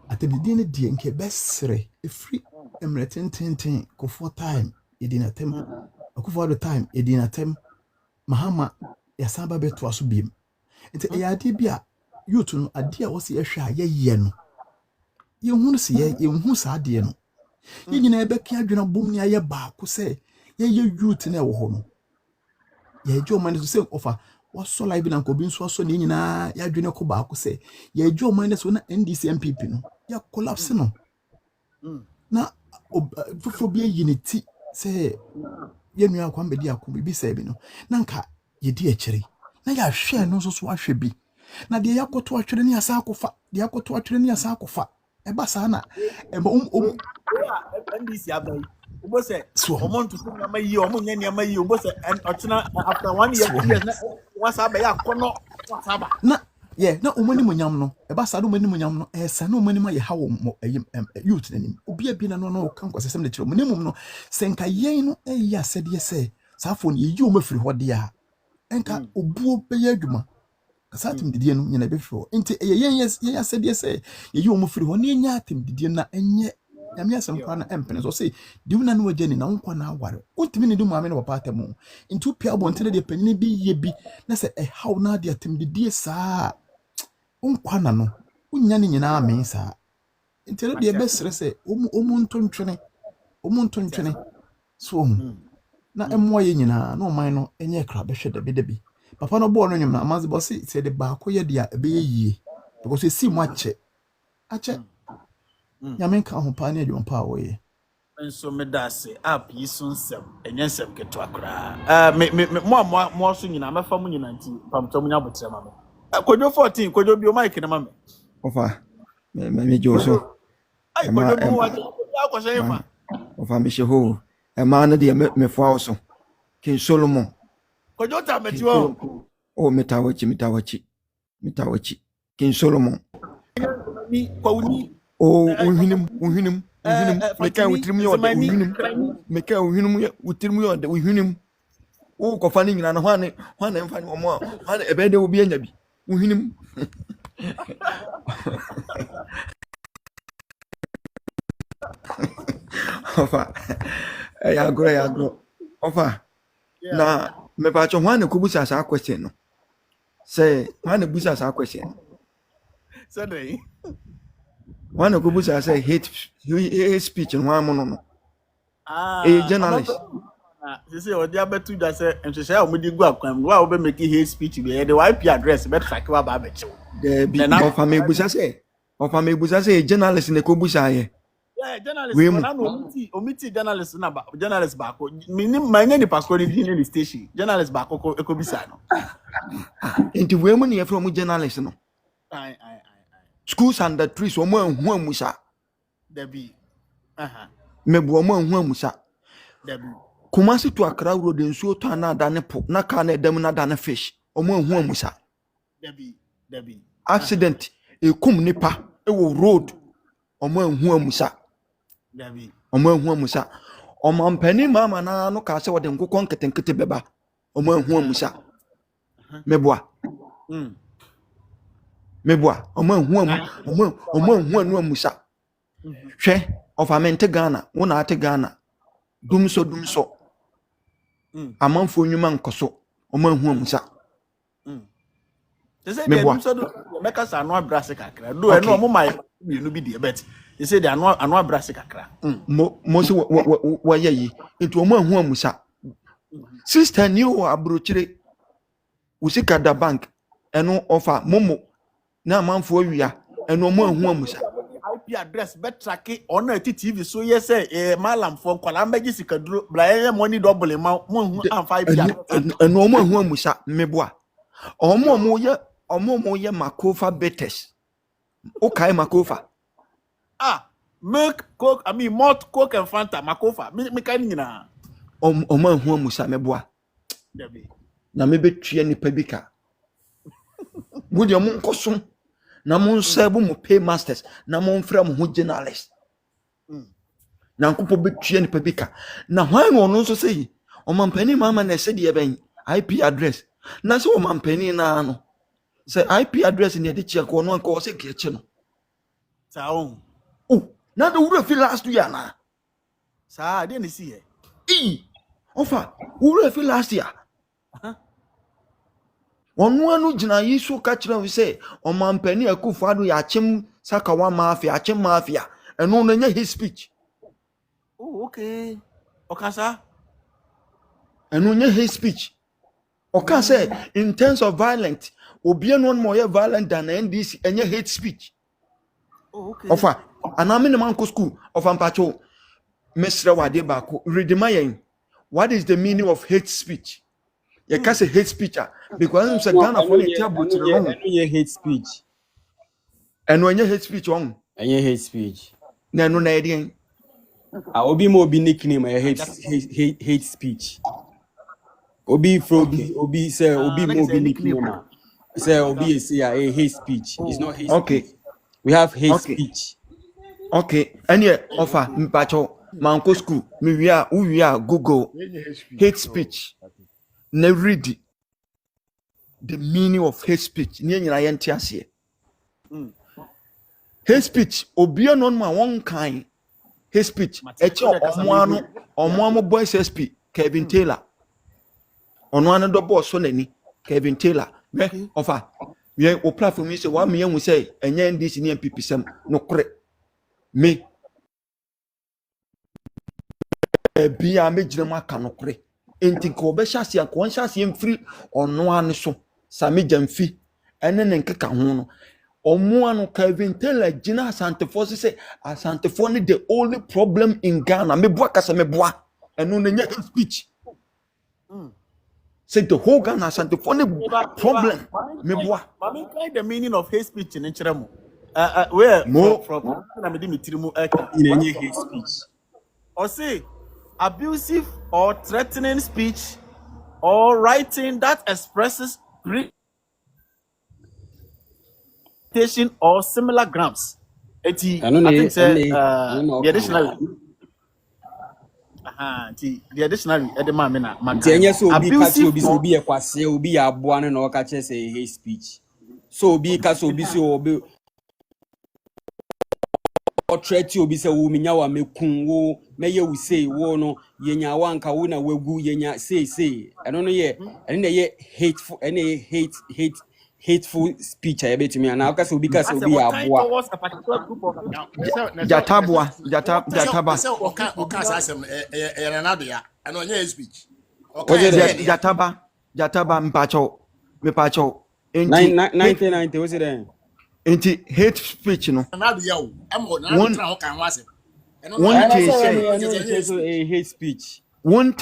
At the dinner dear and best sere, a free emretin tintin, go for time, it didn't attempt, a go for the time, it didn't attempt. Mahama, ya saba bet was beam. It's a idea, you to know a dear was a shy yen. You won't see ye, you who's a dear. You never can't do a boom near your back, who say, ye you to know home. Ye Joe managed to say offer. Was so like Uncle Bin so nina ya junior Kobaku say, ye Joe minus one NDC MPP no, ya collapse no. Na for be a unity say, ye knew how be dear could be saving no. Nanka, ye dear cherry. Na ya share no so what should be. Na the yako to a training a sarcofa, the yako to a training a sarcofa, a basana, NDC Abbey. Was it so? I want to see my year, you was and after 1 year. What's up? What's up? Na, yeah, no money munyam a basado money munyam no money my how youth in him. Be a bin no come was some little minimum no. Senka yen ya said yes, say, Safon you me free what dear. Enka obu payaduma. Satin did you before. Into yes, said yes, say, you me free one yatim did you not and yet. Some crown empenness or say, do not know Jenny now one hour. What minute do my men of Patamo? In 2 pair until the penny be ye be. Let's say a how now dear Tim the dear sir. Quanano, unyanning in our main sir. Until the best say, Omunton trene. So, now am why no minor, and ye crab shed the baby. Papa no born on your mamma's bossy said the barco dear be ye. Because you see much. I check. Yamen can pioneer your power. And so me da say up yi soon sem enye sem keto akra more so nyina me fa mu nyina nti pam to mu nya botre ma me kojo 14 kojo bi o mic na ma me ofa me joso ai kojo bi wa ya ko se fa ofa me sheho e ma na de me fo so King Solomon kojo ta me ti wo o metawachi King Solomon ni ko ni oh uhinim meka witrim yo de uhinim meka uhinim witrim yo de uhinim o ko fani nyina na hwane mfani omo hwane ebe de obi anya bi uhinim ofa ya agro ofa na me pa cho hwane ko busa sa question no say hwane busa sa question say one of Kubusa say hate speech and one mono. A journalist. You see, what the other two just say, and she said, "We did go up. Why we making hate speech? We had the IP address. Better like what Babette. The big of family Busa say, of family Busa say, journalist in the Kubusa. Yeah, journalist. We omiti journalist na ba journalist back. My name is Pascal in the station. Journalist back. Ekobisa no. Into women here from journalist no. Aye. Schools under trees, or more musa. There be. Maybe more musa. There be. Kumasi to a crowd road in so to another nepo, na cane demona than a fish, or more musa. There be. Accident, a cum nipa, a road, or more musa. There be. Or more musa. Or man penny mamma na no castle and go conquer and kitty or more musa. Meboa. meboa ɔmo anu amusa hwɛ ɔfamente Ghana wona ate Ghana dumso amanfo nyuma nkɔso ɔmo ahu amusa they say they dumso do make us anu abrase kakra do eno ɔmo mai bienu bi de bet they say they anu abrase kakra mo so wɔyɛ yi nti ɔmo ahu amusa sister ni o abrochire usika da bank eno offer momo na amanfo awia eno ɔmo ahu amusa IP address betrake on a TV so yes malam for kwala mbeji sikaduro bla money double ma mo hu amfa IP eno ɔmo ahu amusa meboa ɔmo ye makofa betes okay makofa milk coke I mean malt coke and fanta makofa me kan nyina ɔmo ahu amusa meboa na me betua nipa bi ka wo de ɔmo nkoso na mo nsabu mo pay masters na mo mfra mo ho journalist na nkopo betua nipa bi ka na hwan no nso sei ɔmampani mama na ɛsɛ de ɛbɛn IP address na sɛ ɔmampani na no sɛ IP address ne de chia ko no anka ɔsɛ keche no saon na de wura fi last year na sa de ne si he ofa wura fi last year Onu anu jina yisu ka kire we say omampani akufo ado ya achim sakawa mafia achim mafia eno no nya his speech okay okasa eno nya his speech oka say in terms of violent obi eno more violent than NDC enya hate speech okay ofa aname ne manko school ofa mpacho mesre wade bako reading what is the meaning of hate speech you can say hate speech because I'm saying Ghana for the table to wrong. Any hate speech. And when you hate speech wrong. Any hate speech. No idea. Obi mo be nickname hate speech. Obi from Obi say Obi mo be nickname. Say Obi say a hate speech. It's not hate okay. Speech. We have hate speech. Okay. And yeah, offer mpacho manko school me we are Google hate speech. Never read the meaning of hate speech. Hate speech, obi no ma one kind hate speech. Echo omwano boys SP Kevin Taylor. Onwano do boss so nani Kevin Taylor. Me offer. We o platform say wa me hu say enye ndc ne MPP sam no kore. Me bia me gina maka no kore. Enti ko be hyase an ko hyase mfiri ono ane so same jamfi ene ne nkeka ho no omo anu Kevin Taylor gina asantefo say asantefo ne the only problem in Ghana me boa kasa me boa eno ne nya speech say the whole Ghana asantefo ne problem me boa mami kind the meaning of hate speech in nchiremu where from na me di mitirimu in any hate speech or say abusive or threatening speech or writing that expresses irritation or similar grounds. I think the dictionary. The dictionary. Abusive obi e kwase obi aboa no na o ka che say hate speech. So obi ka so obi so obi o threat obi say wo minya wa mekun wo meye we say wo no yenya wa nka wo na wagu yenya say eno no ye eno na ye hateful eno hateful speech I bet me na ka so obi ka so obi aboa jataba oka asem Ronaldo ya eno nya speech jataba mpacho me pacho 1990 was it then enti hate speech no Ronaldo ya o emo na tra ho kan ho asem one say a hate speech one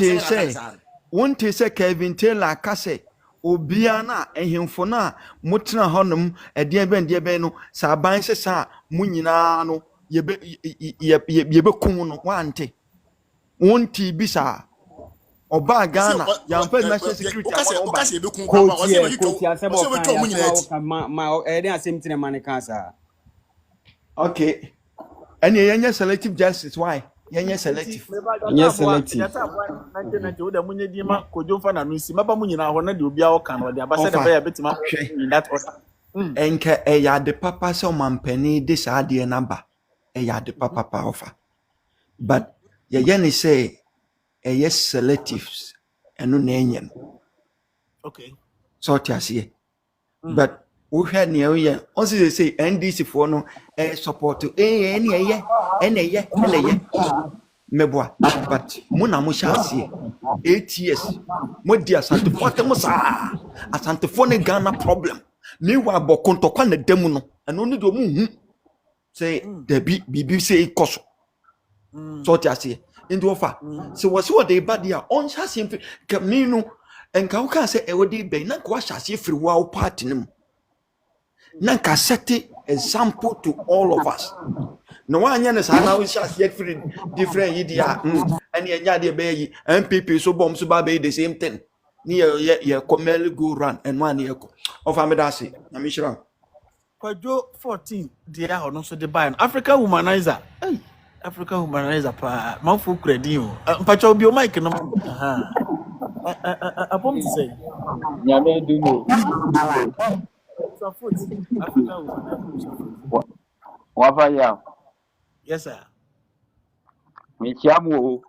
say Kevin Taylor ka say obia na ehemfo na motena honum ede ben no sa ban se sa munyina no yebe kun no wante wonti bisa oba Ghana yamfa national security oba se be kun kwa o se be to munyina ma ede asem tine man kansa okay and yenye selective justice why yenye selective yes selective na munye di ma kojo fa na no si maba munyina ho na de obi a o kan o de abasa de ba ya betima in that order enka eya de papa sɛ ɔmampani de saa adeɛ naba eya de papa pa ofa but yɛyɛ ne sɛ ɛyɛ selectives ɛno na ɛnyɛ no Okay. so ɔte aseɛ but wohwɛ nea woyɛ ɔnse sɛ sɛ NDC foɔ no support ɛne ɛyɛ meboa but mo na mo hyɛ aseɛ 8 years mo di asantefoɔ atam saa asantefoɔ ne Ghana problem meanwhile bɔkɔ ntɔkwa na da mu no ɛno ne deɛ ɔmo hu sɛ dabi biribi sɛ ɛkɔ so so ɔte aseɛ nti wɔfa sɛ wɔ sɛ wɔde ba deɛ a ɔnhyɛ aseɛ mfi kami no nka wo ka sɛ ɛwɔ de bɛn na nka wahyɛ aseɛ firi wo party no mu na nka set example to all of us no one yana sa na we shas yet free different idea and ya de be yi MPP so bomb so ba be the same thing ni ye commercial go run and one ye ko of amedase na me shira Kwajo 14 dia ho no so de buy African Humanizer African Humanizer pa manfo credit o mpacho bi o mic no apom to say Nyame do no. so foot African Humanizer Wafa ya. yes sir Me chiamu o.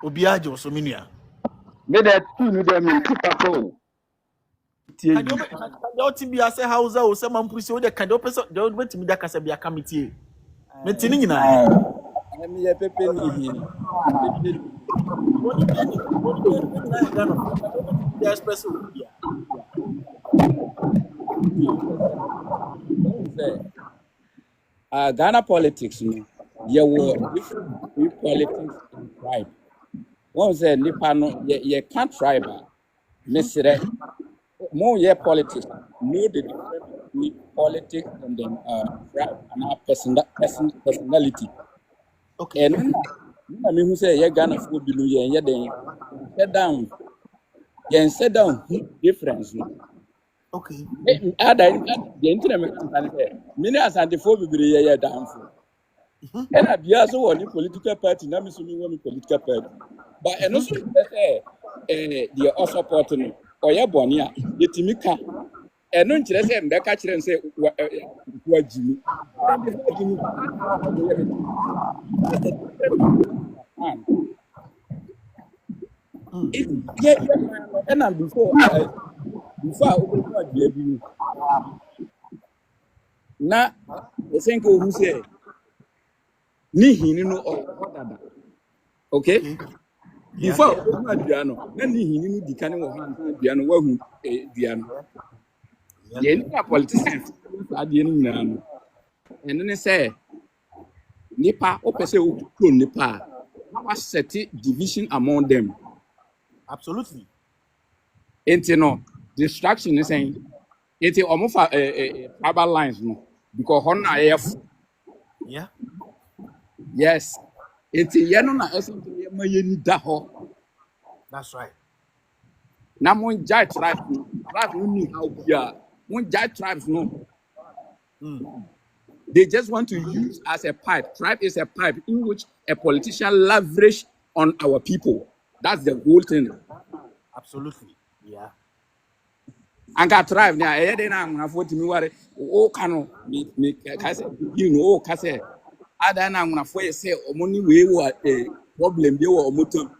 obi ajo so menua Me that two no dem me papa. Kade oti bi ase Hausa o se mamprusi o de kade o pese de o betimi da kasa bia committee metini nyina Me ye pepe ni bi. the espresso Ghana politics no ye were different politics and tribe. One say nipa no ye can't tribe. Mesere more ye politics know the difference between politics and then tribe and our personality. okay And I mean who say ye Ghana for be no ye den set down difference no. okay Ada the internet many asantefo bibiri ye down for. And I be also one political party na me so me one political party. But and also the also support no or ye boni a yetimi ka eno nkire se mbeka kire nse wajimi and before open the na I think who say ni hini no dada okay before open aduano na ni hini no dikane wo han aduano wahu aduano ye ni politicians ade ni nyina no eno ne say nipa opese o clone nipa na wa set division among them absolutely enti no distraction is saying enti omofa tribal lines no because hon na yeah yes enti ye no na essence ye ma ye ni da ho that's right na mon jai tribe no ni how bia mon jai tribes no they just want to use as a pipe. Tribe is a pipe in which a politician leverage on our people. That's the whole thing. Absolutely. Yeah. Anka tribe na dey na amnafo timi ware o kanu me kase you know o kase ada na amnafo ye say omoni we wo problem bi wo omotom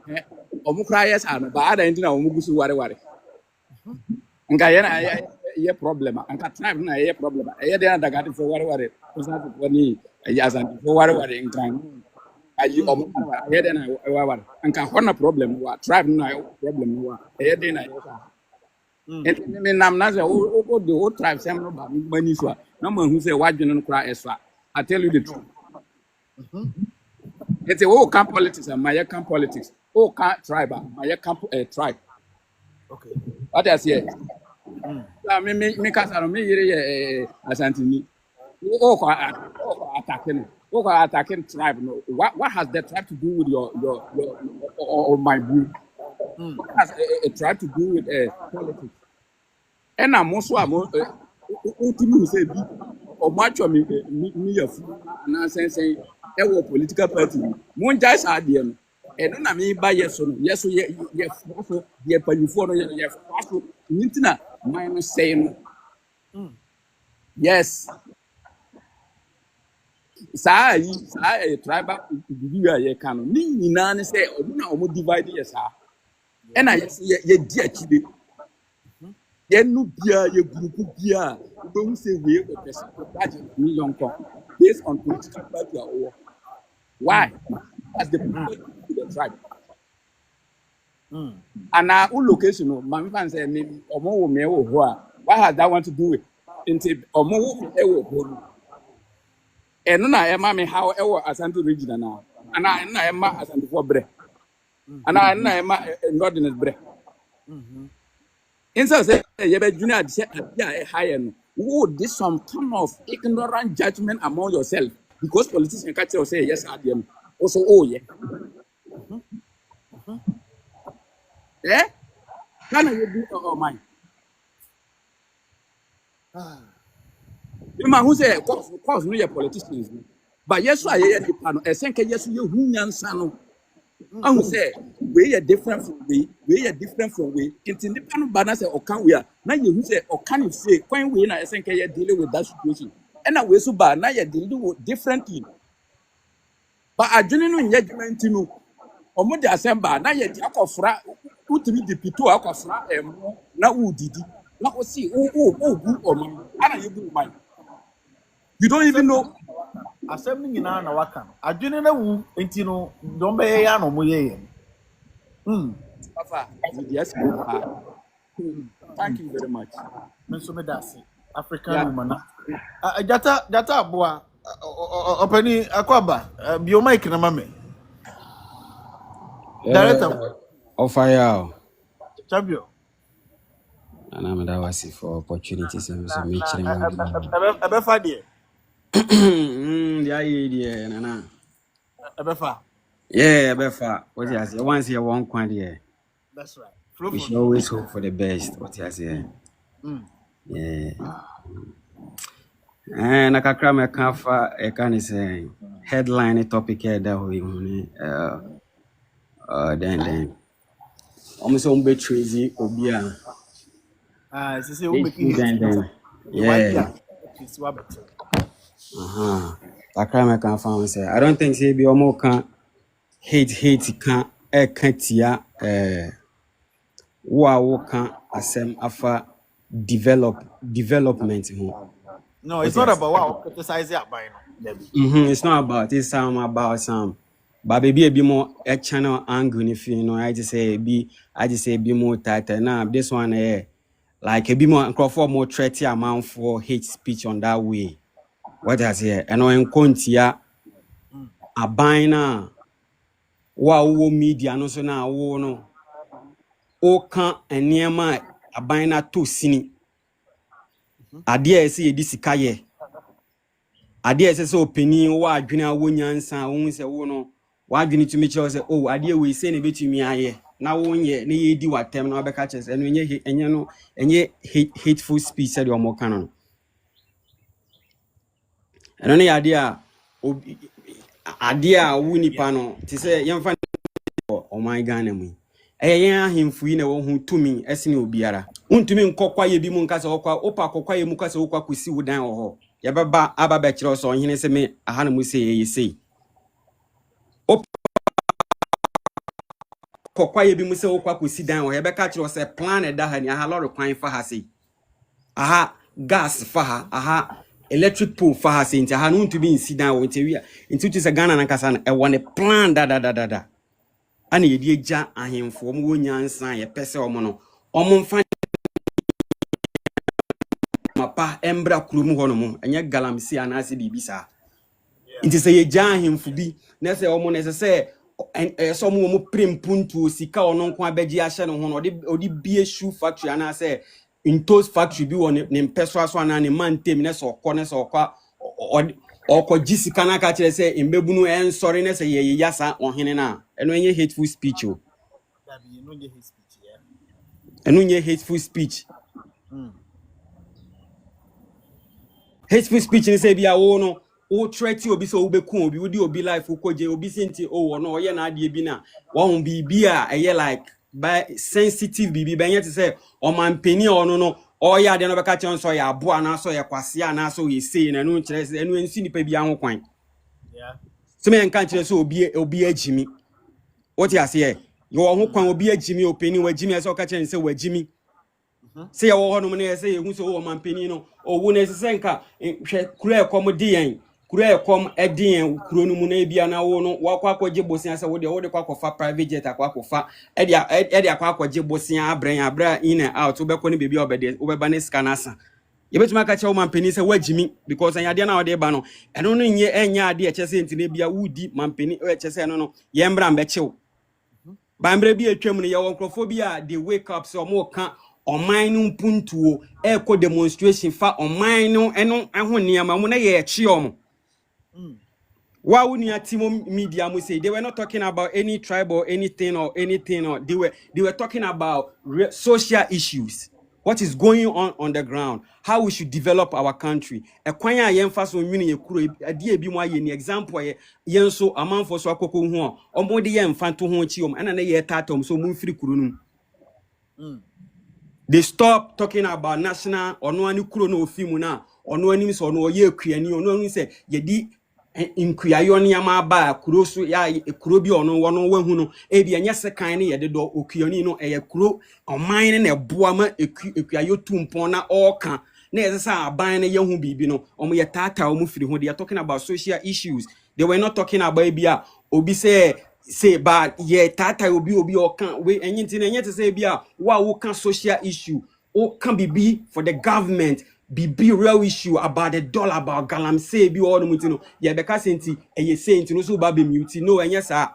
omukra yes anu ba ada ndi na omugusu ware anka ye na ye problem anka tribe na ye problem ye dey na daga fo ware osatu woni azanti fo ware nkan ayi omukra ye dey na ware anka hona problem wa tribe na problem wa ye dey na and me nam na say o the whole tribe say no ba mani so na ma hu say wadwene no kra eswa I tell you the truth it's a whole camp politics and my camp politics oh camp tribe my camp tribe okay what I say me kasa no me yire asantini oh attacking tribe no what has that tribe to do with your or my group what has a tribe to do with politics and I'm also ultimately say bi o macho me yafu na say e wo political party mon jai sa de no e no na me ba yeso no yeso ye so ye panifo no ye faso nintina man no say no Yes. Say tribal individual ye can ni nyina ne say omuna omo divide yes ah. And I ye di achibe. Ye nu bia ye group bia we who say we a person budget million con based on political party or why? As the people of the tribe. And our location, my man say, Omo me wo ho. What has that want to do with? Into Omo me wo ho. And no na ema me how e wo Asante region na. And na ema Asante for bre. And na ema Northerners bre. Instead say ye be junior dey higher no. Oh, this some kind of ignorant judgment among yourself because politicians catch you say yes at them. Also oh yeah. Eh? Can you do oh mine? You man who say cause no your politicians. But yes I hear the panel. I think yes you hu nyansa no. I will say we are different from we are different from we. Into the panel banner say or can we are now you who say or can you say when we na I think you dealing with that situation. And now we so bad now you dealing with differently. But I don't know in judgment no. Omo de assemble na ye di akofra utimi dipito akofra na udidi na o see gu omo ana you gu man you don't even know Assembly nyina na waka. Adwene na wu enti no don be ya no mo ye. Papa yes thank you very much Menso me dasi African woman. Jata aboa opani akwaba bio mic na mame. Director of fire. Champion. And I'm that was for opportunities and so make sure Abefa de. Yeah, yeah, nana. Abefa. Yeah, Abefa. What you say? Once you one quant here. That's right. We should always hope for the best. What you say? Yeah. And nakakra me kafa e kan say headline topic here that we then almost on be crazy obia say we make it yeah takra me kan fa say I don't think say be omo kan hate kan e kan tia wo kan asem afa development ho. No, it's not about what criticize it by no. It's not about it's about some. But baby be more a channel angle if you know I just say be more tighter. Now this one like a be more for more threaty amount for hate speech on that way. What I say and on kontia a bina wow media no so now no o kan eniema a bina to sini adia say disika ye adia say opini wa adwene wo nyansa wo se wo no wadwene to me che say oh adia we say na betumi aye na wo nye na ye di watem na obeka che say enye hateful speech say o mo kan no eno ne adia wo nipa no ti say yemfa o my Ghana mu yen ahemfu yi na wo hu tumi esene obiara untumi nkokwa ye bi mu nka se okwa opa kokwa ye mu ka se okwa kosi wo dan ho ye beba ababa kire so hene se me aha na mu se ye sei kokwa ye bi mu se okwa kosi dan ho ye beka kire se plan e da ha ni aha lorry kwan fa ha sei aha gas fa ha aha electric pole fa ha sei nti aha no untumi nsi dan ho nti wi nti tu se Ghana na kasa na e wone plan da ana ye die gya ahemfo mo wonyansa ye pese omo no omo mfa mapa embra kurum ho no mo enye galamsi anase bibisa nti se ye gya ahemfo bi na se omo na se so mo prempuntu sika ono nko abegi ahye no ho no odi bie shoe factory anase intos factory bi won ne mpeso aso ana ne mantem na se okọ na se okwa oko jisika na ka kire se embebunu ensori na se ye yasa ohene na eno enye hateful speech o eno enye hateful speech hateful speech ni se bia wo no o threat obi so obeku obi odi obi life ukoje obi senti o no ye na ade bi na wo hu bibia eye like by sensitive bibi benye te se o man peni ono no or ya de no beka che nso ya aboa na so ya kwase na so ye sei na no nkyere se enu ensi nipa bia ho kwan so me nka nkyere so obi agimi what you say you ho kwan obi agimi openi wagimi ese oka kire se wagimi se ya wo ho no na se ehu so wo mampeni no owu na ese nka hwe kura ekom di yen kura ekom edi yen kuro no mu na bia na wo no wakwa akwaje bosia se wo de kwa kofa private jet akwa kofa edi akwa akwaje bosia abra in and out wo be ko ne bebi obede wo be ba ne scanner asa yebetuma ka che wo mampeni se wagimi because anya de na wo de ba no eno no nye enya ade echese ntine bia wudi mampeni echese no yembra mbechew bambre bi atwam no ye wo nkrofobia they wake up so mo ka oman no mpuntuo eko demonstration fa oman no eno eho niam mo na ye echi omo wa woni atimo media mo say they were not talking about any tribe or anything or they were talking about social issues, what is going on the ground, how we should develop our country. Ekwan ya yemfa so nwini ye kuro ade ebi mo aye ni example ye yenso amanfo so akoko hu omo de yemfa to ho chi om ana na ye tatom so mo mfiri kuro nu. They stop talking about national ono ani kuro no ofimu na ono ani so ono ye akuani ono ani se ye di inkuayo ne ama ba kuro so ya kuro bi ono wono wahu no e bia nya sekan ne ye de do okuani no e ye kuro oman ne boa ma ekuayo tumpon na oka na ye sa aban ne ye hu bibi no omo ye tata omo firi ho. They are talking about social issues. They were not talking about bia obi say ba ye tata obi okan we enyinti na nyete say bia wa wo kan social issue o kan bibi for the government be real issue about the dollar about galam say bi all muti no ye beka senti eye say nti no so ba be mute no enye sa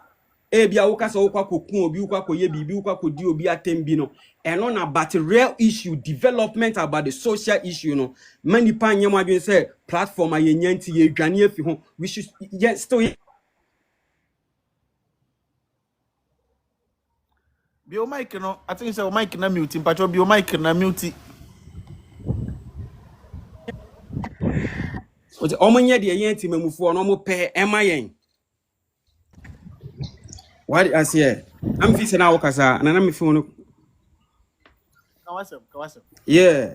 e bia wo kasa wo kwa kokun obi wo kwa koye bibi wo kwa kodi obi atem bi no eno na but real issue development about the social issue no many pa nyam adwen say platform aye nyanti ye dwane afi ho we should still bio mic no I think say mic na mute mpacho bio mic na mute oje omonye de yen timamufo no mo pe emayen what I say am fi se na wokasa na me fi no kawasem yeah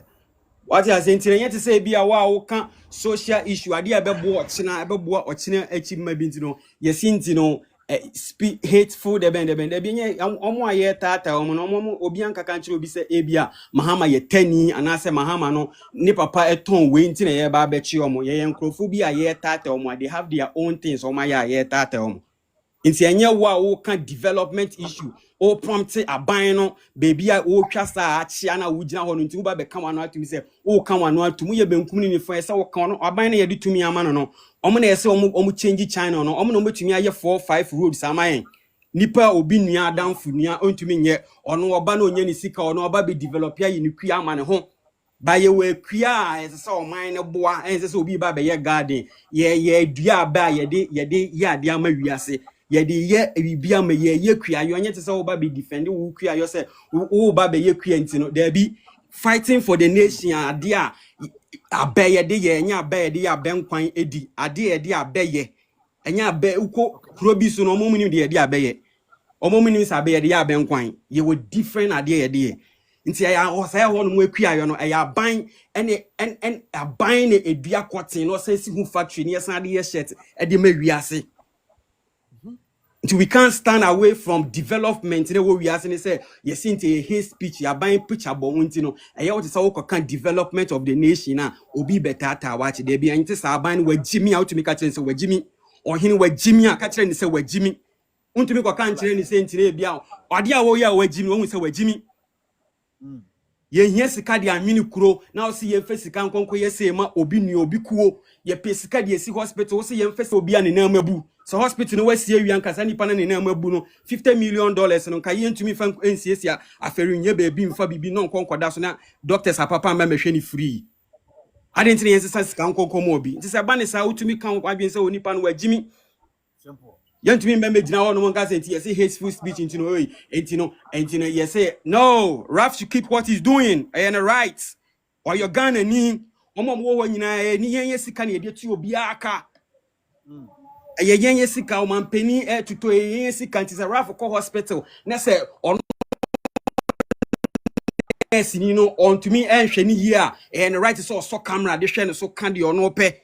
what I say ntire yen te say bia wa wo kan social issue ade ebebo ochina ebebo ochina achi mabi ntino yesi ntino speak hateful de ben de bi omo aye tata omo obi ankaka nchire obi se ebia Mahama ye tani anase Mahama no ni papa eton we ntine ye ba be chi omo ye nkrofo bi aye tata omo they have their own things omo aye tata omo nti enye wo kan development issue o prompt aban no baby a wo twa sa achia na wo gina ho no nti wo ba be kan wano atumi se wo kan wano atumu ye benkum ni fo ese wo kan no aban na ye de tumi ama no omo na ese omo change China no omo na omo tumi aye 4-5 roads amayen nipa obi nua adamfu nua ontumi nye ono oba na onye ni sika ono oba be develop ya ni kua ama ne ho ba ye we kua ese se oman ne boa ese se obi ba be ye garden ye dua ba ye de ya de ama wiase ye de ye bibia ma ye kua yo nye te se wo ba be defend wo kua yo se wo ba be ye kua ntino there be fighting for the nation ade a abaye de ye nya abaye de ya benkwan edi ade ye de abaye enya abaye uko kuro bi so no omomuni de ye de abaye omomuni sa abaye de ya benkwan ye wo different ade ye de nti ya osa ya ho no akua yo no ya ban en aban na edua koten no say si hu factory ne san de ye shirt e de ma wiase. We can't stand away from development. We are saying, say, yes, into his speech, you are buying picture, but no, I want to say, can development of the nation now, obi better to watch there be into Saban where Jimmy out to make a chance where Jimmy or him where Jimmy, I catch and say, where Jimmy, want to make a country and say, today be out, or dear, where Jimmy, when we say, where Jimmy. Yes, Kadia mini kuro now see your face can conquer yes, ma obi ni obi kuo ye pesika de si hospital see your face obi an namabu. So hospital no we see you anka sani pana ne namabu no $50 million no ka yen tumi fan NCS aferi nye baby mfa bibi no konkoda so na doctors apapa ma mehwe ni free. Adenti ne yensa sika nkonko mo obi. Nti se ba ne sa utumi kan adwen se onipa no wagimi. Simple. Yantumi mbembe jina ho no monka senti yes hateful speech intino yes say no Raf should keep what he's doing and right or your Ghana ni omo wo nyina ni yen sika na ye tu obi aka yen sika o mampeni tuto yen sika nti say Raf ko hospital na say ono lawyers you know on to me and sheni here and right so camera they share so candy or no pay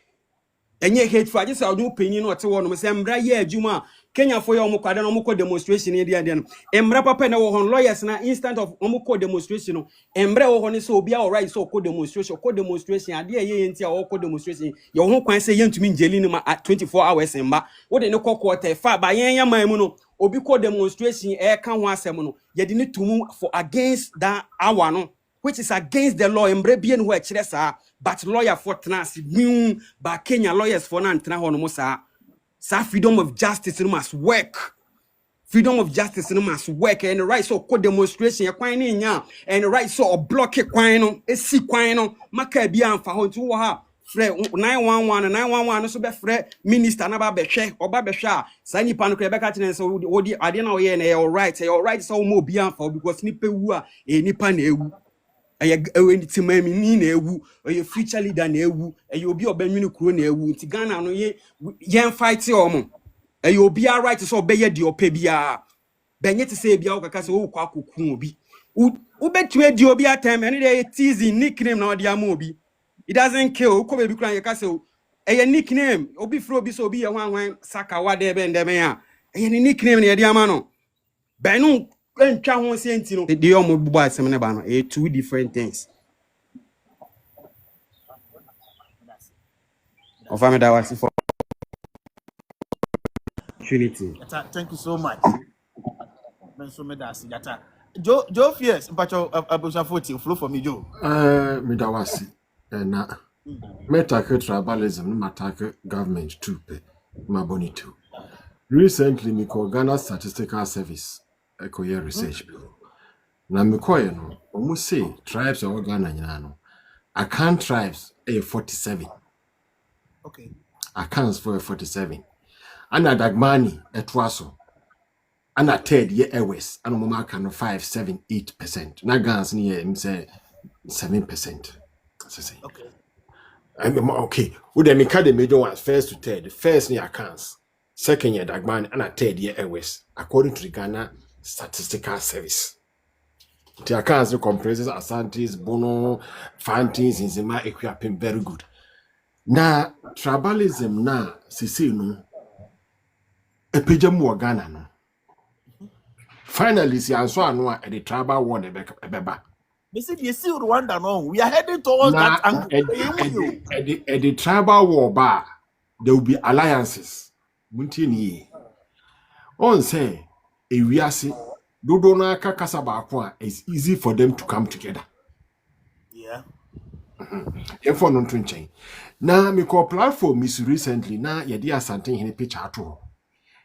enye hateful I just do opinion no te wo no say mbra ye adwuma Kenya for your kwada no moko demonstration e dia no mbra papa na wo hon lawyers na instant of moko demonstration no mbra wo hon so obi a right so ko demonstration ade ye ntia wo ko demonstration ye ho kwan say yentumi njeli no ma 24 hours mba wo de ne kokota fa ba yen yaman mu no obi ko demonstration e ka ho asem no ye de ne tumu for against that hour no which is against the law mbra bien ho a kire sa but lawyer for trans ba Kenya lawyers for na ntena ho no mo sa freedom of justice must work. Freedom of justice must work. And the right so co demonstration and the right so block it quino a see quino maka be an for to ha fre 911 and 911 so be fre minister na ba be hwe oba be hwe a sani pan ko be ka tene so odi ade na oye na your right so mo be an for because nipa wu a nipa na ewu any timami ni na ewu oye future leader na ewu obi obanwini kuro na ewu nti Ghana no yen fight omo obi a right so obeye de opa bia benye te say bia okaka so wo kwa kokun obi wo betu edi obi atem ene dey teasing nickname na odi am obi it doesn't kill ko be bi kran ye ka say nickname obi fro obi so obi ye hwan saka wade be ndeme a ni nickname na ye di ama no benu ntwa ho senti no the omo bubu asem ne ba no two different things of ameda wasi for opportunity. Thank you so much. Joe Fierce, Mpacho Abusa 40 flow for me, Joe. Midawasi. Na metake tribalism, matake government too. Maboni too. Recently, me call Ghana Statistical Service. Ecoyer Research Bureau. Na me call no. Almost say tribes are Ghana nyano. Akan tribes 47. Okay. Akans for 47. Ana Dagmani etwaso. Ana Ted ye Airways. Ana mama can 5, 7, 8%. Na Gans ni ye say 7%. Okay. Okay. Would the Mika the major ones first to third. First ni Akans. Second year Dagmani ana Ted ye Airways. According to the Ghana Statistical Service. The accounts comprises Asantis, Bono, Fantis, Inzima, Equiapim, very good. Na tribalism na sisi no epejamu Ghana no. Finally, si anso anwa the tribal war ebeba. Me see you see Rwanda no. We are heading towards that angle. The tribal war ba there will be alliances. Munti ni. On say ewiase dodo na kakasa ba kwa it's easy for them to come together. Yeah. Therefore no ntwenchen. Na me call platform miss recently na ye dey asante hene picture ato.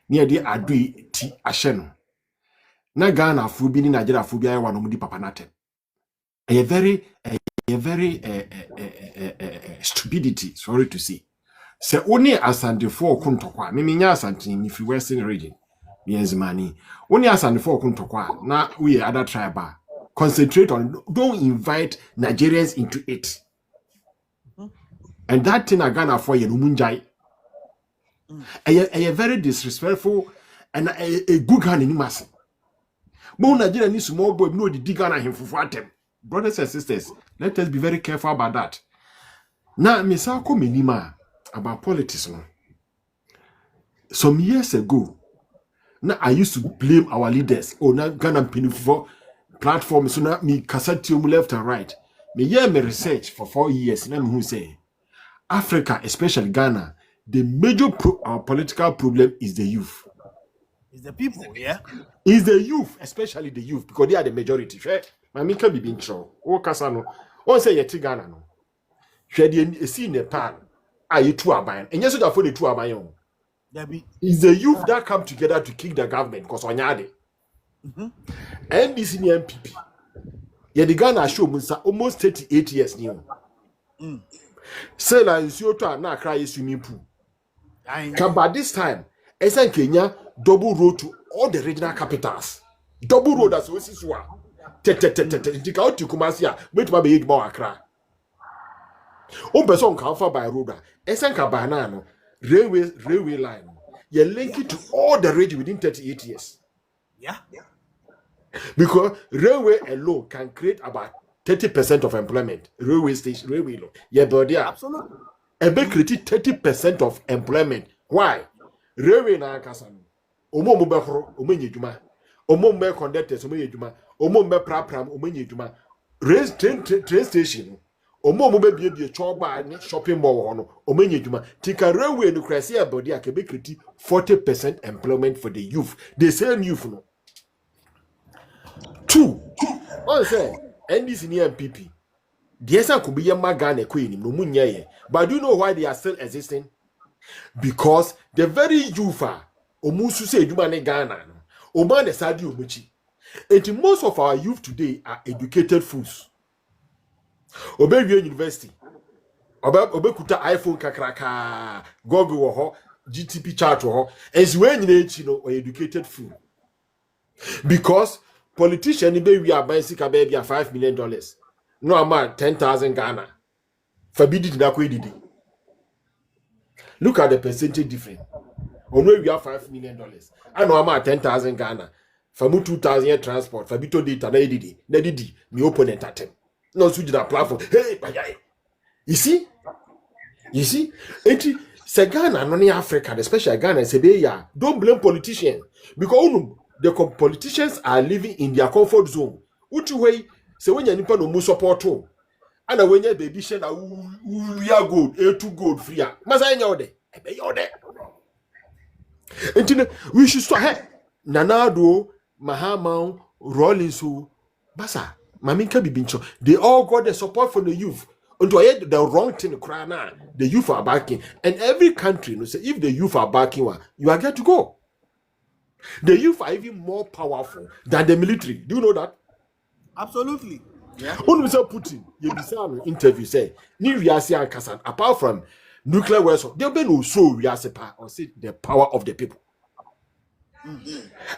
Na ye dey adui ti ahye no. Na Ghana fu bi ni Nigeria fu bi aye wa no mudi papa natem. A very stupidity, sorry to say. Se oni asante fo okuntokwa me nya asante ni fi western region. Yenzimani. Oni asante fo okuntokwa na we other tribe concentrate on, don't invite Nigerians into it. And that thing Ghana for you munjai. A very disrespectful and a good hand in mass. Mo Nigeria ni small boy no the Ghana him for them. Brothers and sisters, let us be very careful about that. Now, Misa ko minima about politics. No? Some years ago, now I used to blame our leaders. Oh, now Ghana pinfo platform so now me cassette left and right. Me me research for 4 years. Now who say Africa, especially Ghana, the major political problem is the youth. It's the people, yeah. It's the youth, especially the youth, because they are the majority. Right? Mami can be being true. Oh, Kasano. Oh, say yeti Ghana no. Shedi see Nepal. Are you two abayan? And yes, that for the two abayan. It's the youth that come together to kick the government because on yade. NDC and MPP. Yeah, the Ghana show almost 38 years new. Say la insuota na cry swimming pool. By this time, SN Kenya double road to all the regional capitals. Double road as we see swa. Tika oti kumasia wait ma be yid mo akra. O person can fa by road. SN ka by na railway line. You link it to all the region within 38 years. Yeah. Because railway alone can create about 30% of employment. Railway station, railway law. Yeah, but yeah. Absolutely. A big create 30% of employment. Why? Railway na kasano. Omo mo be horo, omo nye dwuma. Omo mo be conductors, omo nye dwuma. Omo mo be prapram, omo nye dwuma. Train station. Omo mo be bie choba ni shopping mall hono, omo nye dwuma. Tika railway no krasi abodi a be create 40% employment for the youth. The same youth no. Two. What say? NDC ni MPP. Diesa could be a magane queen, no munye. But do you know why they are still existing? Because the very youth are omusu say jumane Ghana. Oman de sadi omuchi. And most of our youth today are educated fools. Obe university. Obe kuta iPhone kakraka. Google woho. GTP chart woho. And so when you know educated fool. Because politicians we are buying sick baby $5 million. No amount 10,000 Ghana. Forbidden na didi. Look at the percentage difference. On where we have $5 million. I know amount 10,000 Ghana. For me 2,000 transport. For bito data na didi. Na didi. Me opponent at him. No switch that platform. Hey, bayai. You see? Enti se Ghana no ni Africa, especially Ghana se be ya. Don't blame politicians because the politicians are living in their comfort zone. Utu way se when nipa no mu support o. Ana when ya baby share na we are gold, A2 gold free. Masa enya ode. Ebe yode. Enti we should start hey. Nanado, Mahama, Rollins who Basa, Maminka Bibincho. They all got the support from the youth. Until I the wrong thing cry now, the youth are backing. And every country, you know, say if the youth are backing, you are get to go. The youth are even more powerful than the military. Do you know that? Absolutely. Yeah. When we say Putin, you be interview say, ni Riasi and Kasan, apart from nuclear weapons, there be no so Riasi or say the power of the people.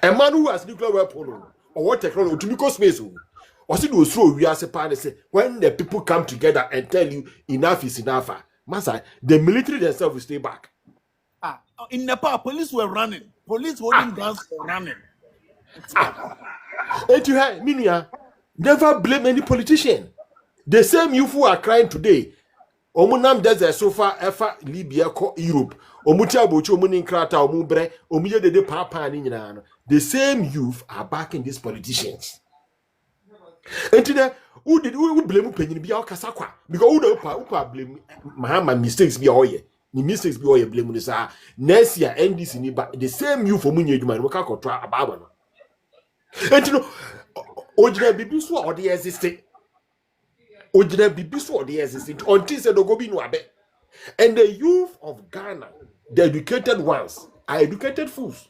A man who has nuclear weapon or what technology to make space. Or see those throw Riasi and say when the people come together and tell you enough is enough, Masa, the military themselves will stay back. In Nepal, police were running. Police holding guns for running. And you have Minia, never blame any politician. The same youth who are crying today. Omunam desert so far ever Libya ko Europe. Omutia bochu omunin krata omubre omuye de papa ni nyina. The same youth are backing these politicians. And today, who blame penny be our kasakwa? Because who blame Mahama mistakes be all ye. Ni mistakes be all ye blame this. Next year, NDC ni ba the same youth for munye juma waka kontra ababa. And you know, ojina bibi so or the existing. Ojina bibi so or the existing until se do go bi no abe. And the youth of Ghana, the educated ones, are educated fools.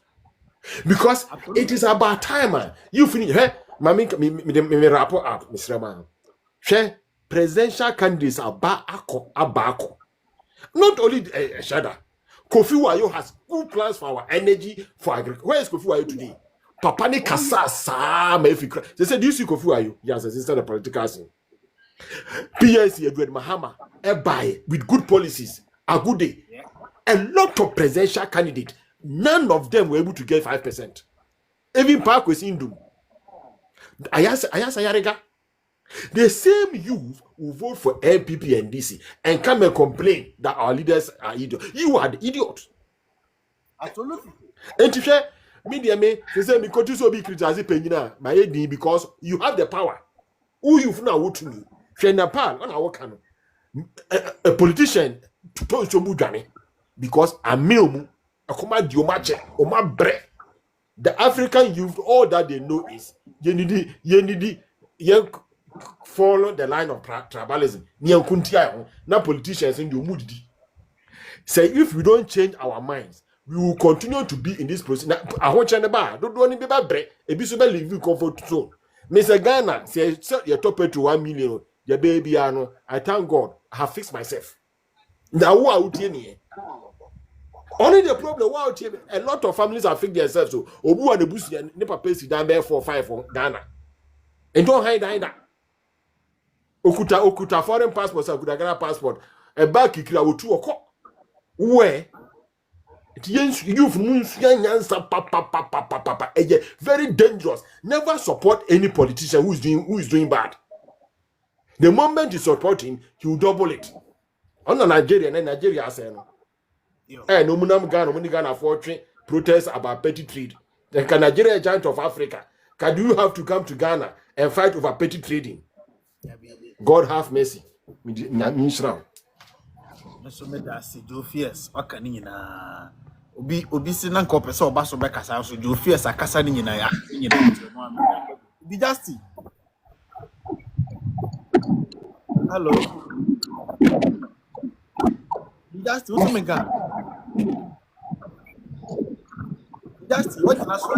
Because it is about time, you finish. Hey, me rapport up, Mr. Man. Share presidential candidates are abako. Not only Shada. Kofi Wayo has good plans for our energy, for agriculture. Where is Kofi Wayo today? Papa ni kasa sa me fi. They said, do you see Kofi Wayo? Yes, assistant the political scene. PSC Edward Mahama, buy with good policies, a good day. A lot of presidential candidates, none of them were able to get 5%. Even Park was in doom. Ayasa, the same youth who vote for MPP and DC and come and complain that our leaders are idiots. You are the idiot. Absolutely. And to share, media me, they say, because so be criticizing Penina, my AD, because you have the power. Who you now vote to me? Nepal, on our canon. A politician to tell you Johnny because a meal, a command you match or my bread. The African youth, all that they know is you need follow the line of tribalism. Now politicians in the mood. Say if we don't change our minds, we will continue to be in this process. I want you bar. Don't do any bread. A bit of living comfort zone. Mr. Ghana say your top to 1 million. Your baby, I thank God I have fixed myself. Now who are you? Only the problem, a lot of families have fixed themselves. So, Obu and the Busi and Nepal pays down there 4 or 5 for Ghana. And don't hide either. Okuta foreign passport, Okuta Ghana passport, a back kick out 2 o'clock. Where? Youth very dangerous. Never support any politician who is doing bad. The moment you support him, he will double it. On Nigeria, and Nigeria say no. No munam Ghana for protests about petty trade. Then can Nigeria a giant of Africa? Can you have to come to Ghana and fight over petty trading? God have mercy. So me da si Joe Fierce aka ni nyina obi si na nko pese oba so be kasa so Joe Fierce akasa ni nyina ya nyina obi just hello just what's me ga just what na so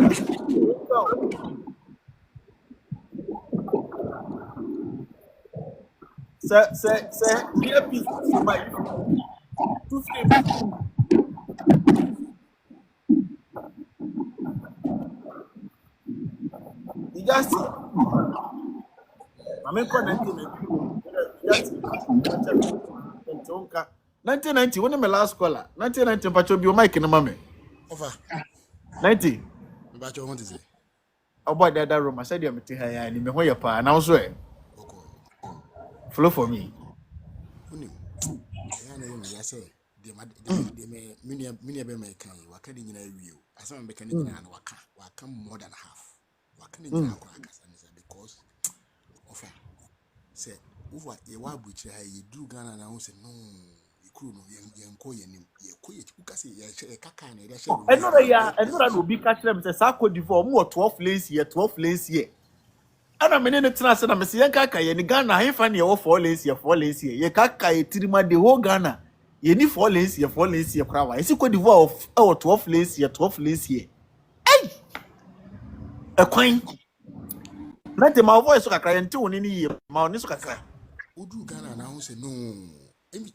say here peace by two frame just I'm ko 1990 when my last caller 1990 pacho bi o mic na mame over 90 pacho want to say about the other room I said you me ha ni me ho ye pa na so e flow for me uni ya na me ya say de me be me kan waka de nyina wieo asem be kan nyina na waka more than half waka ni nyina kwa akasa ni because of say over ye wa buchi ha ye du Ghana na ho say no ikuru no yenko yenim ye koye ukase ye kaka na ye she enora no bi ka kire me say sa Cote d'Ivoire mu 12 lanes here ana menene tena se na me se yenka ka ye ni Ghana hefa na ye wo 4 lanes here ye kaka ye tirima de ho Ghana ye ni 4 lanes here kra wa ye si Cote d'Ivoire o 12 lanes here hey e kwan Nante my voice so kakra yente woni ni ye ma oni so kakra udu Ghana na ho say no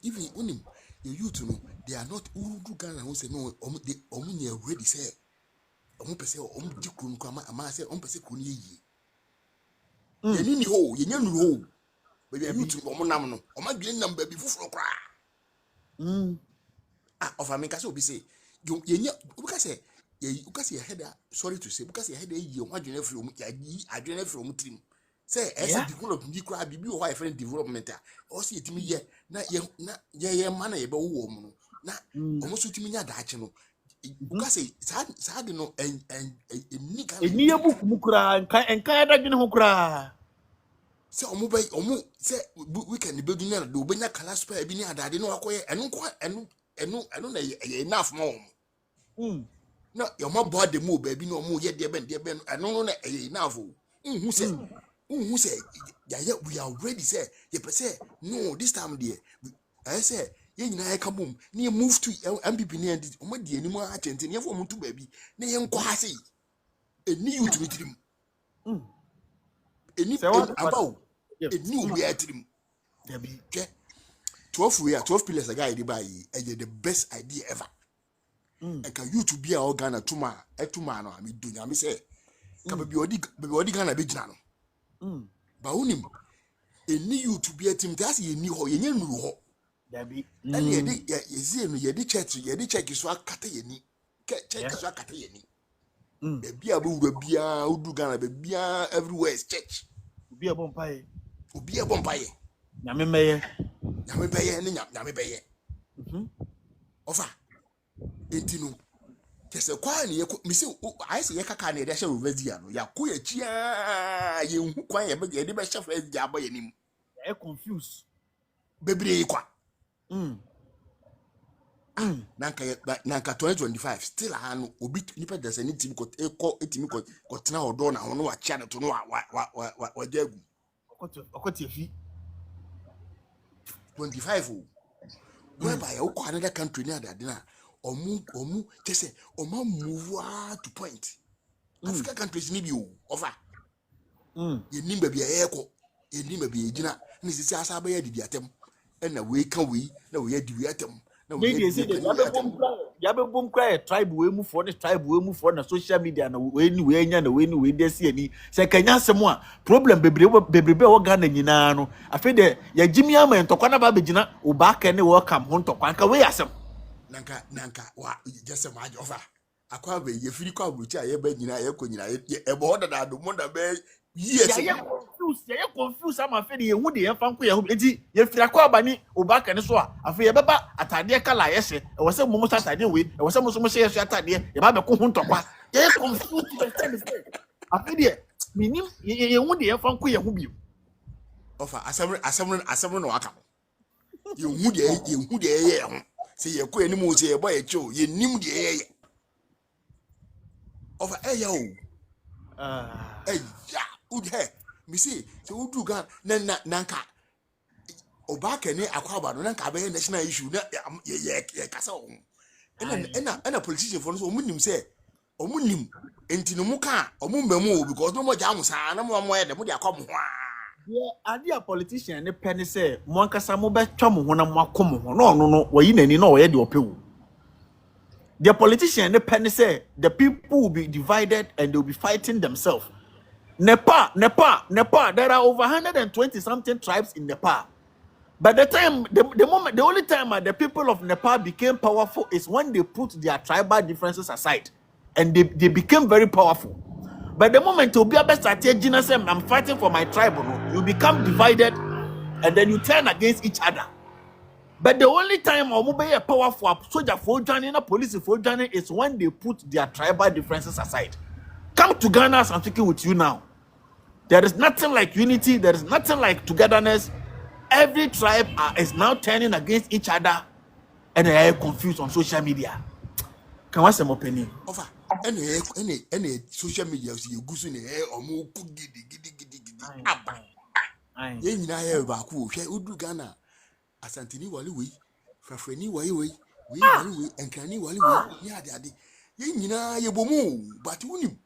even unim your youth no they are not udu Ghana ho say no omu nye ready say omu pese omu di kru ko ama say omu pese kru ni yi ye ni ho ye nya nuru ho be be youth omu nam no omu adwene nam ba bi fufuro kra of America say obi say ye nya obi say because your head sorry to say because your head you adwene free omu ya adwene free omu trim say as develop ni kra bibi o why friend development o say etimi ye na ye man na ye be wo mu no na omo so timi nya daache no because say de no ni ye book mu kra enka da dwene ho kra say omo say weekend be dunya do be nya kala spa bi ni adade no akoye enu na ye enough mo no your mom bought the move baby no more yet dear ben no enough who say yeah we are ready say you say no this time dear I say ye nyina come boom near move to MPP near the omadi animo agent near for mutu baby na ye nkwa say eni you to meet him eni about eni we at him 12 pillars a guy dey buy the best idea ever. And can you to be a Ghana tuma no ami do ami say ka be odi Ghana be gina no ba unim eni you to be a team that's ye ni ho ye nya nuru ho dabi and ye dey no ye dey check so akata ye ni check so akata ye ni be bia be wura bia udu Ghana be bia everywhere is church obi e bompaye nyame beye ni nyame beye ofa entinu kese kwa ni me say I say kaka na dey share overdia no ya ko ya chia ye hu kwan ye be dey be share overdia aba ye nim e confuse bebre kwa nanka 2025 still no obi nipa dasa ni team ko etimi ko tena odo na hono wa chia to no wa jagu okoti fi 25 whereby you ko another country na that na omu just omu move to point African countries ni bi o over ye nimba bi ayeko ye nimba bi ejina ni sisi asa ba ya di atem na we kan we na we ya di atem na we ya be bom kra tribe we mu for na social media na we ni we nya na we ni we dey see ani se kanya asem a problem bebrebe o Ghana nyina no afi de ya jimi ama ntokwa na ba begina oba ka ne welcome ho ntokwa ka we asem nanka wa just ma over akwa be ye firi kwa buchi aye ba nyina ye ko nyina ye e bo da do mo da be yes Yeah, confused. I'm afraid you would have found queer. If you're quite bunny, or back and so. I feel about a tiny color. Yes, it was a moment that I did with. It was almost so much as I did. If I'm a cohunta, yeah, confused. I feel it. Meaning, you would have found queer who you offer assembly no aka. You would ye say ye ko enimu say ye boy cho ye nim de ye offer yo ya ud he me say so udu gan na nka obaka ni akwaba no nka be national issue na ye kasa o ena politician for so omunim say omunim enti no muka omumbamu because no mo jam sa na mo ye de mo de akom ho yeah, are a politician ne penny say Monkasa mo be twa mo ho na mo akom ho no wayi nani no ye de opewu. The politician ne penny say the people will be divided and they will be fighting themselves. Nepal, there are over 120 something tribes in Nepal. But the only time the people of Nepal became powerful is when they put their tribal differences aside. And they became very powerful. But the moment to be a best strategy, I'm fighting for my tribe, you become divided and then you turn against each other. But the only time a powerful soldier for joining a police for joining is when they put their tribal differences aside. Come to Ghana as I'm speaking with you now. There is nothing like unity. There is nothing like togetherness. Every tribe is now turning against each other and they are confused on social media. Can I say my opinion? Any social media you go to omo ku gidi aba. Ye nyina ye ba ku hwe udu Ghana asantini wali we frafreni wali we enkani wali we ni ade ye nyina ye bomu but unim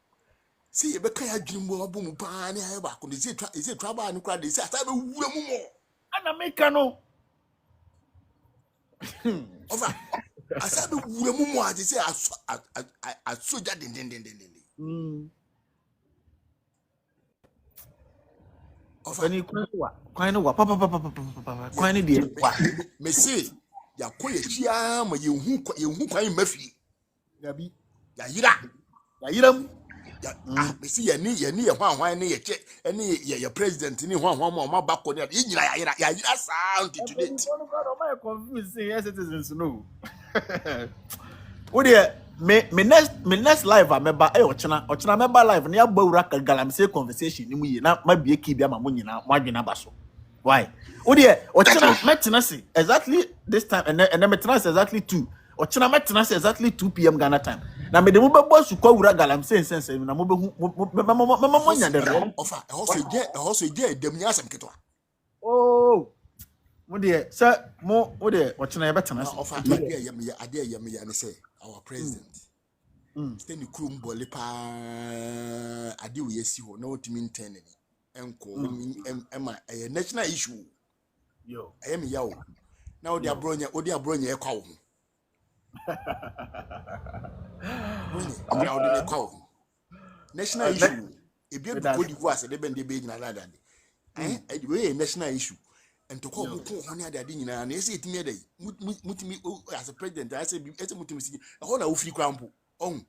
see ye be kan adwinmo abomu pa ni aye ba ku dey say trouble no kra dey say asa be wura mu mo ana make no over asa be wura mu mo ade say a soldier den over ni kwani wa papa kwani die wa me say ya koye chia ma ye hu kwan mafi gabi ya yira ya me see ye ni hwan ni ye che eni ye president ni hwan ma ba ko ni ye nyira ya yira sound to date my confused say yes citizens no me next live ameba ochina member live na agbawura ka galamsey conversation ni mu yi na ma bie ki bia ma mu nyina mo adwena ba so why ochina metena say exactly this time and metena say exactly 2 ochina metena say exactly 2 p.m. Ghana time na me de mu bebo su kwa wura galamsey sense na mo behu mo nya de re offer also je dem nya asem ketwa oh sir mo ochina ye betena say offer ade ya ne say our president stand krum bole pa ade we yesi ho na otimi ntene ni enko ema a national issue yo ayem yawo na odi abronya e kwa wo odi ne kwa wo national issue e bia do di voice de bende be nyina dada de we national issue entoko mu ko ho ne ade nyina na ese etimi ade mutimi as a president I say mutimi si ho na wo free krampo on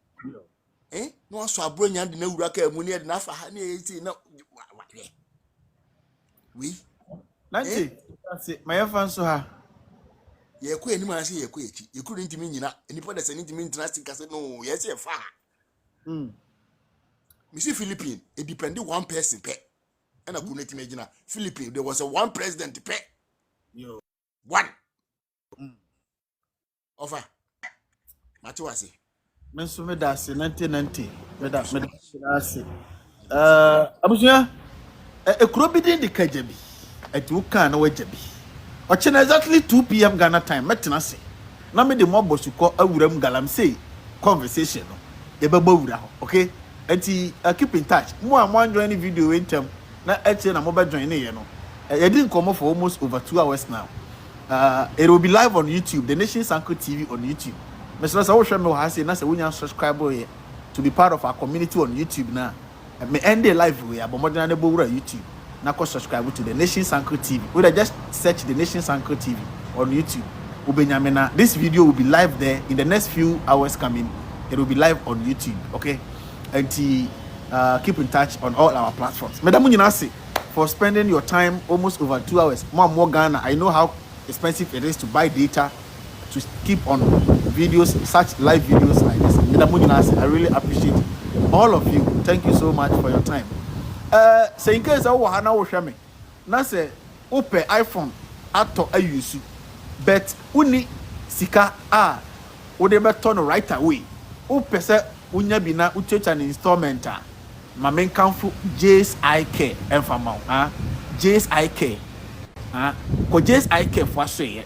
no aso abronya de na wura ka mu ne de na fa ha ne eti na we nanti my fan so ha ye ko eni ma se ye ko echi ye kuru ntimi nyina enipa da se ntimi interesting ka se no ye se fa mi si Philippine it depend one person pe and aku netimi gina Philippine there was a one president pe yo one offer mati wase menso me da se 1990 me da se abusuya ekuro bi din de kajabi ati uka na wajabi ochina exactly 2 p.m. Ghana time metena se na me de mo bosuko awuram galamsey conversation no e beba wura ho okay ati keep in touch mo join any video intem na eche na mo be join ye no e didn't come for almost over 2 hours now it will be live on YouTube, the Nation Sanko TV on YouTube. Mr. Sawo me ha say na say wonya subscribe here to be part of our community on YouTube now. Me end the live we abomodana na bowura YouTube. Na ko subscribe to the Nation Sanko TV. We just search the Nation Sanko TV on YouTube. Ubenyamena, this video will be live there in the next few hours coming. it will be live on YouTube, okay? And keep in touch on all our platforms. Madam Munyanasi, for spending your time almost over 2 hours. More Ghana. I know how expensive it is to buy data to keep on videos, such live videos like this. Madam Munyanasi, I really appreciate all of you. Thank you so much for your time. So in case I will share me, now say open iPhone ato ayusu, but uni sika would ever turn right away. Open say unya bina uchecha an installment. Mamen kanfu J's I care and for mount J's I care ko J's I care for say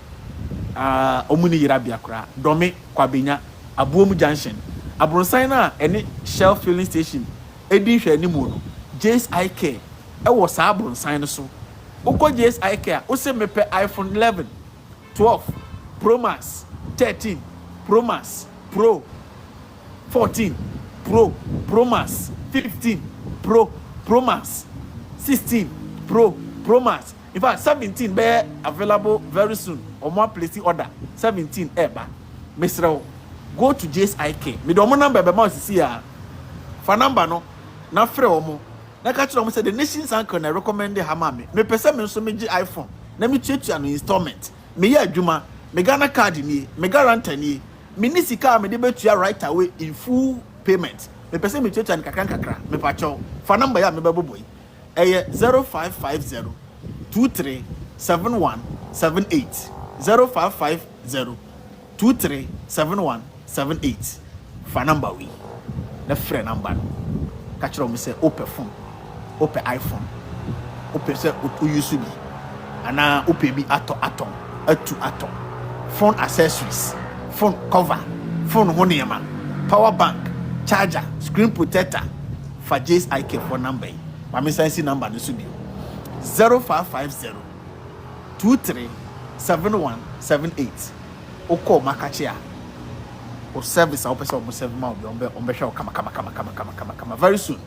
omuni yirabia kra domi kwabenya abuomu junction abronsan na any Shell filling station edi hwe ni mu no J's I care e wo sa abronsan no so uko J's I care o se mepe iPhone 11 12 Pro Max 13 Pro Max Pro 14 Pro Max 15 Pro Max 16 Pro Max. In fact, 17 be available very soon. Or more placing order 17 eba. Mr. Go to JSIK. Me do mo number be ma see ya. For number no na frɛ omo. Na ka kyerɛ omo say the nation's anchor na recommend Mahama me. Me pese me so me gi iPhone. Na me tuatua no installment. Me ya adwuma, me Ghana card ni, me guarantee ni. Me ni sika me de betua right away in full payment. Me pese me tuatua kakra me pacho fa number ya me beboboy eye 0550 237178 0550 237178 fa number we na frɛ number ka kyerɛ me say open phone open iPhone open say o use bi ana open bi ato phone accessories phone cover phone honeyama power bank charger, screen protector for J's IK for number. My sense number this will be 0550 237178. Oko makachia. O service I open almost 7 months on show come very soon.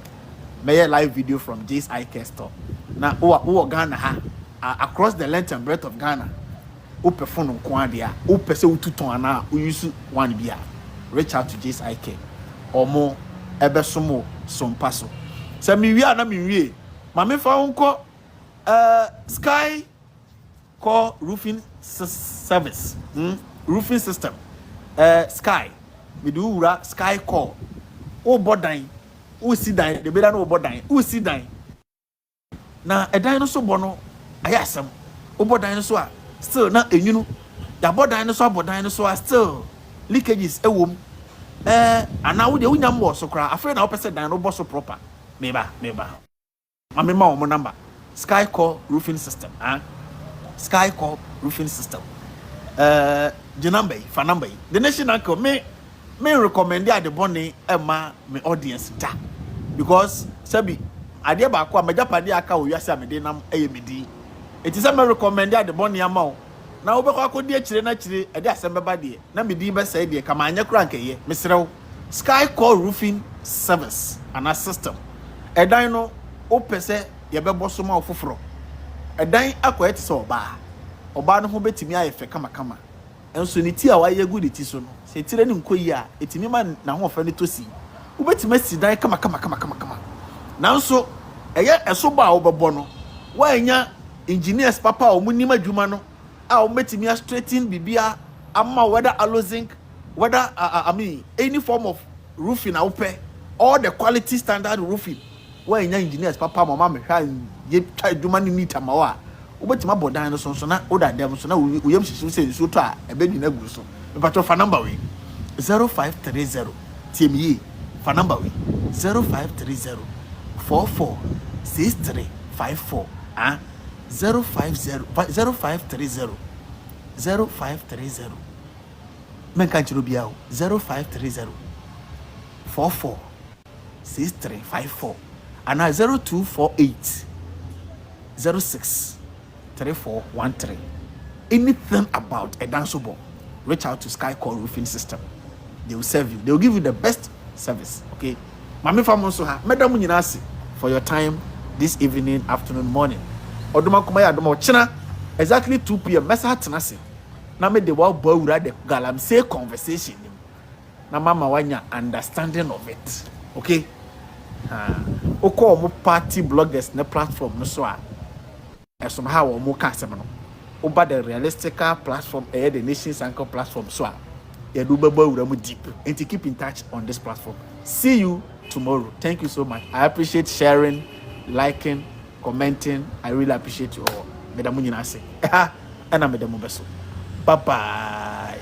May a live video from J's IK store. Now who Ghana across the length and breadth of Ghana. Open phone on Kwandia, open se ututon ana use one bia. Reach out to J's IK. Omo ebe somo sompaso se mi wi ana mi wi ma me fa unko Sky Core roofing service roofing system Sky me do ura Sky Core o bodan o si dan de be da no bodan o si dan na edan no so bono ayasem o bodan no so a still na enyunu ya bodan no so abodan no so a still leakages ewom ana wo de unya mbo so kra afre na wo pese dan no bo so proper meba mama ma wo number Sky Core roofing system Sky Core roofing system the number for number the national co me recommend the bonne ma me audience da because sabi ade ba ko amajapade aka wo wiase amede nam eyemedi eti say me recommend the bonne ama na wo be kwa akodi akire na akire e de asem beba de na me din be say de kama anya kura nkeye mesrew Sky Core roofing service and system edan no o pese ye be boso ma ofoforo edan akoye ti se oba no ho betimi ayefe kama enso ni ti a wa ye good ti so no se tire ni nkoyi a etimi ma na ho ofa ni tosi wo betimi si dan kama na nso eye eso ba wo bebo no wa anya engineers papa o munima dwuma no a o metimi a straighten bibia ama whether zinc whether any form of roofing a open all the quality standard roofing where engineers papa mama me hwa ye dwuma ni meter ma wa obetima bodan no so na oda dem so na uyem hyehyem se nso to a ebedi na gu so me pato fa number we 0530 TME fa number we 0530 446354 0530 men kan chiro bia 0530 446354 and 0248 063413 anything about a danceable reach out to Sky Core roofing system. They will serve you, they will give you the best service. Okay, mami famo so ha madam nyina ase for your time this evening, afternoon, morning. Oduma kuma ya oduma china exactly 2 p.m. mesa tenase na me de wa bawura de galamsey conversation na mama wanya understanding of it. Okay? Oko mo party bloggers na platform no so a somehow mo ka asem no. Over the realistical platform, the Nations Anchor platform, so you do deep and to keep in touch on this platform. See you tomorrow. Thank you so much. I appreciate sharing, liking, commenting. I really appreciate you all. Bye bye.